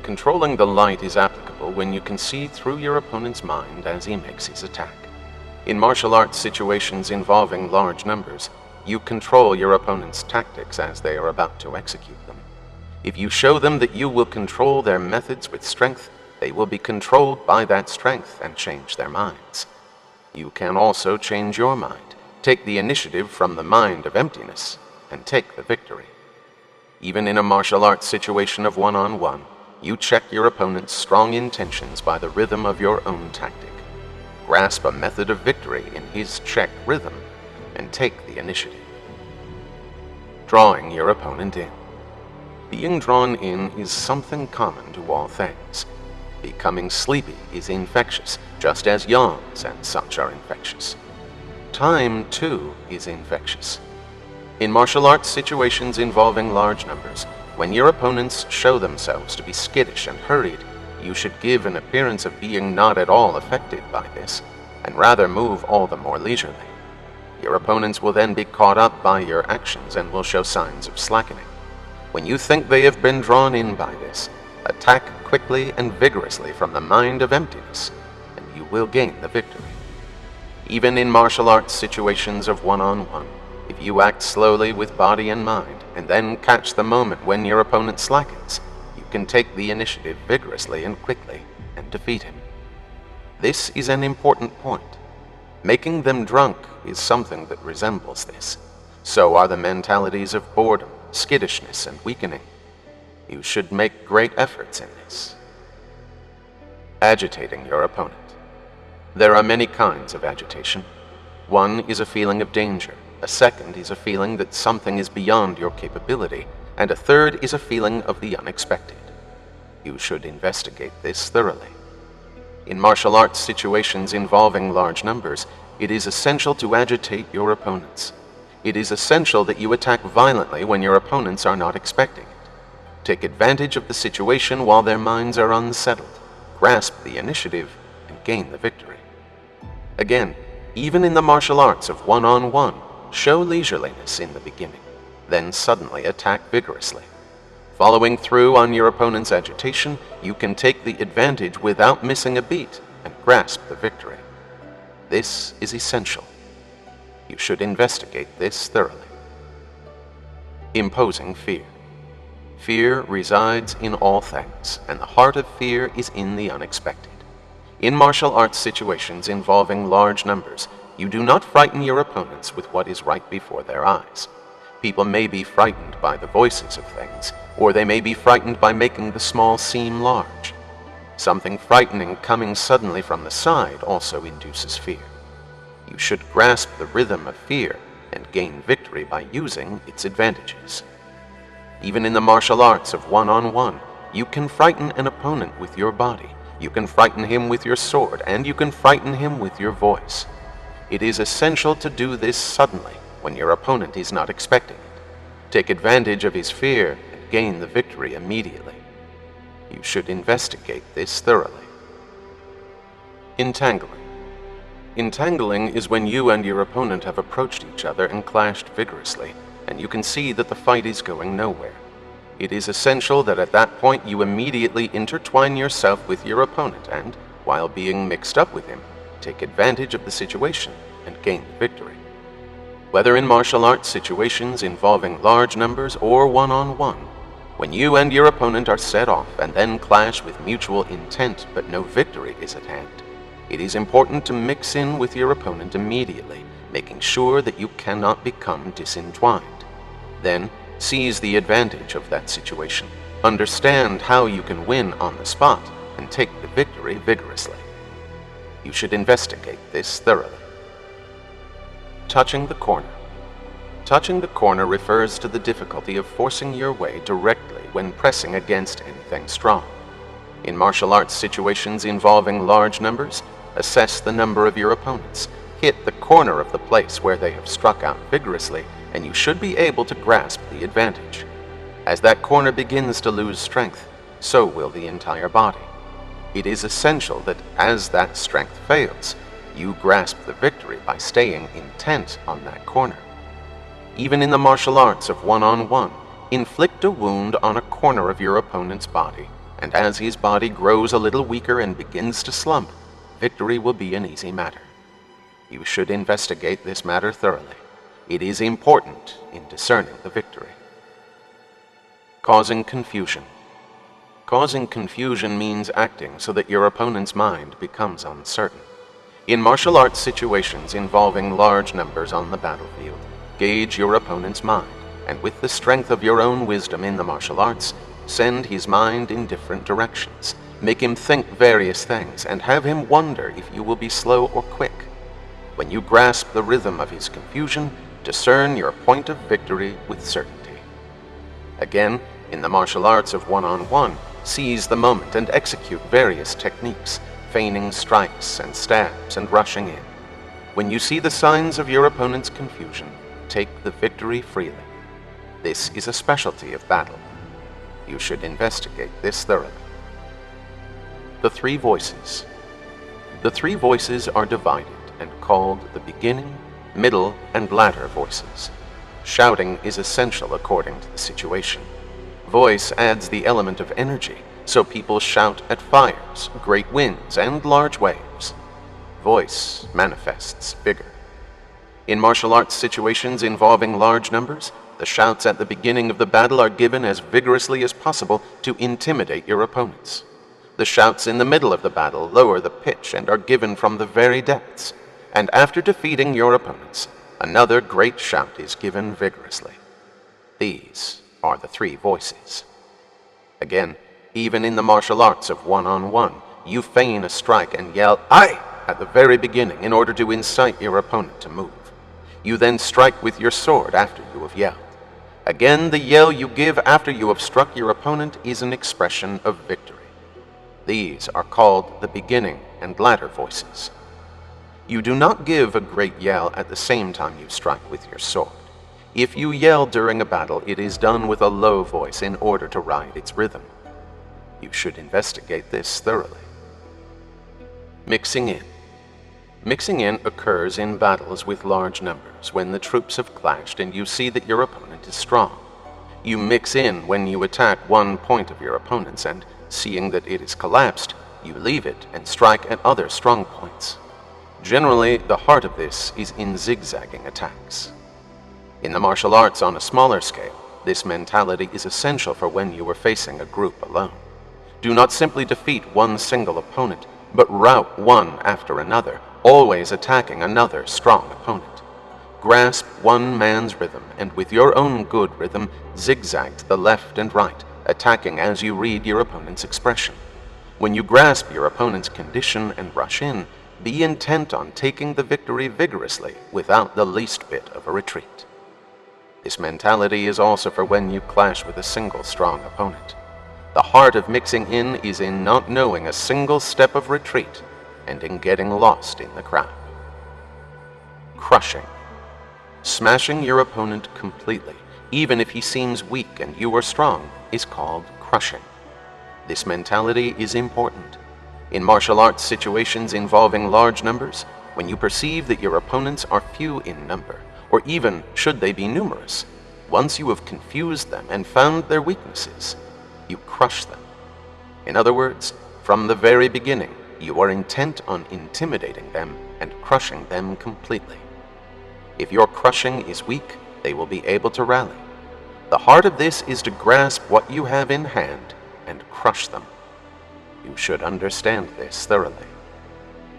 Controlling the light is applicable when you can see through your opponent's mind as he makes his attack. In martial arts situations involving large numbers, you control your opponent's tactics as they are about to execute them. If you show them that you will control their methods with strength, they will be controlled by that strength and change their minds. You can also change your mind, take the initiative from the mind of emptiness, and take the victory. Even in a martial arts situation of one-on-one, you check your opponent's strong intentions by the rhythm of your own tactic. Grasp a method of victory in his check rhythm and take the initiative. Drawing your opponent in. Being drawn in is something common to all things. Becoming sleepy is infectious, just as yawns and such are infectious. Time, too, is infectious. In martial arts situations involving large numbers, when your opponents show themselves to be skittish and hurried, you should give an appearance of being not at all affected by this, and rather move all the more leisurely. Your opponents will then be caught up by your actions and will show signs of slackening. When you think they have been drawn in by this, attack quickly and vigorously from the mind of emptiness, and you will gain the victory. Even in martial arts situations of one-on-one, if you act slowly with body and mind, and then catch the moment when your opponent slackens, you can take the initiative vigorously and quickly and defeat him. This is an important point. Making them drunk is something that resembles this. So are the mentalities of boredom, skittishness, and weakening. You should make great efforts in this. Agitating your opponent. There are many kinds of agitation. One is a feeling of danger, a second is a feeling that something is beyond your capability, and a third is a feeling of the unexpected. You should investigate this thoroughly. In martial arts situations involving large numbers, it is essential to agitate your opponents. It is essential that you attack violently when your opponents are not expecting it. Take advantage of the situation while their minds are unsettled, grasp the initiative, and gain the victory. Again, even in the martial arts of one-on-one, show leisureliness in the beginning, then suddenly attack vigorously. Following through on your opponent's agitation, you can take the advantage without missing a beat and grasp the victory. This is essential. You should investigate this thoroughly. Imposing fear. Fear resides in all things, and the heart of fear is in the unexpected. In martial arts situations involving large numbers, you do not frighten your opponents with what is right before their eyes. People may be frightened by the voices of things, or they may be frightened by making the small seem large. Something frightening coming suddenly from the side also induces fear. You should grasp the rhythm of fear and gain victory by using its advantages. Even in the martial arts of one-on-one, you can frighten an opponent with your body, you can frighten him with your sword, and you can frighten him with your voice. It is essential to do this suddenly, when your opponent is not expecting it. Take advantage of his fear and gain the victory immediately. You should investigate this thoroughly. Entangling. Entangling is when you and your opponent have approached each other and clashed vigorously, and you can see that the fight is going nowhere. It is essential that at that point you immediately intertwine yourself with your opponent and, while being mixed up with him, take advantage of the situation and gain the victory. Whether in martial arts situations involving large numbers or one-on-one, when you and your opponent are set off and then clash with mutual intent but no victory is at hand, it is important to mix in with your opponent immediately, making sure that you cannot become disentwined. Then, seize the advantage of that situation, understand how you can win on the spot, and take the victory vigorously. You should investigate this thoroughly. Touching the corner. Touching the corner refers to the difficulty of forcing your way directly when pressing against anything strong. In martial arts situations involving large numbers, assess the number of your opponents, hit the corner of the place where they have struck out vigorously, and you should be able to grasp the advantage. As that corner begins to lose strength, so will the entire body. It is essential that as that strength fails, you grasp the victory by staying intent on that corner. Even in the martial arts of one-on-one, inflict a wound on a corner of your opponent's body, and as his body grows a little weaker and begins to slump, victory will be an easy matter. You should investigate this matter thoroughly. It is important in discerning the victory. Causing confusion. Causing confusion means acting so that your opponent's mind becomes uncertain. In martial arts situations involving large numbers on the battlefield, gauge your opponent's mind, and with the strength of your own wisdom in the martial arts, send his mind in different directions. Make him think various things, and have him wonder if you will be slow or quick. When you grasp the rhythm of his confusion, discern your point of victory with certainty. Again, in the martial arts of one-on-one, seize the moment and execute various techniques, feigning strikes and stabs and rushing in. When you see the signs of your opponent's confusion, take the victory freely. This is a specialty of battle. You should investigate this thoroughly. The three voices. The three voices are divided and called the beginning, middle, and latter voices. Shouting is essential according to the situation. Voice adds the element of energy, so people shout at fires, great winds, and large waves. Voice manifests vigor. In martial arts situations involving large numbers, the shouts at the beginning of the battle are given as vigorously as possible to intimidate your opponents. The shouts in the middle of the battle lower the pitch and are given from the very depths, and after defeating your opponents, another great shout is given vigorously. These are the three voices. Again, even in the martial arts of one-on-one, you feign a strike and yell, "Aye!" at the very beginning in order to incite your opponent to move. You then strike with your sword after you have yelled. Again, the yell you give after you have struck your opponent is an expression of victory. These are called the beginning and latter voices. You do not give a great yell at the same time you strike with your sword. If you yell during a battle, it is done with a low voice in order to ride its rhythm. You should investigate this thoroughly. Mixing in. Mixing in occurs in battles with large numbers when the troops have clashed and you see that your opponent is strong. You mix in when you attack one point of your opponent's and, seeing that it is collapsed, you leave it and strike at other strong points. Generally, the heart of this is in zigzagging attacks. In the martial arts on a smaller scale, this mentality is essential for when you are facing a group alone. Do not simply defeat one single opponent, but rout one after another, always attacking another strong opponent. Grasp one man's rhythm, and with your own good rhythm, zigzag to the left and right, attacking as you read your opponent's expression. When you grasp your opponent's condition and rush in, be intent on taking the victory vigorously without the least bit of a retreat. This mentality is also for when you clash with a single strong opponent. The heart of mixing in is in not knowing a single step of retreat and in getting lost in the crowd. Crushing. Smashing your opponent completely, even if he seems weak and you are strong, is called crushing. This mentality is important. In martial arts situations involving large numbers, when you perceive that your opponents are few in number, or even should they be numerous, once you have confused them and found their weaknesses, you crush them. In other words, from the very beginning, you are intent on intimidating them and crushing them completely. If your crushing is weak, they will be able to rally. The heart of this is to grasp what you have in hand and crush them. You should understand this thoroughly.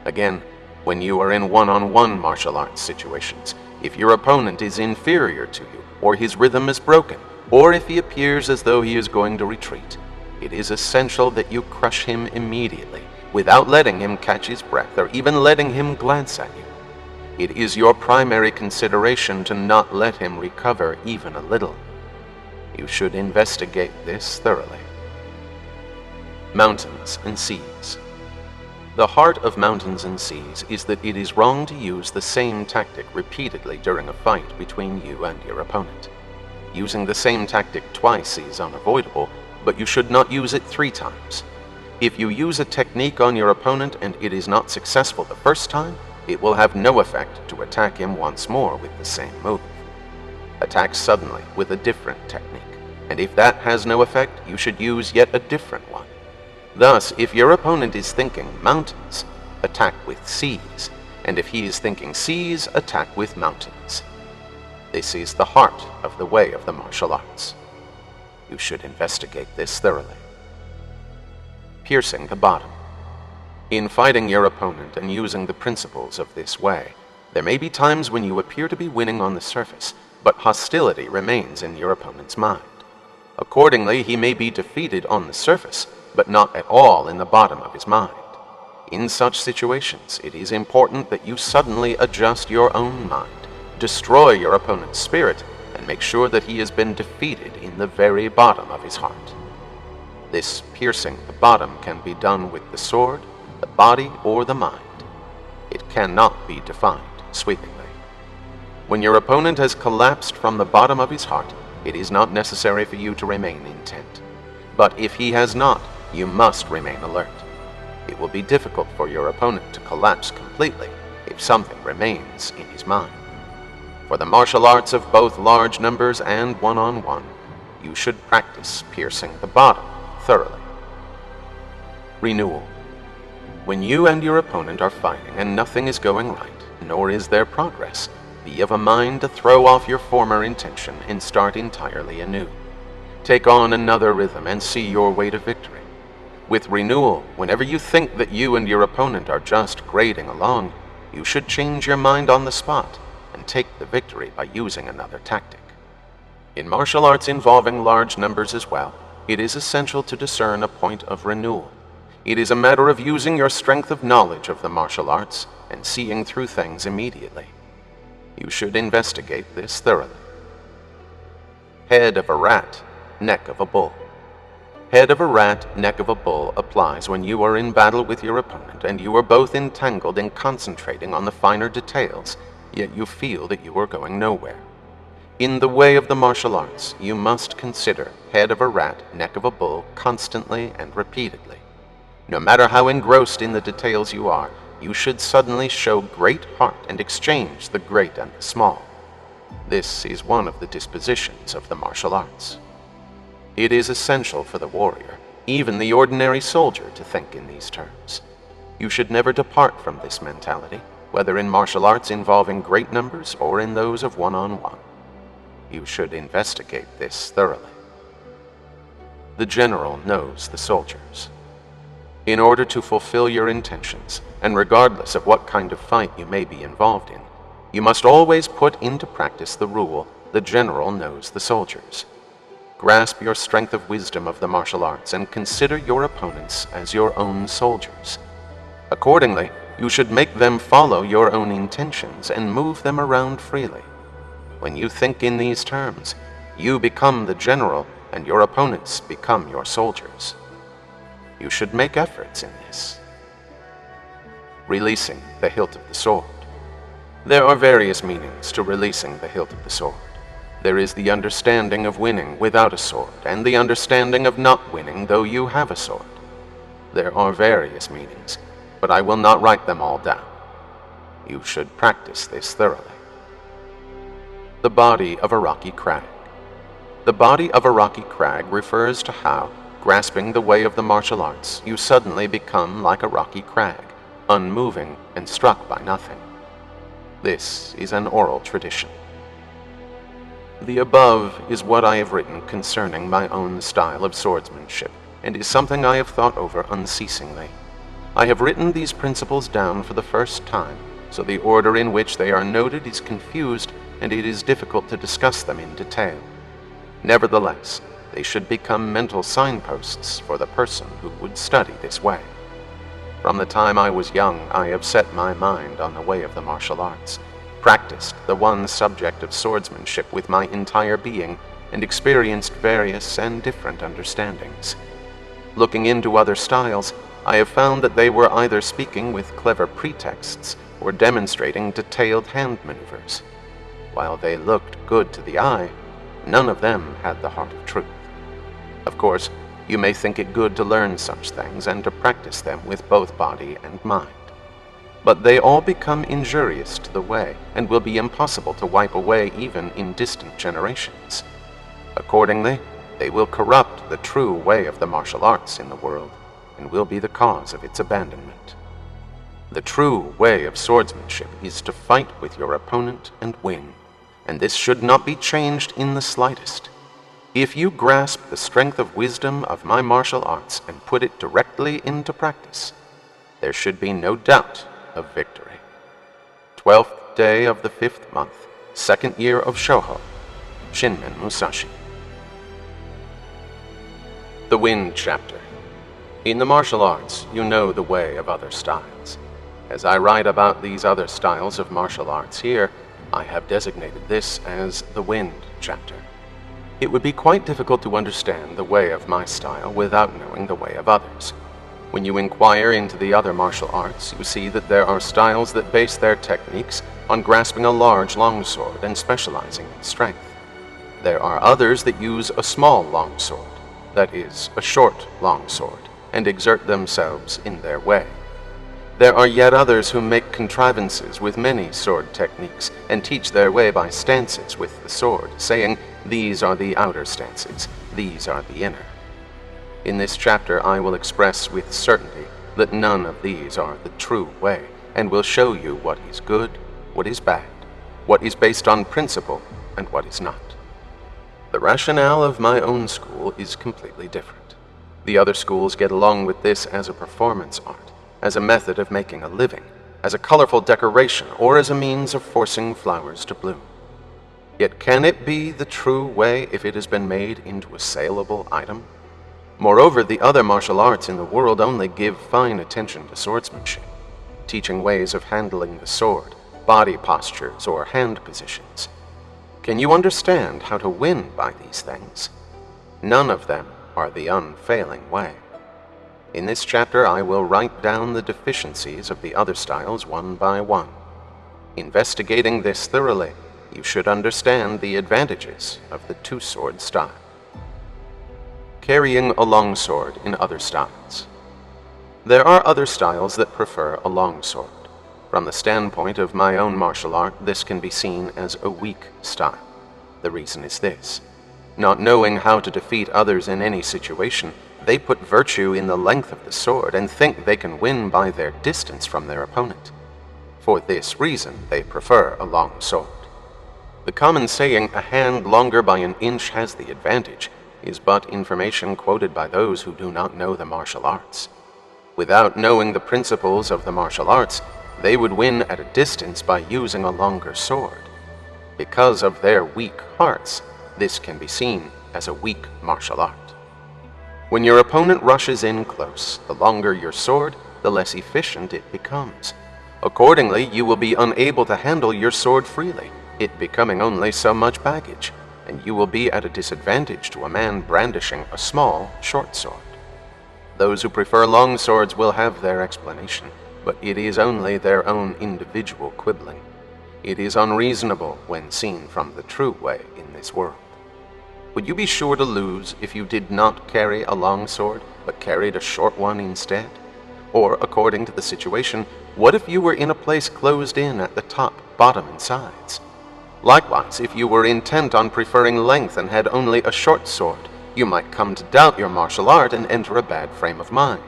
Again, when you are in one-on-one martial arts situations, if your opponent is inferior to you, or his rhythm is broken, or if he appears as though he is going to retreat, it is essential that you crush him immediately, without letting him catch his breath or even letting him glance at you. It is your primary consideration to not let him recover even a little. You should investigate this thoroughly. Mountains and seas. The heart of mountains and seas is that it is wrong to use the same tactic repeatedly during a fight between you and your opponent. Using the same tactic twice is unavoidable, but you should not use it 3 times. If you use a technique on your opponent and it is not successful the first time, it will have no effect to attack him once more with the same move. Attack suddenly with a different technique, and if that has no effect, you should use yet a different one. Thus, if your opponent is thinking mountains, attack with seas, and if he is thinking seas, attack with mountains. This is the heart of the way of the martial arts. You should investigate this thoroughly. Piercing the bottom. In fighting your opponent and using the principles of this way, there may be times when you appear to be winning on the surface, but hostility remains in your opponent's mind. Accordingly, he may be defeated on the surface, but not at all in the bottom of his mind. In such situations, it is important that you suddenly adjust your own mind, destroy your opponent's spirit, and make sure that he has been defeated in the very bottom of his heart. This piercing the bottom can be done with the sword, the body, or the mind. It cannot be defined sweepingly. When your opponent has collapsed from the bottom of his heart, it is not necessary for you to remain intent. But if he has not, you must remain alert. It will be difficult for your opponent to collapse completely if something remains in his mind. For the martial arts of both large numbers and one-on-one, you should practice piercing the bottom thoroughly. Renewal. When you and your opponent are fighting and nothing is going right, nor is there progress, be of a mind to throw off your former intention and start entirely anew. Take on another rhythm and see your way to victory. With renewal, whenever you think that you and your opponent are just grading along, you should change your mind on the spot and take the victory by using another tactic. In martial arts involving large numbers as well, it is essential to discern a point of renewal. It is a matter of using your strength of knowledge of the martial arts and seeing through things immediately. You should investigate this thoroughly. Head of a rat, neck of a bull. Head of a rat, neck of a bull applies when you are in battle with your opponent and you are both entangled in concentrating on the finer details, yet you feel that you are going nowhere. In the way of the martial arts, you must consider head of a rat, neck of a bull constantly and repeatedly. No matter how engrossed in the details you are, you should suddenly show great heart and exchange the great and the small. This is one of the dispositions of the martial arts. It is essential for the warrior, even the ordinary soldier, to think in these terms. You should never depart from this mentality, whether in martial arts involving great numbers or in those of one-on-one. You should investigate this thoroughly. The general knows the soldiers. In order to fulfill your intentions, and regardless of what kind of fight you may be involved in, you must always put into practice the rule, the general knows the soldiers. Grasp your strength of wisdom of the martial arts and consider your opponents as your own soldiers. Accordingly, you should make them follow your own intentions and move them around freely. When you think in these terms, you become the general and your opponents become your soldiers. You should make efforts in this. Releasing the hilt of the sword. There are various meanings to releasing the hilt of the sword. There is the understanding of winning without a sword, and the understanding of not winning though you have a sword. There are various meanings, but I will not write them all down. You should practice this thoroughly. The body of a rocky crag. The body of a rocky crag refers to how, grasping the way of the martial arts, you suddenly become like a rocky crag, unmoving and struck by nothing. This is an oral tradition. The above is what I have written concerning my own style of swordsmanship, and is something I have thought over unceasingly. I have written these principles down for the first time, so the order in which they are noted is confused, and it is difficult to discuss them in detail. Nevertheless, they should become mental signposts for the person who would study this way. From the time I was young, I have set my mind on the way of the martial arts, practiced the one subject of swordsmanship with my entire being, and experienced various and different understandings. Looking into other styles, I have found that they were either speaking with clever pretexts or demonstrating detailed hand maneuvers. While they looked good to the eye, none of them had the heart of truth. Of course, you may think it good to learn such things and to practice them with both body and mind. But they all become injurious to the way, and will be impossible to wipe away even in distant generations. Accordingly, they will corrupt the true way of the martial arts in the world, and will be the cause of its abandonment. The true way of swordsmanship is to fight with your opponent and win, and this should not be changed in the slightest. If you grasp the strength of wisdom of my martial arts and put it directly into practice, there should be no doubt of victory. 12th day of the 5th month, 2nd year of Shōhō, Shinmen Musashi. The Wind Chapter. In the martial arts, you know the way of other styles. As I write about these other styles of martial arts here, I have designated this as the Wind Chapter. It would be quite difficult to understand the way of my style without knowing the way of others. When you inquire into the other martial arts, you see that there are styles that base their techniques on grasping a large longsword and specializing in strength. There are others that use a small longsword, that is, a short longsword, and exert themselves in their way. There are yet others who make contrivances with many sword techniques and teach their way by stances with the sword, saying, "These are the outer stances, these are the inner." In this chapter I will express with certainty that none of these are the true way, and will show you what is good, what is bad, what is based on principle, and what is not. The rationale of my own school is completely different. The other schools get along with this as a performance art, as a method of making a living, as a colorful decoration, or as a means of forcing flowers to bloom. Yet can it be the true way if it has been made into a saleable item? Moreover, the other martial arts in the world only give fine attention to swordsmanship, teaching ways of handling the sword, body postures, or hand positions. Can you understand how to win by these things? None of them are the unfailing way. In this chapter, I will write down the deficiencies of the other styles one by one. Investigating this thoroughly, you should understand the advantages of the two-sword style. Carrying a longsword in other styles. There are other styles that prefer a longsword. From the standpoint of my own martial art, this can be seen as a weak style. The reason is this: not knowing how to defeat others in any situation, they put virtue in the length of the sword and think they can win by their distance from their opponent. For this reason, they prefer a long sword. The common saying, "A hand longer by an inch has the advantage," is but information quoted by those who do not know the martial arts. Without knowing the principles of the martial arts, they would win at a distance by using a longer sword. Because of their weak hearts, this can be seen as a weak martial art. When your opponent rushes in close, the longer your sword, the less efficient it becomes. Accordingly, you will be unable to handle your sword freely, it becoming only so much baggage, and you will be at a disadvantage to a man brandishing a small, short sword. Those who prefer long swords will have their explanation, but it is only their own individual quibbling. It is unreasonable when seen from the true way in this world. Would you be sure to lose if you did not carry a long sword, but carried a short one instead? Or, according to the situation, what if you were in a place closed in at the top, bottom, and sides? Likewise, if you were intent on preferring length and had only a short sword, you might come to doubt your martial art and enter a bad frame of mind.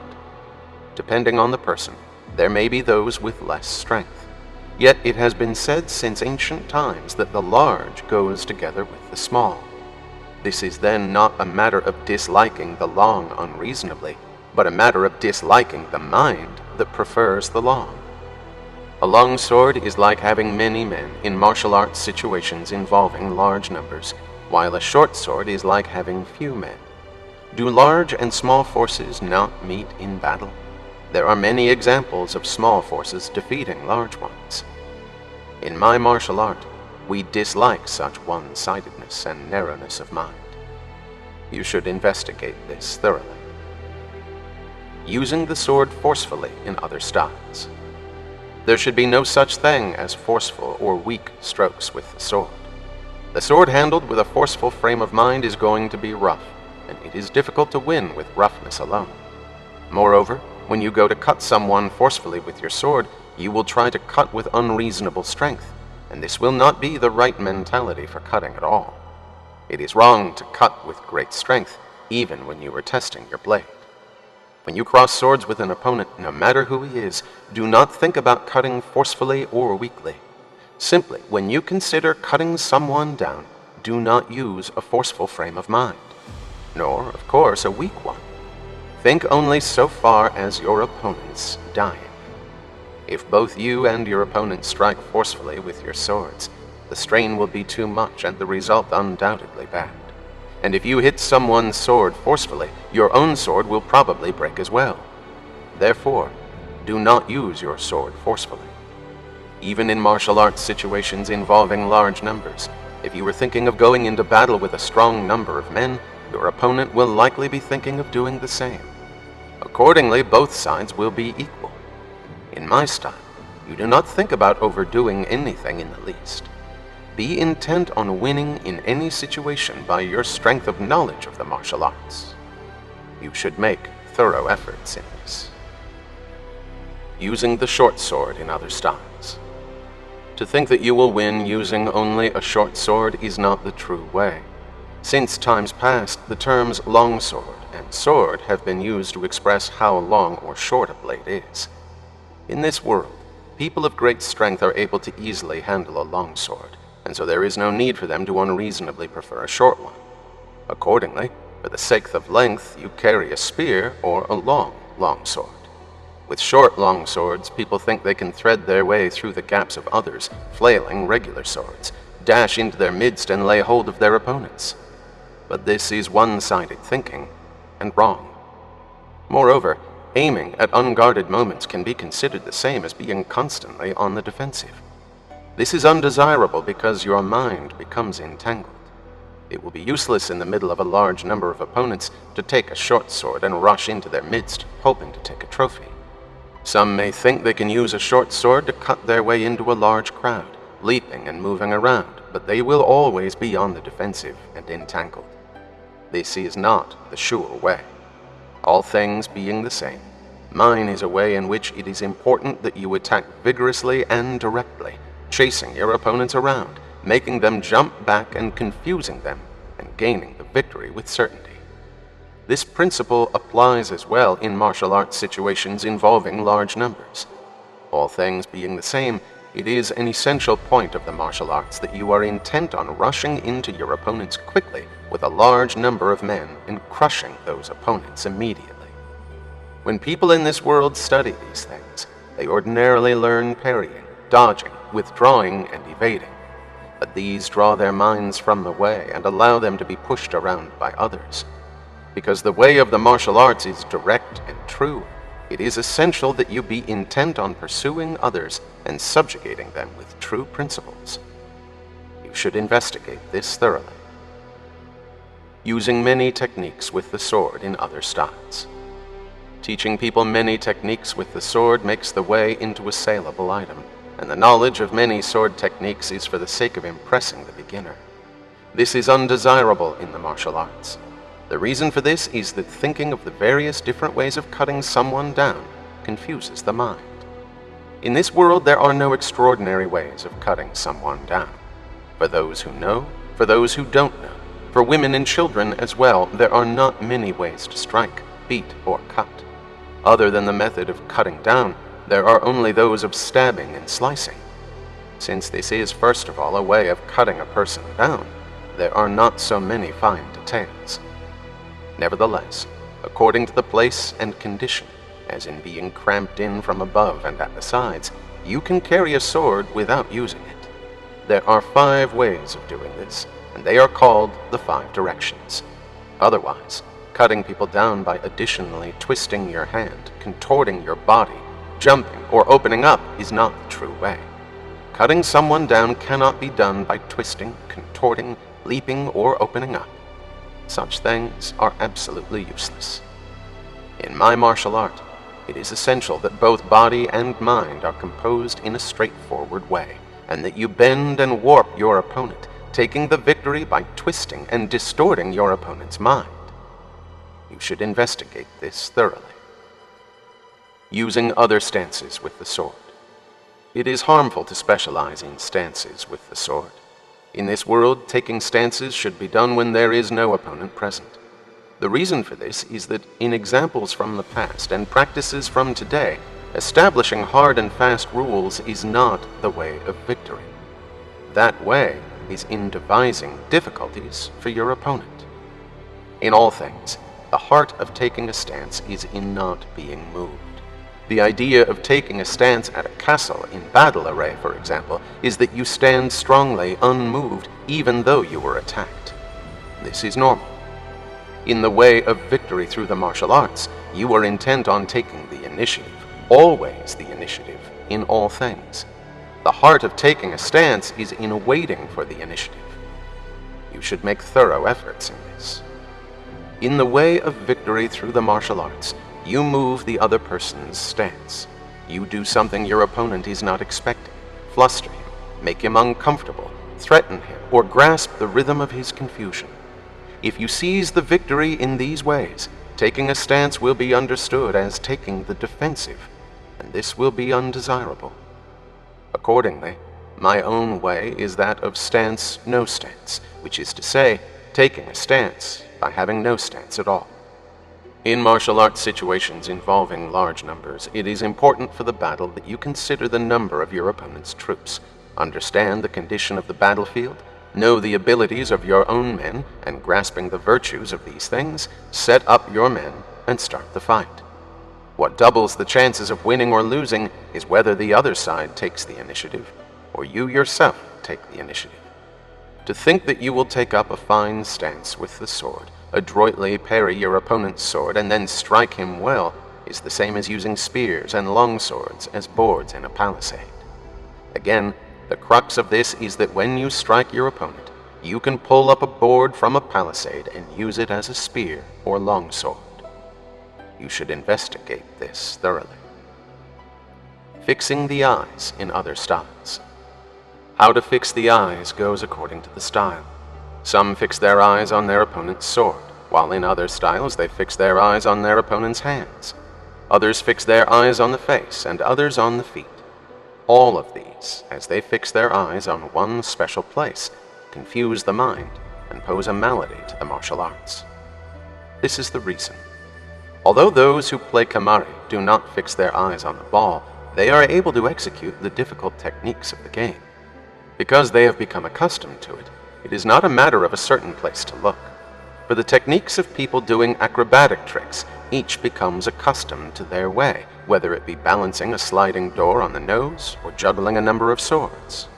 Depending on the person, there may be those with less strength. Yet it has been said since ancient times that the large goes together with the small. This is then not a matter of disliking the long unreasonably, but a matter of disliking the mind that prefers the long. A long sword is like having many men in martial arts situations involving large numbers, while a short sword is like having few men. Do large and small forces not meet in battle? There are many examples of small forces defeating large ones. In my martial art, we dislike such one-sidedness and narrowness of mind. You should investigate this thoroughly. Using the sword forcefully in other styles. There should be no such thing as forceful or weak strokes with the sword. The sword handled with a forceful frame of mind is going to be rough, and it is difficult to win with roughness alone. Moreover, when you go to cut someone forcefully with your sword, you will try to cut with unreasonable strength, and this will not be the right mentality for cutting at all. It is wrong to cut with great strength, even when you are testing your blade. When you cross swords with an opponent, no matter who he is, do not think about cutting forcefully or weakly. Simply, when you consider cutting someone down, do not use a forceful frame of mind, nor, of course, a weak one. Think only so far as your opponent's dying. If both you and your opponent strike forcefully with your swords, the strain will be too much and the result undoubtedly bad. And if you hit someone's sword forcefully, your own sword will probably break as well. Therefore, do not use your sword forcefully. Even in martial arts situations involving large numbers, If you were thinking of going into battle with a strong number of men, your opponent will likely be thinking of doing the same. Accordingly, both sides will be equal. In my style, you do not think about overdoing anything in the least. Be intent on winning in any situation by your strength of knowledge of the martial arts. You should make thorough efforts in this. Using the short sword in other styles. To think that you will win using only a short sword is not the true way. Since times past, the terms longsword and sword have been used to express how long or short a blade is. In this world, people of great strength are able to easily handle a longsword, and so there is no need for them to unreasonably prefer a short one. Accordingly, for the sake of length, you carry a spear or a long sword. With short long swords, people think they can thread their way through the gaps of others, flailing regular swords, dash into their midst and lay hold of their opponents. But this is one-sided thinking, and wrong. Moreover, aiming at unguarded moments can be considered the same as being constantly on the defensive. This is undesirable because your mind becomes entangled. It will be useless in the middle of a large number of opponents to take a short sword and rush into their midst, hoping to take a trophy. Some may think they can use a short sword to cut their way into a large crowd, leaping and moving around, but they will always be on the defensive and entangled. This is not the sure way. All things being the same, mine is a way in which it is important that you attack vigorously and directly, chasing your opponents around, making them jump back and confusing them, and gaining the victory with certainty. This principle applies as well in martial arts situations involving large numbers. All things being the same, it is an essential point of the martial arts that you are intent on rushing into your opponents quickly with a large number of men and crushing those opponents immediately. When people in this world study these things, they ordinarily learn parrying, dodging, withdrawing, and evading. But these draw their minds from the way and allow them to be pushed around by others. Because the way of the martial arts is direct and true, it is essential that you be intent on pursuing others and subjugating them with true principles. You should investigate this thoroughly. Using many techniques with the sword in other styles. Teaching people many techniques with the sword makes the way into a saleable item, and the knowledge of many sword techniques is for the sake of impressing the beginner. This is undesirable in the martial arts. The reason for this is that thinking of the various different ways of cutting someone down confuses the mind. In this world, there are no extraordinary ways of cutting someone down. For those who know, for those who don't know, for women and children as well, there are not many ways to strike, beat, or cut. Other than the method of cutting down, there are only those of stabbing and slicing. Since this is first of all a way of cutting a person down, there are not so many fine details. Nevertheless, according to the place and condition, as in being cramped in from above and at the sides, you can carry a sword without using it. There are 5 ways of doing this, and they are called the 5 directions. Otherwise, cutting people down by additionally twisting your hand, contorting your body, jumping, or opening up is not the true way. Cutting someone down cannot be done by twisting, contorting, leaping, or opening up. Such things are absolutely useless. In my martial art, it is essential that both body and mind are composed in a straightforward way, and that you bend and warp your opponent, taking the victory by twisting and distorting your opponent's mind. You should investigate this thoroughly. Using other stances with the sword. It is harmful to specialize in stances with the sword. In this world, taking stances should be done when there is no opponent present. The reason for this is that in examples from the past and practices from today, establishing hard and fast rules is not the way of victory. That way is in devising difficulties for your opponent. In all things, the heart of taking a stance is in not being moved. The idea of taking a stance at a castle in battle array, for example, is that you stand strongly, unmoved, even though you were attacked. This is normal. In the way of victory through the martial arts, you are intent on taking the initiative, always the initiative, in all things. The heart of taking a stance is in waiting for the initiative. You should make thorough efforts in this. In the way of victory through the martial arts, you move the other person's stance. You do something your opponent is not expecting, fluster him, make him uncomfortable, threaten him, or grasp the rhythm of his confusion. If you seize the victory in these ways, taking a stance will be understood as taking the defensive, and this will be undesirable. Accordingly, my own way is that of stance, no stance, which is to say, taking a stance by having no stance at all. In martial arts situations involving large numbers, it is important for the battle that you consider the number of your opponent's troops, understand the condition of the battlefield, know the abilities of your own men, and grasping the virtues of these things, set up your men and start the fight. What doubles the chances of winning or losing is whether the other side takes the initiative, or you yourself take the initiative. To think that you will take up a fine stance with the sword, adroitly parry your opponent's sword, and then strike him well, is the same as using spears and long swords as boards in a palisade. Again, the crux of this is that when you strike your opponent, you can pull up a board from a palisade and use it as a spear or longsword. You should investigate this thoroughly. Fixing the eyes in other styles. How to fix the eyes goes according to the style. Some fix their eyes on their opponent's sword, while in other styles they fix their eyes on their opponent's hands. Others fix their eyes on the face, and others on the feet. All of these, as they fix their eyes on one special place, confuse the mind and pose a malady to the martial arts. This is the reason. Although those who play Kemari do not fix their eyes on the ball, they are able to execute the difficult techniques of the game. Because they have become accustomed to it, it is not a matter of a certain place to look. For the techniques of people doing acrobatic tricks, each becomes accustomed to their way, whether it be balancing a sliding door on the nose or juggling a number of swords.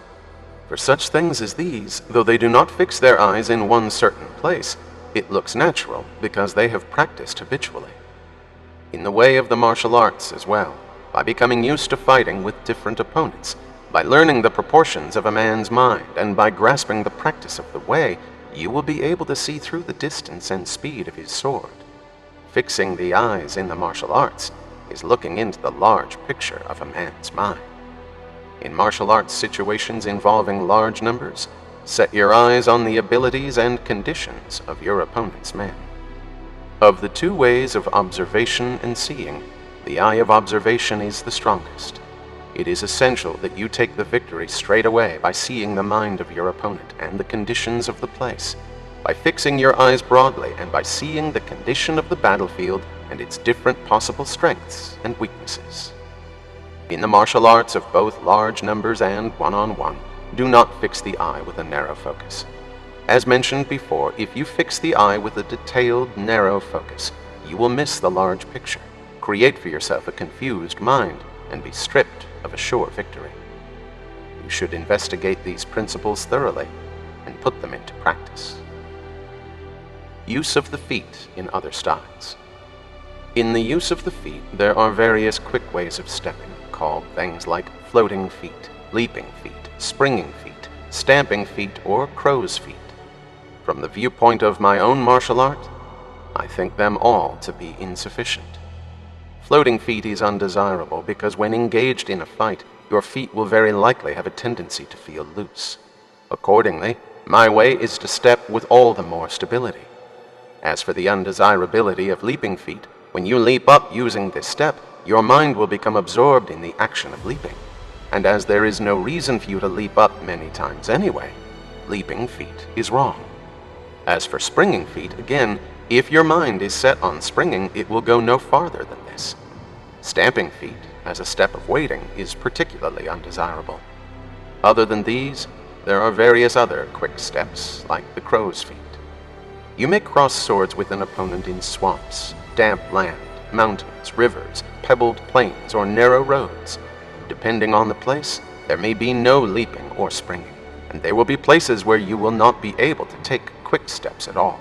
For such things as these, though they do not fix their eyes in one certain place, it looks natural because they have practiced habitually. In the way of the martial arts as well, by becoming used to fighting with different opponents, by learning the proportions of a man's mind, and by grasping the practice of the way, you will be able to see through the distance and speed of his sword. Fixing the eyes in the martial arts is looking into the large picture of a man's mind. In martial arts situations involving large numbers, set your eyes on the abilities and conditions of your opponent's men. Of the two ways of observation and seeing, the eye of observation is the strongest. It is essential that you take the victory straight away by seeing the mind of your opponent and the conditions of the place, by fixing your eyes broadly and by seeing the condition of the battlefield and its different possible strengths and weaknesses. In the martial arts of both large numbers and one-on-one, do not fix the eye with a narrow focus. As mentioned before, if you fix the eye with a detailed, narrow focus, you will miss the large picture, create for yourself a confused mind, and be stripped of a sure victory. You should investigate these principles thoroughly and put them into practice. Use of the feet in other styles. In the use of the feet, there are various quick ways of stepping, called things like floating feet, leaping feet, springing feet, stamping feet, or crow's feet. From the viewpoint of my own martial art, I think them all to be insufficient. Floating feet is undesirable because when engaged in a fight, your feet will very likely have a tendency to feel loose. Accordingly, my way is to step with all the more stability. As for the undesirability of leaping feet, when you leap up using this step, your mind will become absorbed in the action of leaping. And as there is no reason for you to leap up many times anyway, leaping feet is wrong. As for springing feet, again, if your mind is set on springing, it will go no farther than this. Stamping feet, as a step of waiting, is particularly undesirable. Other than these, there are various other quick steps, like the crow's feet. You may cross swords with an opponent in swamps, damp land, mountains, rivers, pebbled plains, or narrow roads. Depending on the place, there may be no leaping or springing, and there will be places where you will not be able to take quick steps at all.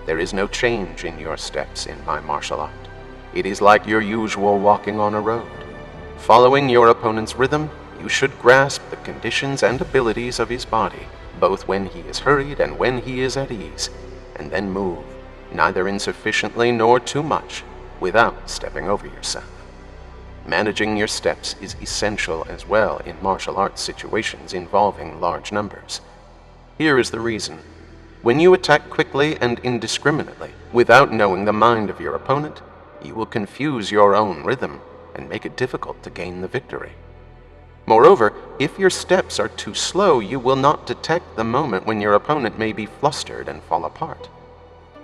There is no change in your steps in my martial art. It is like your usual walking on a road. Following your opponent's rhythm, you should grasp the conditions and abilities of his body both when he is hurried and when he is at ease, and then move, neither insufficiently nor too much, without stepping over yourself. Managing your steps is essential as well in martial arts situations involving large numbers. Here is the reason. When you attack quickly and indiscriminately, without knowing the mind of your opponent, you will confuse your own rhythm and make it difficult to gain the victory. Moreover, if your steps are too slow, you will not detect the moment when your opponent may be flustered and fall apart.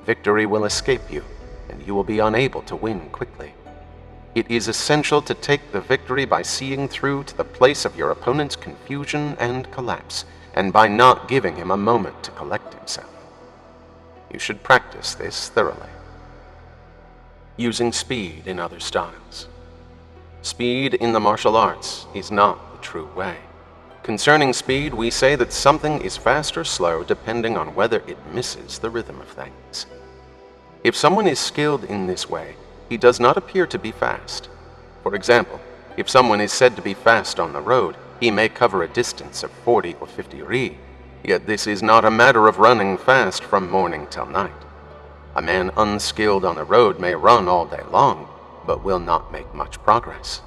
Victory will escape you, and you will be unable to win quickly. It is essential to take the victory by seeing through to the place of your opponent's confusion and collapse, and by not giving him a moment to collect himself. You should practice this thoroughly. Using speed in other styles. Speed in the martial arts is not the true way. Concerning speed, we say that something is fast or slow depending on whether it misses the rhythm of things. If someone is skilled in this way, he does not appear to be fast. For example, if someone is said to be fast on the road, he may cover a distance of 40 or 50 ri, yet this is not a matter of running fast from morning till night. A man unskilled on the road may run all day long, but will not make much progress.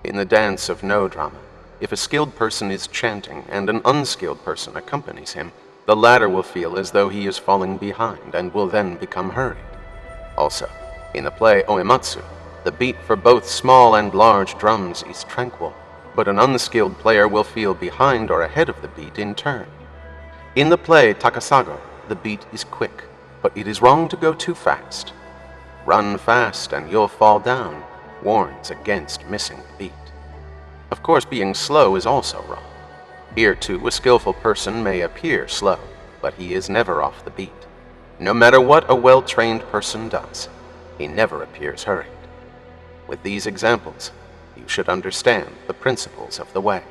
In the dance of no drama, if a skilled person is chanting and an unskilled person accompanies him, the latter will feel as though he is falling behind and will then become hurried. Also, in the play Oematsu, the beat for both small and large drums is tranquil, but an unskilled player will feel behind or ahead of the beat in turn. In the play Takasago, the beat is quick, but it is wrong to go too fast. Run fast and you'll fall down warns against missing the beat. Of course, being slow is also wrong. Here too, a skillful person may appear slow, but he is never off the beat. No matter what a well-trained person does, he never appears hurried. With these examples, you should understand the principles of the way.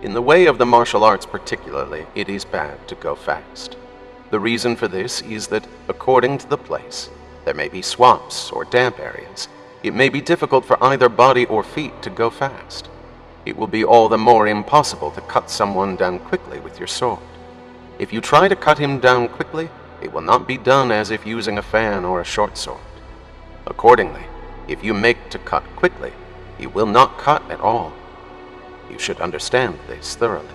In the way of the martial arts particularly, it is bad to go fast. The reason for this is that, according to the place, there may be swamps or damp areas. It may be difficult for either body or feet to go fast. It will be all the more impossible to cut someone down quickly with your sword. If you try to cut him down quickly, it will not be done as if using a fan or a short sword. Accordingly, if you make to cut quickly, you will not cut at all. You should understand this thoroughly.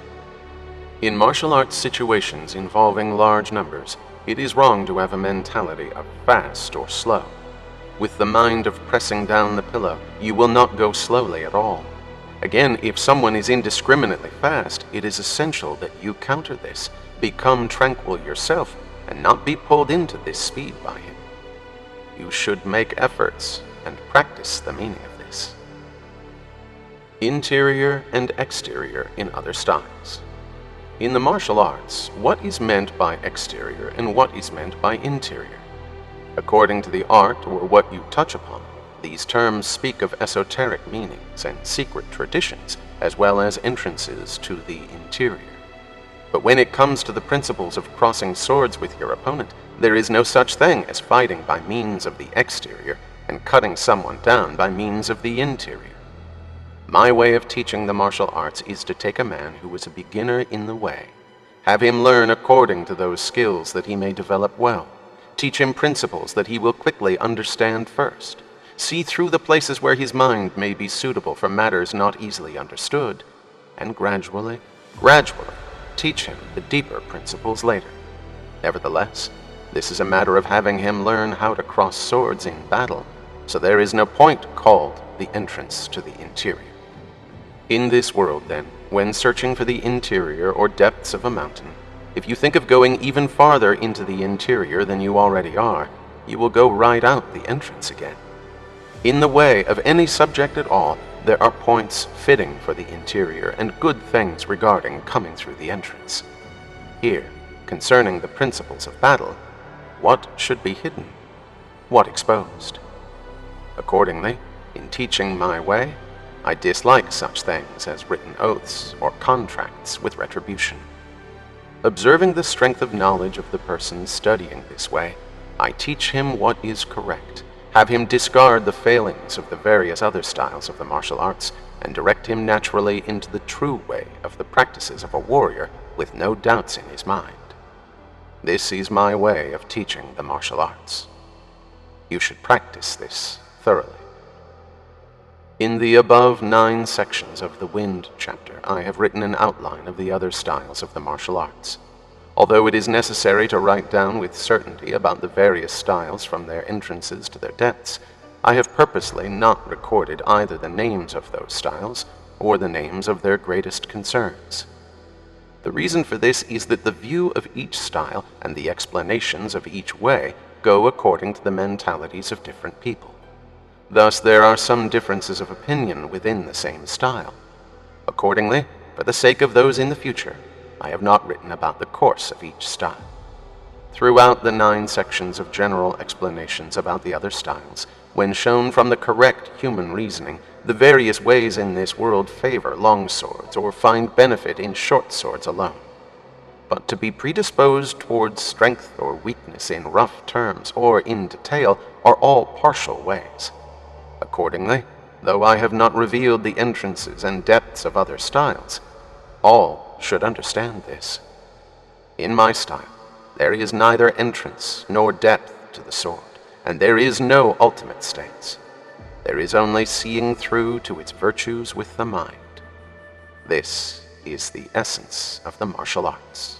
In martial arts situations involving large numbers, it is wrong to have a mentality of fast or slow. With the mind of pressing down the pillow, you will not go slowly at all. Again, if someone is indiscriminately fast, it is essential that you counter this, become tranquil yourself, and not be pulled into this speed by him. You should make efforts and practice the meaning of this. Interior and exterior in other styles. In the martial arts, what is meant by exterior and what is meant by interior? According to the art or what you touch upon, these terms speak of esoteric meanings and secret traditions, as well as entrances to the interior. But when it comes to the principles of crossing swords with your opponent, there is no such thing as fighting by means of the exterior and cutting someone down by means of the interior. My way of teaching the martial arts is to take a man who is a beginner in the way, have him learn according to those skills that he may develop well, teach him principles that he will quickly understand first, see through the places where his mind may be suitable for matters not easily understood, and gradually teach him the deeper principles later. Nevertheless, this is a matter of having him learn how to cross swords in battle, so there is no point called the entrance to the interior. In this world, then, when searching for the interior or depths of a mountain, if you think of going even farther into the interior than you already are, you will go right out the entrance again. In the way of any subject at all, there are points fitting for the interior and good things regarding coming through the entrance. Here, concerning the principles of battle, what should be hidden? What exposed? Accordingly, in teaching my way, I dislike such things as written oaths or contracts with retribution. Observing the strength of knowledge of the person studying this way, I teach him what is correct, have him discard the failings of the various other styles of the martial arts, and direct him naturally into the true way of the practices of a warrior with no doubts in his mind. This is my way of teaching the martial arts. You should practice this thoroughly. In the above 9 sections of the Wind chapter, I have written an outline of the other styles of the martial arts. Although it is necessary to write down with certainty about the various styles from their entrances to their depths, I have purposely not recorded either the names of those styles or the names of their greatest concerns. The reason for this is that the view of each style and the explanations of each way go according to the mentalities of different people. Thus, there are some differences of opinion within the same style. Accordingly, for the sake of those in the future, I have not written about the course of each style. Throughout the 9 sections of general explanations about the other styles, when shown from the correct human reasoning, the various ways in this world favor long swords or find benefit in short swords alone. But to be predisposed towards strength or weakness in rough terms or in detail are all partial ways. Accordingly, though I have not revealed the entrances and depths of other styles, all should understand this. In my style, there is neither entrance nor depth to the sword, and there is no ultimate stance. There is only seeing through to its virtues with the mind. This is the essence of the martial arts.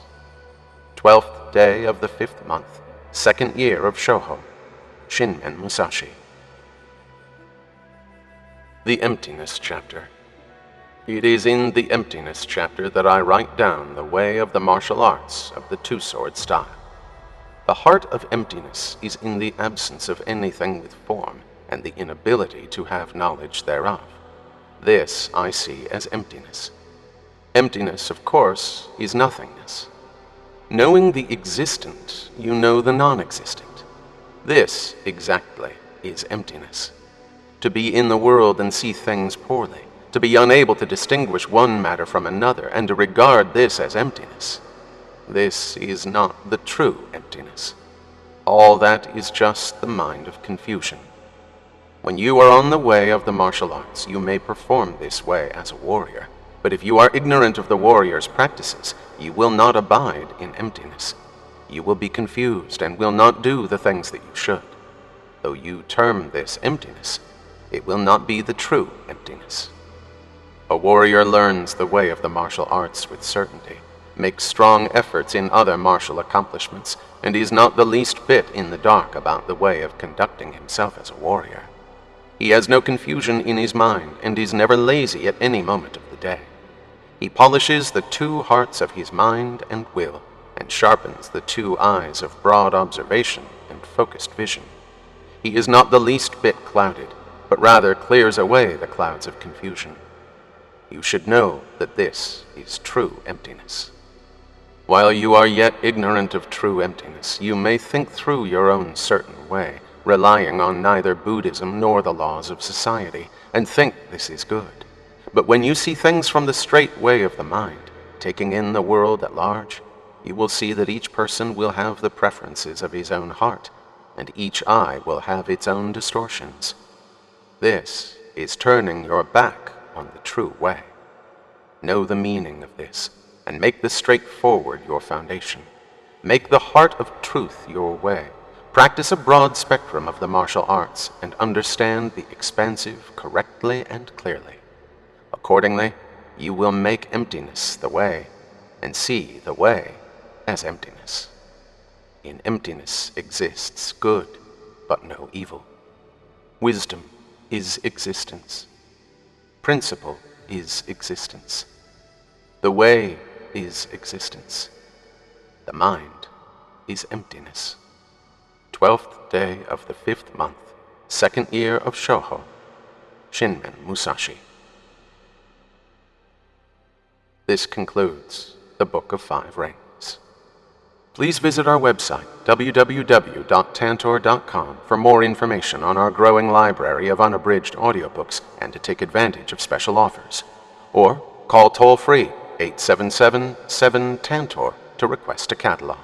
12th day of the 5th month, 2nd year of Shōhō, Shinmen Musashi. The Emptiness Chapter. It is in the Emptiness Chapter that I write down the way of the martial arts of the two-sword style. The heart of emptiness is in the absence of anything with form and the inability to have knowledge thereof. This I see as emptiness. Emptiness, of course, is nothingness. Knowing the existent, you know the non-existent. This, exactly, is emptiness. To be in the world and see things poorly, to be unable to distinguish one matter from another, and to regard this as emptiness. This is not the true emptiness. All that is just the mind of confusion. When you are on the way of the martial arts, you may perform this way as a warrior, but if you are ignorant of the warrior's practices, you will not abide in emptiness. You will be confused and will not do the things that you should. Though you term this emptiness, it will not be the true emptiness. A warrior learns the way of the martial arts with certainty, makes strong efforts in other martial accomplishments, and is not the least bit in the dark about the way of conducting himself as a warrior. He has no confusion in his mind, and is never lazy at any moment of the day. He polishes the 2 hearts of his mind and will, and sharpens the 2 eyes of broad observation and focused vision. He is not the least bit clouded, but rather clears away the clouds of confusion. You should know that this is true emptiness. While you are yet ignorant of true emptiness, you may think through your own certain way, relying on neither Buddhism nor the laws of society, and think this is good. But when you see things from the straight way of the mind, taking in the world at large, you will see that each person will have the preferences of his own heart, and each eye will have its own distortions. This is turning your back on the true way. Know the meaning of this, and make the straightforward your foundation. Make the heart of truth your way. Practice a broad spectrum of the martial arts, and understand the expansive correctly and clearly. Accordingly, you will make emptiness the way, and see the way as emptiness. In emptiness exists good, but no evil. Wisdom is existence. Principle is existence. The way is existence. The mind is emptiness. 12th day of the 5th month, 2nd year of Shōhō, Shinmen Musashi. This concludes the Book of 5 Rings. Please visit our website, www.tantor.com, for more information on our growing library of unabridged audiobooks and to take advantage of special offers. Or call toll-free 877-7-TANTOR to request a catalog.